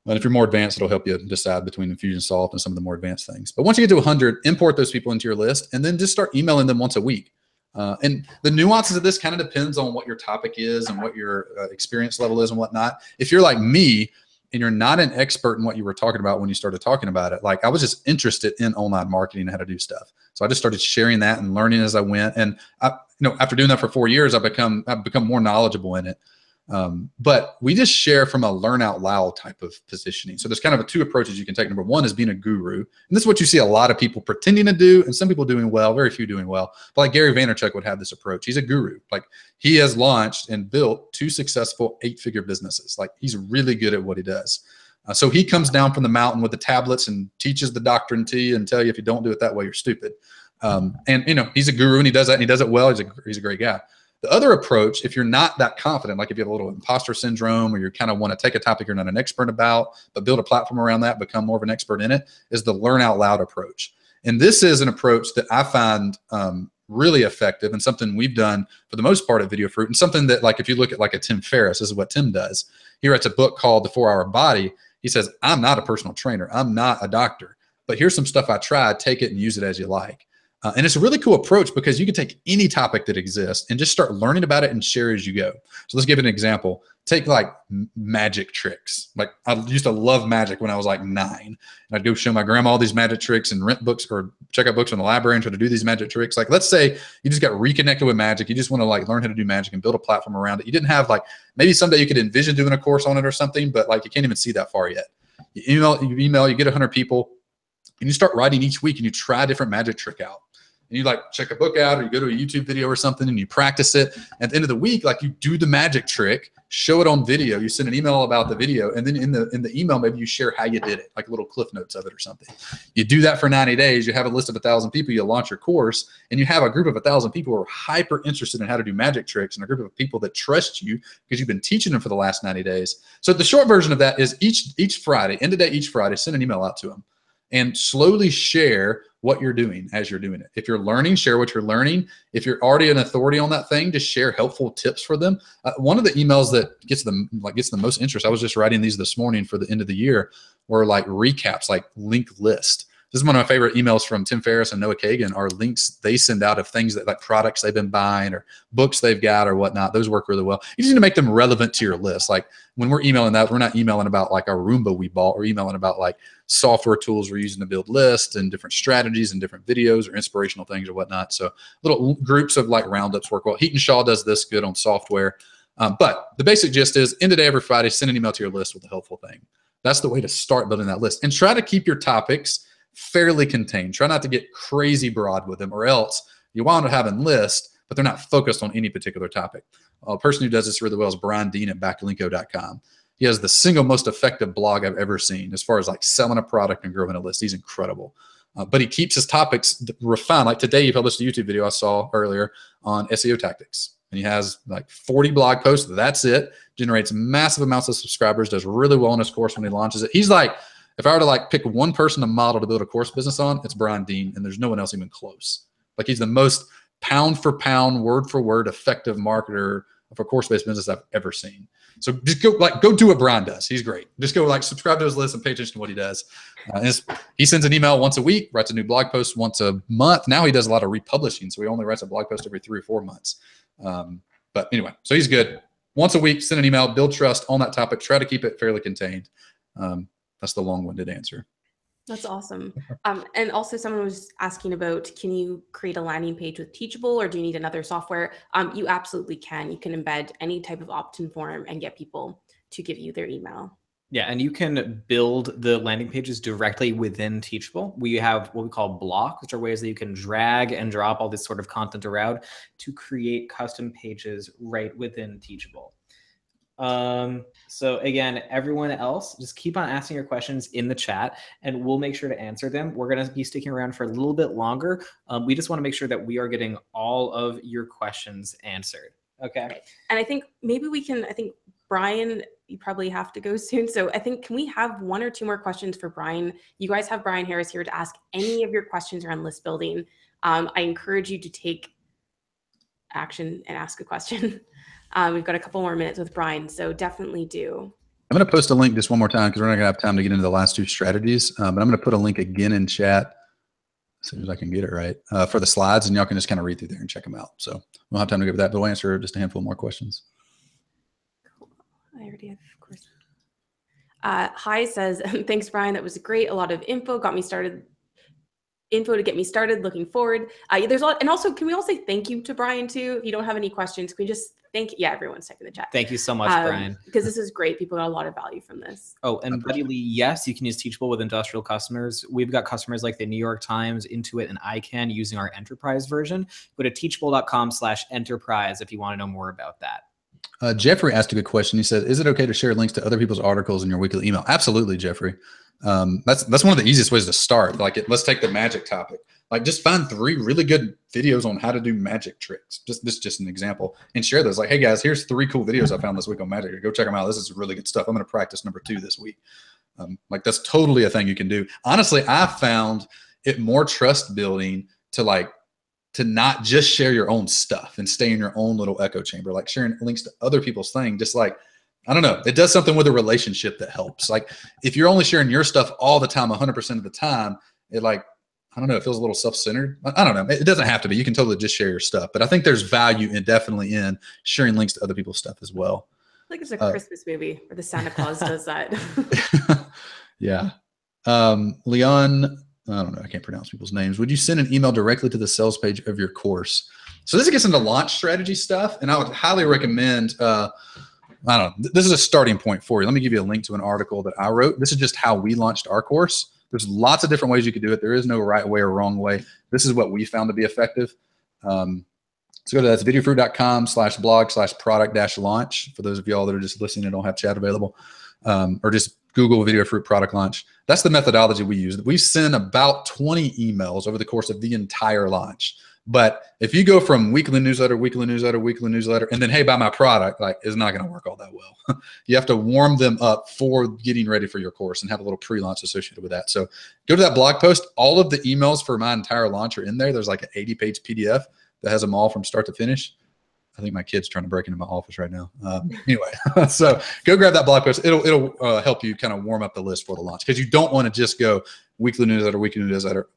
But if you're more advanced, it'll help you decide between Infusionsoft and some of the more advanced things. But once you get to 100, import those people into your list and then just start emailing them once a week. And the nuances of this kind of depends on what your topic is and what your experience level is and whatnot. If you're like me and you're not an expert in what you were talking about when you started talking about it, like I was just interested in online marketing and how to do stuff. So I just started sharing that and learning as I went. And after doing that for 4 years, I've become more knowledgeable in it. But we just share from a learn out loud type of positioning. So there's kind of two approaches you can take. Number one is being a guru. And this is what you see a lot of people pretending to do and some people doing well, very few doing well. But like Gary Vaynerchuk would have this approach. He's a guru. Like he has launched and built 2 successful 8-figure businesses. Like he's really good at what he does. So he comes down from the mountain with the tablets and teaches the doctrine to you and tell you if you don't do it that way, you're stupid. And he's a guru and he does that and he does it well. He's a great guy. The other approach, if you're not that confident, like if you have a little imposter syndrome or you kind of want to take a topic you're not an expert about, but build a platform around that, become more of an expert in it, is the learn out loud approach. And this is an approach that I find really effective and something we've done for the most part at Video Fruit, and something that, like, if you look at like a Tim Ferriss, this is what Tim does. He writes a book called The 4-Hour Body. He says, I'm not a personal trainer. I'm not a doctor, but here's some stuff I tried. Take it and use it as you like. And it's a really cool approach because you can take any topic that exists and just start learning about it and share as you go. So let's give an example. Take like magic tricks. Like I used to love magic when I was like 9. And I'd go show my grandma all these magic tricks and rent books or check out books from the library and try to do these magic tricks. Like let's say you just got reconnected with magic. You just want to like learn how to do magic and build a platform around it. You didn't have like, maybe someday you could envision doing a course on it or something, but like you can't even see that far yet. You email, you get 100 people and you start writing each week and you try a different magic trick out. And you like check a book out or you go to a YouTube video or something and you practice it. At the end of the week, like you do the magic trick, show it on video, you send an email about the video, and then in the email, maybe you share how you did it, like little cliff notes of it or something. You do that for 90 days, you have a list of 1,000 people, you launch your course, and you have a group of 1,000 people who are hyper interested in how to do magic tricks and a group of people that trust you because you've been teaching them for the last 90 days. So the short version of that is each Friday, end of day each Friday, send an email out to them and slowly share what you're doing as you're doing it. If you're learning, share what you're learning. If you're already an authority on that thing, just share helpful tips for them. One of the emails that gets the most interest, I was just writing these this morning for the end of the year, were like recaps, like link list. This is one of my favorite emails from Tim Ferriss and Noah Kagan, are links they send out of things that like products they've been buying or books they've got or whatnot. Those work really well. You just need to make them relevant to your list. Like when we're emailing that, we're not emailing about like a Roomba we bought. We're emailing about like software tools we're using to build lists and different strategies and different videos or inspirational things or whatnot. So little groups of like roundups work well. Heaton Shaw does this good on software. But the basic gist is end of day every Friday, send an email to your list with a helpful thing. That's the way to start building that list. And try to keep your topics fairly contained. Try not to get crazy broad with them, or else you wind up having lists, but they're not focused on any particular topic. A person who does this really well is Brian Dean at backlinko.com. He has the single most effective blog I've ever seen as far as like selling a product and growing a list. He's incredible. But he keeps his topics refined. Like today, he published a YouTube video I saw earlier on SEO tactics. And he has like 40 blog posts. That's it. Generates massive amounts of subscribers, does really well in his course when he launches it. He's like, if I were to like pick one person to model to build a course business on, it's Brian Dean, and there's no one else even close. Like he's the most pound for pound, word for word effective marketer of a course-based business I've ever seen. So just go do what Brian does. He's great. Just go subscribe to his list and pay attention to what he does. He sends an email once a week, writes a new blog post once a month. Now he does a lot of republishing, so he only writes a blog post every 3 or 4 months. But anyway, so he's good. Once a week, send an email, build trust on that topic. Try to keep it fairly contained. That's the long-winded answer. That's awesome. And also someone was asking about, can you create a landing page with Teachable, or do you need another software? You absolutely can. You can embed any type of opt-in form and get people to give you their email. Yeah, and you can build the landing pages directly within Teachable. We have what we call blocks, which are ways that you can drag and drop all this sort of content around to create custom pages right within Teachable. So again, everyone else, just keep on asking your questions in the chat and we'll make sure to answer them. We're going to be sticking around for a little bit longer. We just want to make sure that we are getting all of your questions answered. Okay. And I think maybe I think Brian, you probably have to go soon. So I think, can we have 1 or 2 more questions for Brian? You guys have Brian Harris here to ask any of your questions around list building. I encourage you to take action and ask a question. We've got a couple more minutes with Brian, so definitely do. I'm going to post a link just one more time because we're not going to have time to get into the last 2 strategies. But I'm going to put a link again in chat as soon as I can get it right for the slides, and y'all can just kind of read through there and check them out. So we'll have time to go over that, but we'll answer just a handful more questions. Cool. I already have, of course. Hi says, thanks, Brian. That was great. A lot of info got me started. Info to get me started. Looking forward. There's a lot, and also, can we all say thank you to Brian too? If you don't have any questions, can we just everyone's typing in the chat. Thank you so much, Brian. Because this is great. People got a lot of value from this. Oh, and Buddy Lee, yes, you can use Teachable with industrial customers. We've got customers like the New York Times, Intuit, and ICANN using our enterprise version. Go to teachable.com/enterprise if you want to know more about that. Jeffrey asked a good question. He said, is it okay to share links to other people's articles in your weekly email? Absolutely, Jeffrey. That's one of the easiest ways to start. Let's take the magic topic. Just find 3 really good videos on how to do magic tricks. Just an example, and share those. Hey guys, here's 3 cool videos I found this week on magic. Go check them out. This is really good stuff. I'm going to practice number 2 this week. That's totally a thing you can do. Honestly, I found it more trust building to not just share your own stuff and stay in your own little echo chamber. Sharing links to other people's things, I don't know. It does something with a relationship that helps. If you're only sharing your stuff all the time, 100% of the time, I don't know, it feels a little self-centered. I don't know. It doesn't have to be. You can totally just share your stuff. But I think there's value definitely in sharing links to other people's stuff as well. It's a Christmas movie where the Santa Claus does that. Yeah. Leon, I don't know. I can't pronounce people's names. Would you send an email directly to the sales page of your course? So this gets into launch strategy stuff. And I would highly recommend, I don't know, this is a starting point for you. Let me give you a link to an article that I wrote. This is just how we launched our course. There's lots of different ways you could do it. There is no right way or wrong way. This is what we found to be effective. So go to videofruit.com/blog/product-launch for those of y'all that are just listening and don't have chat available, or just Google Video Fruit product launch. That's the methodology we use. We send about 20 emails over the course of the entire launch. But if you go from weekly newsletter, and then, hey, buy my product, it's not going to work all that well. You have to warm them up for getting ready for your course and have a little pre-launch associated with that. So go to that blog post. All of the emails for my entire launch are in there. There's an 80-page PDF that has them all from start to finish. I think my kid's trying to break into my office right now. Anyway, so go grab that blog post. It'll help you kind of warm up the list for the launch, because you don't want to just go weekly newsletter,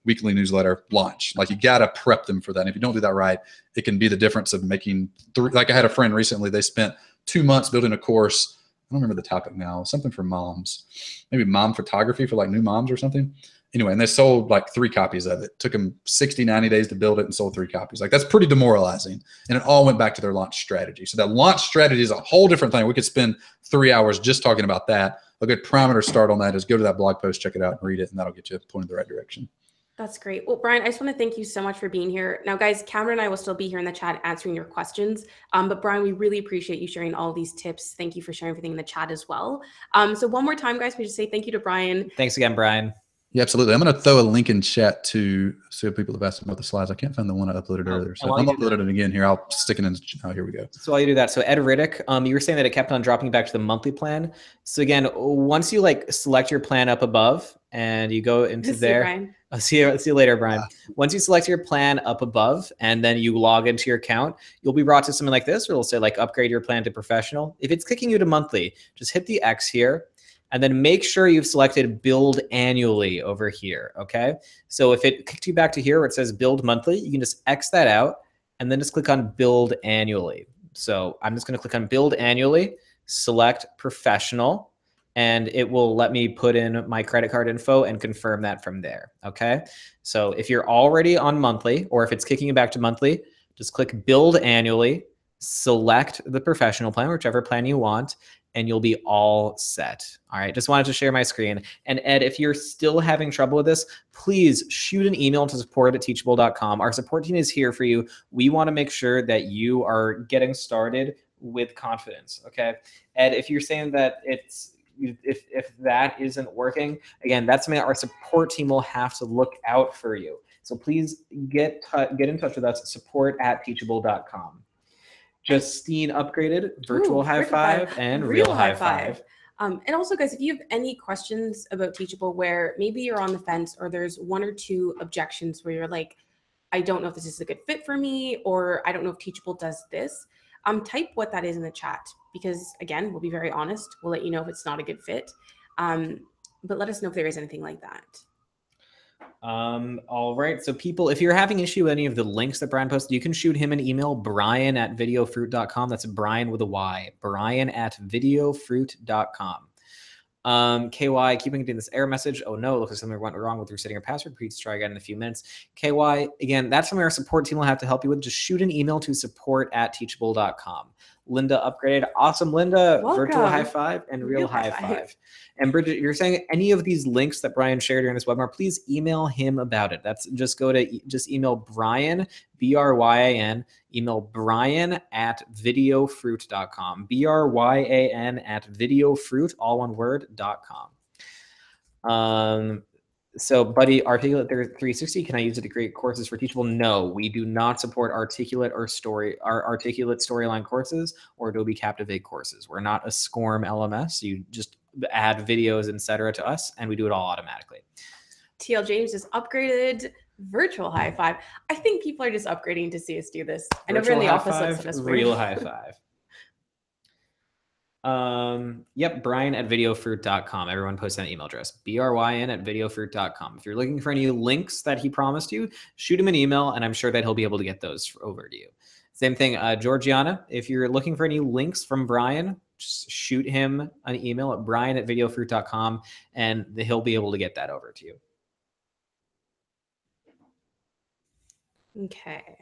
launch. You got to prep them for that. And if you don't do that right, it can be the difference of making 3. I had a friend recently, they spent 2 months building a course. I don't remember the topic now, something for moms, maybe mom photography for new moms or something. Anyway, and they sold 3 copies of it. Took them 60, 90 days to build it and sold 3 copies. That's pretty demoralizing. And it all went back to their launch strategy. So that launch strategy is a whole different thing. We could spend 3 hours just talking about that. A good parameter start on that is go to that blog post, check it out, and read it, and that'll get you pointed in the right direction. That's great. Well, Brian, I just want to thank you so much for being here. Now, guys, Cameron and I will still be here in the chat answering your questions. But Brian, we really appreciate you sharing all these tips. Thank you for sharing everything in the chat as well. So one more time, guys, we just say thank you to Brian. Thanks again, Brian. Yeah, absolutely. I'm going to throw a link in chat so people have asked about the slides. I can't find the one I uploaded earlier. So I'm uploading it again here. I'll stick it in. Oh, here we go. So while you do that, so Ed Riddick, you were saying that it kept on dropping back to the monthly plan. So again, once you select your plan up above and you go into there, I'll see you later, Brian. Once you select your plan up above and then you log into your account, you'll be brought to something like this where it'll say like upgrade your plan to professional. If it's kicking you to monthly, just hit the X here and then make sure you've selected build annually over here. Okay. So if it kicked you back to here where it says build monthly, you can just X that out and then just click on build annually. So I'm just going to click on build annually, select professional, and it will let me put in my credit card info and confirm that from there. Okay. So if you're already on monthly, or if it's kicking you back to monthly, just click build annually, select the professional plan, whichever plan you want, and you'll be all set. All right. Just wanted to share my screen. And Ed, if you're still having trouble with this, please shoot an email to support@teachable.com. Our support team is here for you. We want to make sure that you are getting started with confidence. Okay. Ed, if you're saying that if that isn't working, again, that's something that our support team will have to look out for you. So please get in touch with us, support@teachable.com. Justine upgraded, virtual high five and real high five. And also, guys, if you have any questions about Teachable where maybe you're on the fence or there's one or two objections where you're like, I don't know if this is a good fit for me, or I don't know if Teachable does this, type what that is in the chat, because again, we'll be very honest. We'll let you know if it's not a good fit. But let us know if there is anything like that. All right. So people, if you're having issue with any of the links that Brian posted, you can shoot him an email, brian@videofruit.com. That's Brian with a Y, brian@videofruit.com. KY, keeping getting this error message. Oh no, it looks like something went wrong with resetting your password. Please try again in a few minutes. KY, again, that's something our support team will have to help you with. Just shoot an email to support@teachable.com. Linda upgraded. Awesome, Linda. Welcome. Virtual high five and real high five. And Bridget, you're saying any of these links that Brian shared during this webinar, please email him about it. That's just email Brian, BRYAN, email Brian@videofruit.com, BRYAN@videofruit, all one word.com. So, buddy, Articulate 360, can I use it to create courses for Teachable? No, we do not support Articulate or Articulate Storyline courses or Adobe Captivate courses. We're not a SCORM LMS. You just add videos, etc. to us, and we do it all automatically. TL James is upgraded. Virtual high five. I think people are just upgrading to see us do this. I know we're in the office. Let's let us real high five. Yep, Brian@videofruit.com. Everyone post that email address, BRYN@videofruit.com. If you're looking for any links that he promised you, shoot him an email, and I'm sure that he'll be able to get those over to you. Same thing, Georgiana, if you're looking for any links from Brian, just shoot him an email at brian@videofruit.com, and he'll be able to get that over to you. Okay.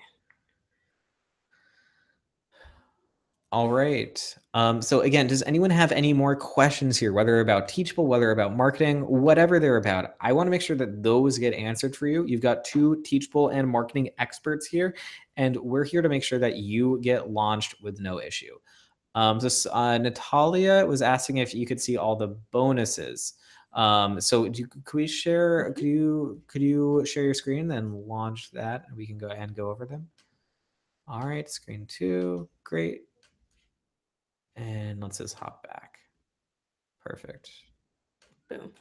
All right. So again, does anyone have any more questions here, whether about Teachable, whether about marketing, whatever they're about? I want to make sure that those get answered for you. You've got two Teachable and marketing experts here, and we're here to make sure that you get launched with no issue. Natalia was asking if you could see all the bonuses. So could we share? Could you share your screen and launch that, and we can go and go over them? All right, screen 2, great. And let's just hop back. Perfect. Boom.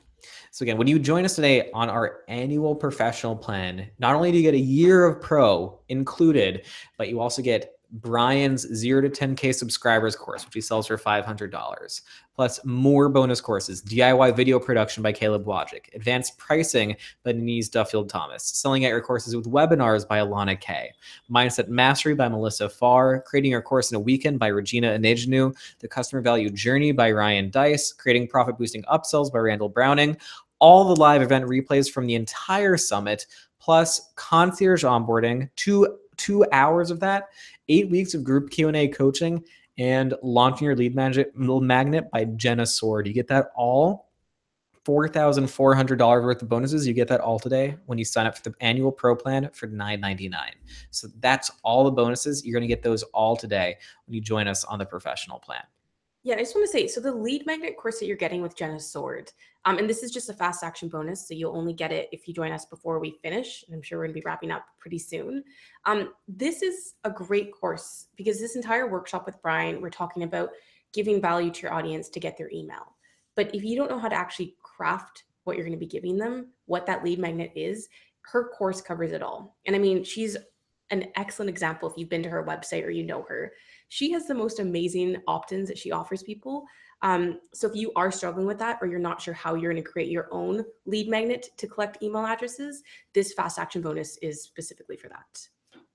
So again, when you join us today on our annual professional plan, not only do you get a year of pro included, but you also get Brian's 0 to 10K subscribers course, which he sells for $500, plus more bonus courses: DIY video production by Caleb Wojcik, advanced pricing by Denise Duffield Thomas, selling out your courses with webinars by Alana Kay, mindset mastery by Melissa Farr, creating your course in a weekend by Regina Anejnu, the customer value journey by Ryan Dice, creating profit boosting upsells by Randall Browning, all the live event replays from the entire summit, plus concierge onboarding, two hours of that, 8 weeks of group Q&A coaching, and launching your lead magnet by Jenna Sword. You get that all, $4,400 worth of bonuses. You get that all today when you sign up for the annual pro plan for $9.99. So that's all the bonuses. You're going to get those all today when you join us on the professional plan. Yeah, I just want to say, so the lead magnet course that you're getting with Jenna Sword, and this is just a fast action bonus, so you'll only get it if you join us before we finish, and I'm sure we're going to be wrapping up pretty soon. This is a great course because this entire workshop with Brian, we're talking about giving value to your audience to get their email. But if you don't know how to actually craft what you're going to be giving them, what that lead magnet is, her course covers it all. And I mean, she's an excellent example if you've been to her website or you know her. She has the most amazing opt-ins that she offers people. So if you are struggling with that or you're not sure how you're going to create your own lead magnet to collect email addresses, this fast action bonus is specifically for that.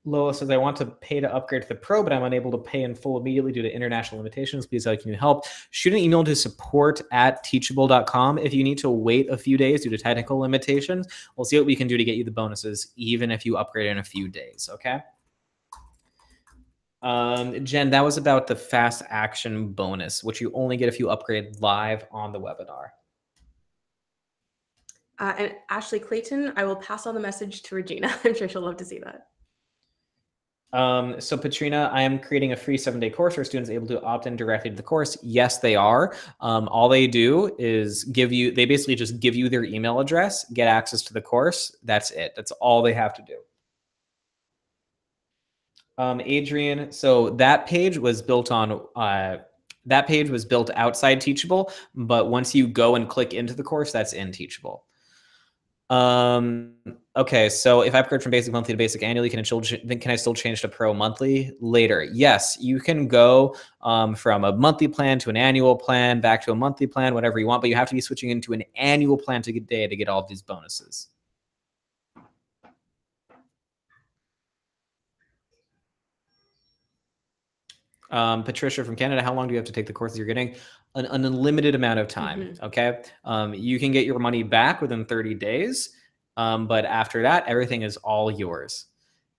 Lola says, I want to pay to upgrade to the Pro, but I'm unable to pay in full immediately due to international limitations. Please, how can you help? Shoot an email to support@teachable.com. If you need to wait a few days due to technical limitations, we'll see what we can do to get you the bonuses, even if you upgrade in a few days, okay? Jen, that was about the fast action bonus, which you only get if you upgrade live on the webinar. And Ashley Clayton, I will pass on the message to Regina. I'm sure she'll love to see that. So Patrina, I am creating a free 7-day course. Are students able to opt in directly to the course? Yes, they are. All they do is they basically just give you their email address, get access to the course. That's it. That's all they have to do. Adrian, so that page was built outside Teachable, but once you go and click into the course, that's in Teachable. Okay, so if I upgrade from basic monthly to basic annually, can I still change to pro monthly later? Yes, you can go from a monthly plan to an annual plan, back to a monthly plan, whatever you want, but you have to be switching into an annual plan to get all of these bonuses. Patricia from Canada, how long do you have to take the courses you're getting? An unlimited amount of time, okay? You can get your money back within 30 days. But after that, everything is all yours.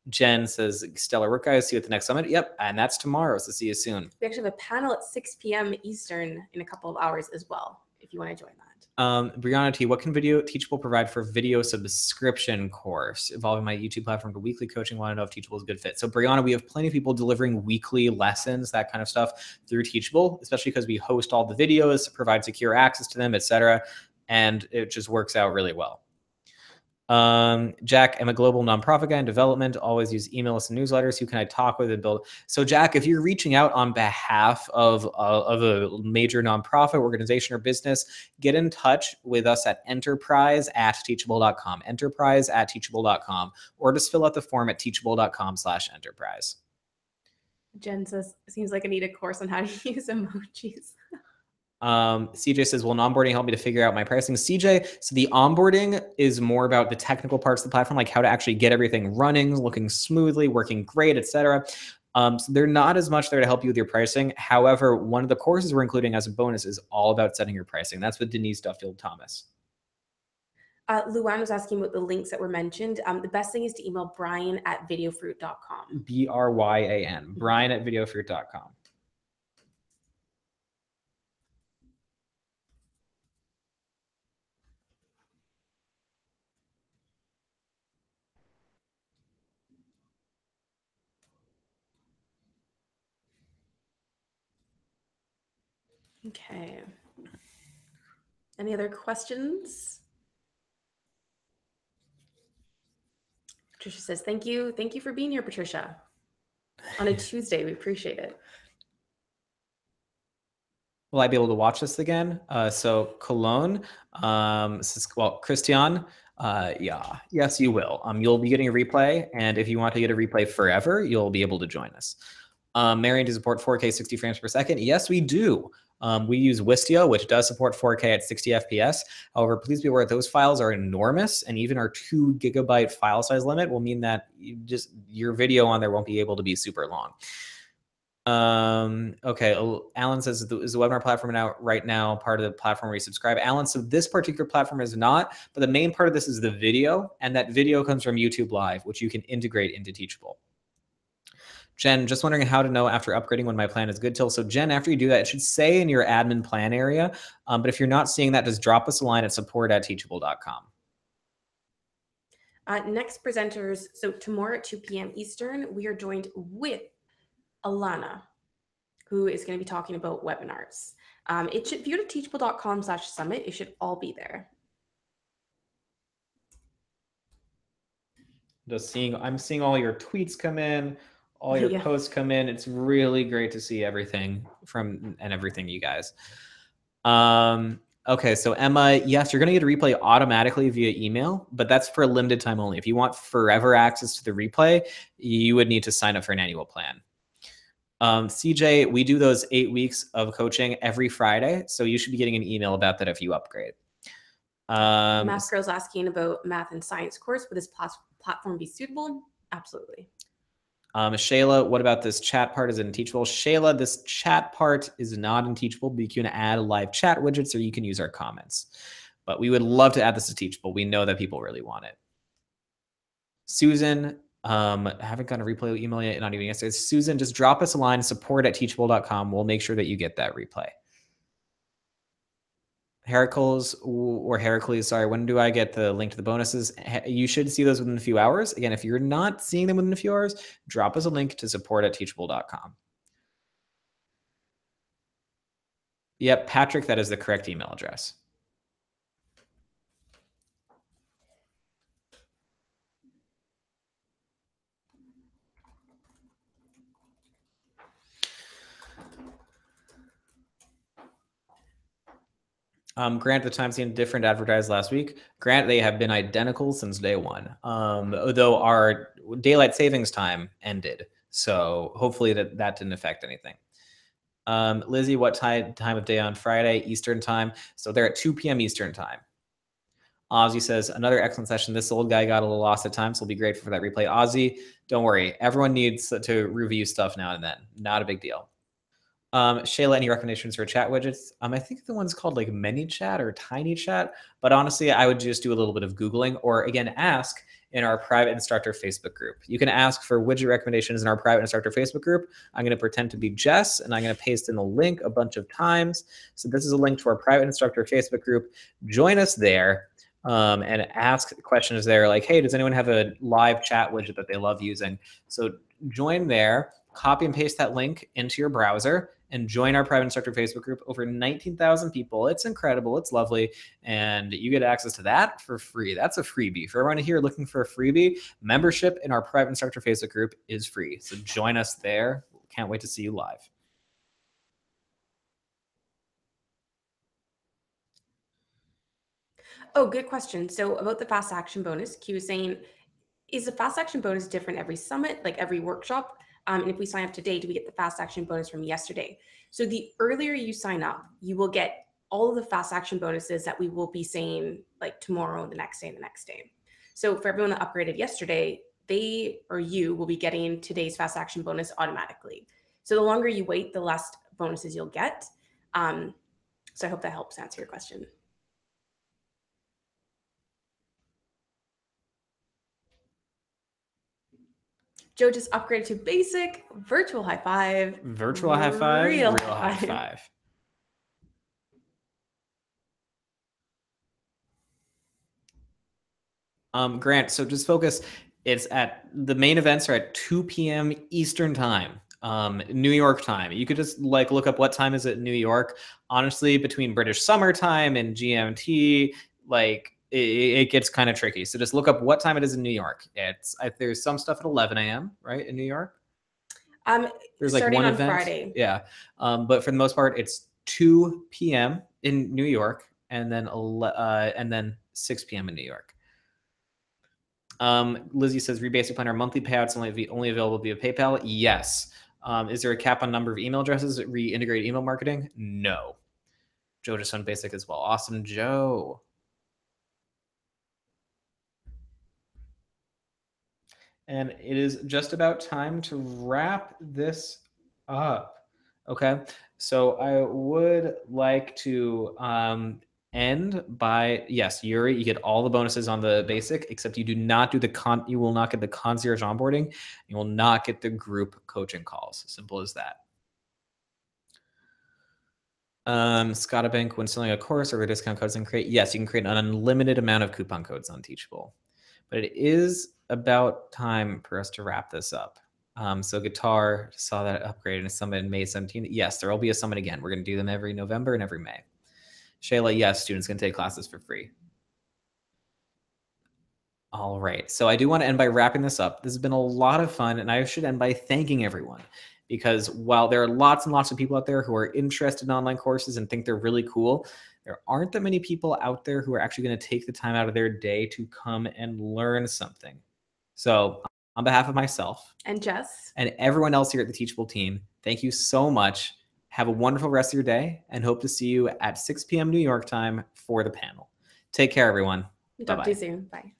Jen says, stellar work, guys. See you at the next summit. Yep. And that's tomorrow. So see you soon. We actually have a panel at 6 p.m. Eastern in a couple of hours as well, if you want to join that. Brianna T, what can Teachable provide for video subscription course involving my YouTube platform to weekly coaching? Want to know if Teachable is a good fit. So Brianna, we have plenty of people delivering weekly lessons, that kind of stuff through Teachable, especially because we host all the videos, provide secure access to them, etc. And it just works out really well. Jack, I'm a global nonprofit guy in development, always use email lists and newsletters. Who can I talk with and build? So Jack, if you're reaching out on behalf of a major nonprofit organization or business, get in touch with us at enterprise@teachable.com, enterprise@teachable.com, or just fill out the form at teachable.com/enterprise. Jen says, seems like I need a course on how to use emojis. CJ says, will onboarding help me to figure out my pricing? CJ, so the onboarding is more about the technical parts of the platform, like how to actually get everything running, looking smoothly, working great, etc. So they're not as much there to help you with your pricing. However, one of the courses we're including as a bonus is all about setting your pricing. That's with Denise Duffield-Thomas. Luan was asking about the links that were mentioned. The best thing is to email brian@videofruit.com. BRYAN, brian@videofruit.com. Okay. Any other questions? Patricia says, thank you. Thank you for being here, Patricia. On a Tuesday, we appreciate it. Will I be able to watch this again? So Cologne says, well, Christian, yeah, yes, you will. You'll be getting a replay. And if you want to get a replay forever, you'll be able to join us. Marion, to support 4K 60 frames per second? Yes, we do. We use Wistia, which does support 4K at 60 FPS. However, please be aware those files are enormous, and even our 2 GB file size limit will mean that your video on there won't be able to be super long. Okay, Alan says, is the webinar platform right now part of the platform where you subscribe? Alan, so this particular platform is not, but the main part of this is the video, and that video comes from YouTube Live, which you can integrate into Teachable. Jen, just wondering how to know after upgrading when my plan is good till. So Jen, after you do that, it should say in your admin plan area. But if you're not seeing that, just drop us a line at support@teachable.com. Next presenters. So tomorrow at 2 p.m. Eastern, we are joined with Alana, who is going to be talking about webinars. If you go to teachable.com/summit, it should all be there. I'm seeing all your tweets come in, all your posts come in. It's really great to see everything everything, you guys. Okay, so Emma, yes, you're going to get a replay automatically via email, but that's for a limited time only. If you want forever access to the replay, you would need to sign up for an annual plan. CJ, we do those 8 weeks of coaching every Friday, so you should be getting an email about that if you upgrade. Math Girl's asking about math and science course. Would this platform be suitable? Absolutely. Shayla, what about this chat part? Is it teachable? Shayla, this chat part is not teachable, but you can add live chat widgets or you can use our comments. But we would love to add this to teachable. We know that people really want it. Susan, I haven't gotten a replay email yet, not even yesterday. Susan, just drop us a line, support@teachable.com. We'll make sure that you get that replay. Heracles, sorry, when do I get the link to the bonuses? You should see those within a few hours. Again, if you're not seeing them within a few hours, drop us a link to support@teachable.com. Yep, Patrick, that is the correct email address. Grant, the times seemed different advertised last week. Grant, they have been identical since day one. Though our daylight savings time ended. So hopefully that didn't affect anything. Lizzie, what time of day on Friday? Eastern time. So they're at 2 p.m. Eastern time. Ozzy says, another excellent session. This old guy got a little lost at times, so we'll be grateful for that replay. Ozzy, don't worry. Everyone needs to review stuff now and then. Not a big deal. Shayla, any recommendations for chat widgets? I think the one's called like ManyChat or TinyChat, but honestly, I would just do a little bit of Googling or again, ask in our private instructor Facebook group. You can ask for widget recommendations in our private instructor Facebook group. I'm going to pretend to be Jess and I'm going to paste in the link a bunch of times. So this is a link to our private instructor Facebook group. Join us there. And ask questions there like, hey, does anyone have a live chat widget that they love using? So join there, copy and paste that link into your browser and join our private instructor Facebook group. Over 19,000 people. It's incredible. It's lovely. And you get access to that for free. That's a freebie. For everyone here looking for a freebie, membership in our private instructor Facebook group is free. So join us there. Can't wait to see you live. Oh, good question. So about the fast action bonus, Q is saying, is the fast action bonus different every summit, like every workshop? And if we sign up today, do we get the fast action bonus from yesterday? So the earlier you sign up, you will get all of the fast action bonuses that we will be saying like tomorrow, the next day, and the next day. So for everyone that upgraded yesterday, they or you will be getting today's fast action bonus automatically. So the longer you wait, the less bonuses you'll get. So I hope that helps answer your question. Joe just upgraded to basic. Virtual high five. Virtual high five. Real high five. Grant, so just focus. It's at the main events are at 2 p.m. Eastern time, New York time. You could just like look up what time is it in New York. Honestly, between British summer time and GMT, like it gets kind of tricky. So just look up what time it is in New York. There's some stuff at 11 a.m. right in New York. There's like one event. Friday. Yeah, but for the most part, it's 2 p.m. in New York, and then 6 p.m. in New York. Lizzie says, rebasic plan, our monthly payouts only available via PayPal. Yes. Is there a cap on number of email addresses? Reintegrate email marketing? No. Joe just went basic as well. Awesome, Joe. And it is just about time to wrap this up. Okay. So I would like to end by, yes, Yuri, you get all the bonuses on the basic, except you do not do you will not get the concierge onboarding. You will not get the group coaching calls. Simple as that. Scotiabank, when selling a course or discount codes and create, yes, you can create an unlimited amount of coupon codes on Teachable. But it is about time for us to wrap this up. So guitar, saw that upgrade in a summit in May 17th. Yes, there will be a summit again. We're going to do them every November and every May. Shayla, yes, students can take classes for free. All right. So I do want to end by wrapping this up. This has been a lot of fun, and I should end by thanking everyone because while there are lots and lots of people out there who are interested in online courses and think they're really cool, there aren't that many people out there who are actually going to take the time out of their day to come and learn something. So on behalf of myself and Jess and everyone else here at the Teachable team, thank you so much. Have a wonderful rest of your day and hope to see you at 6 p.m. New York time for the panel. Take care, everyone. Talk to you soon. Bye.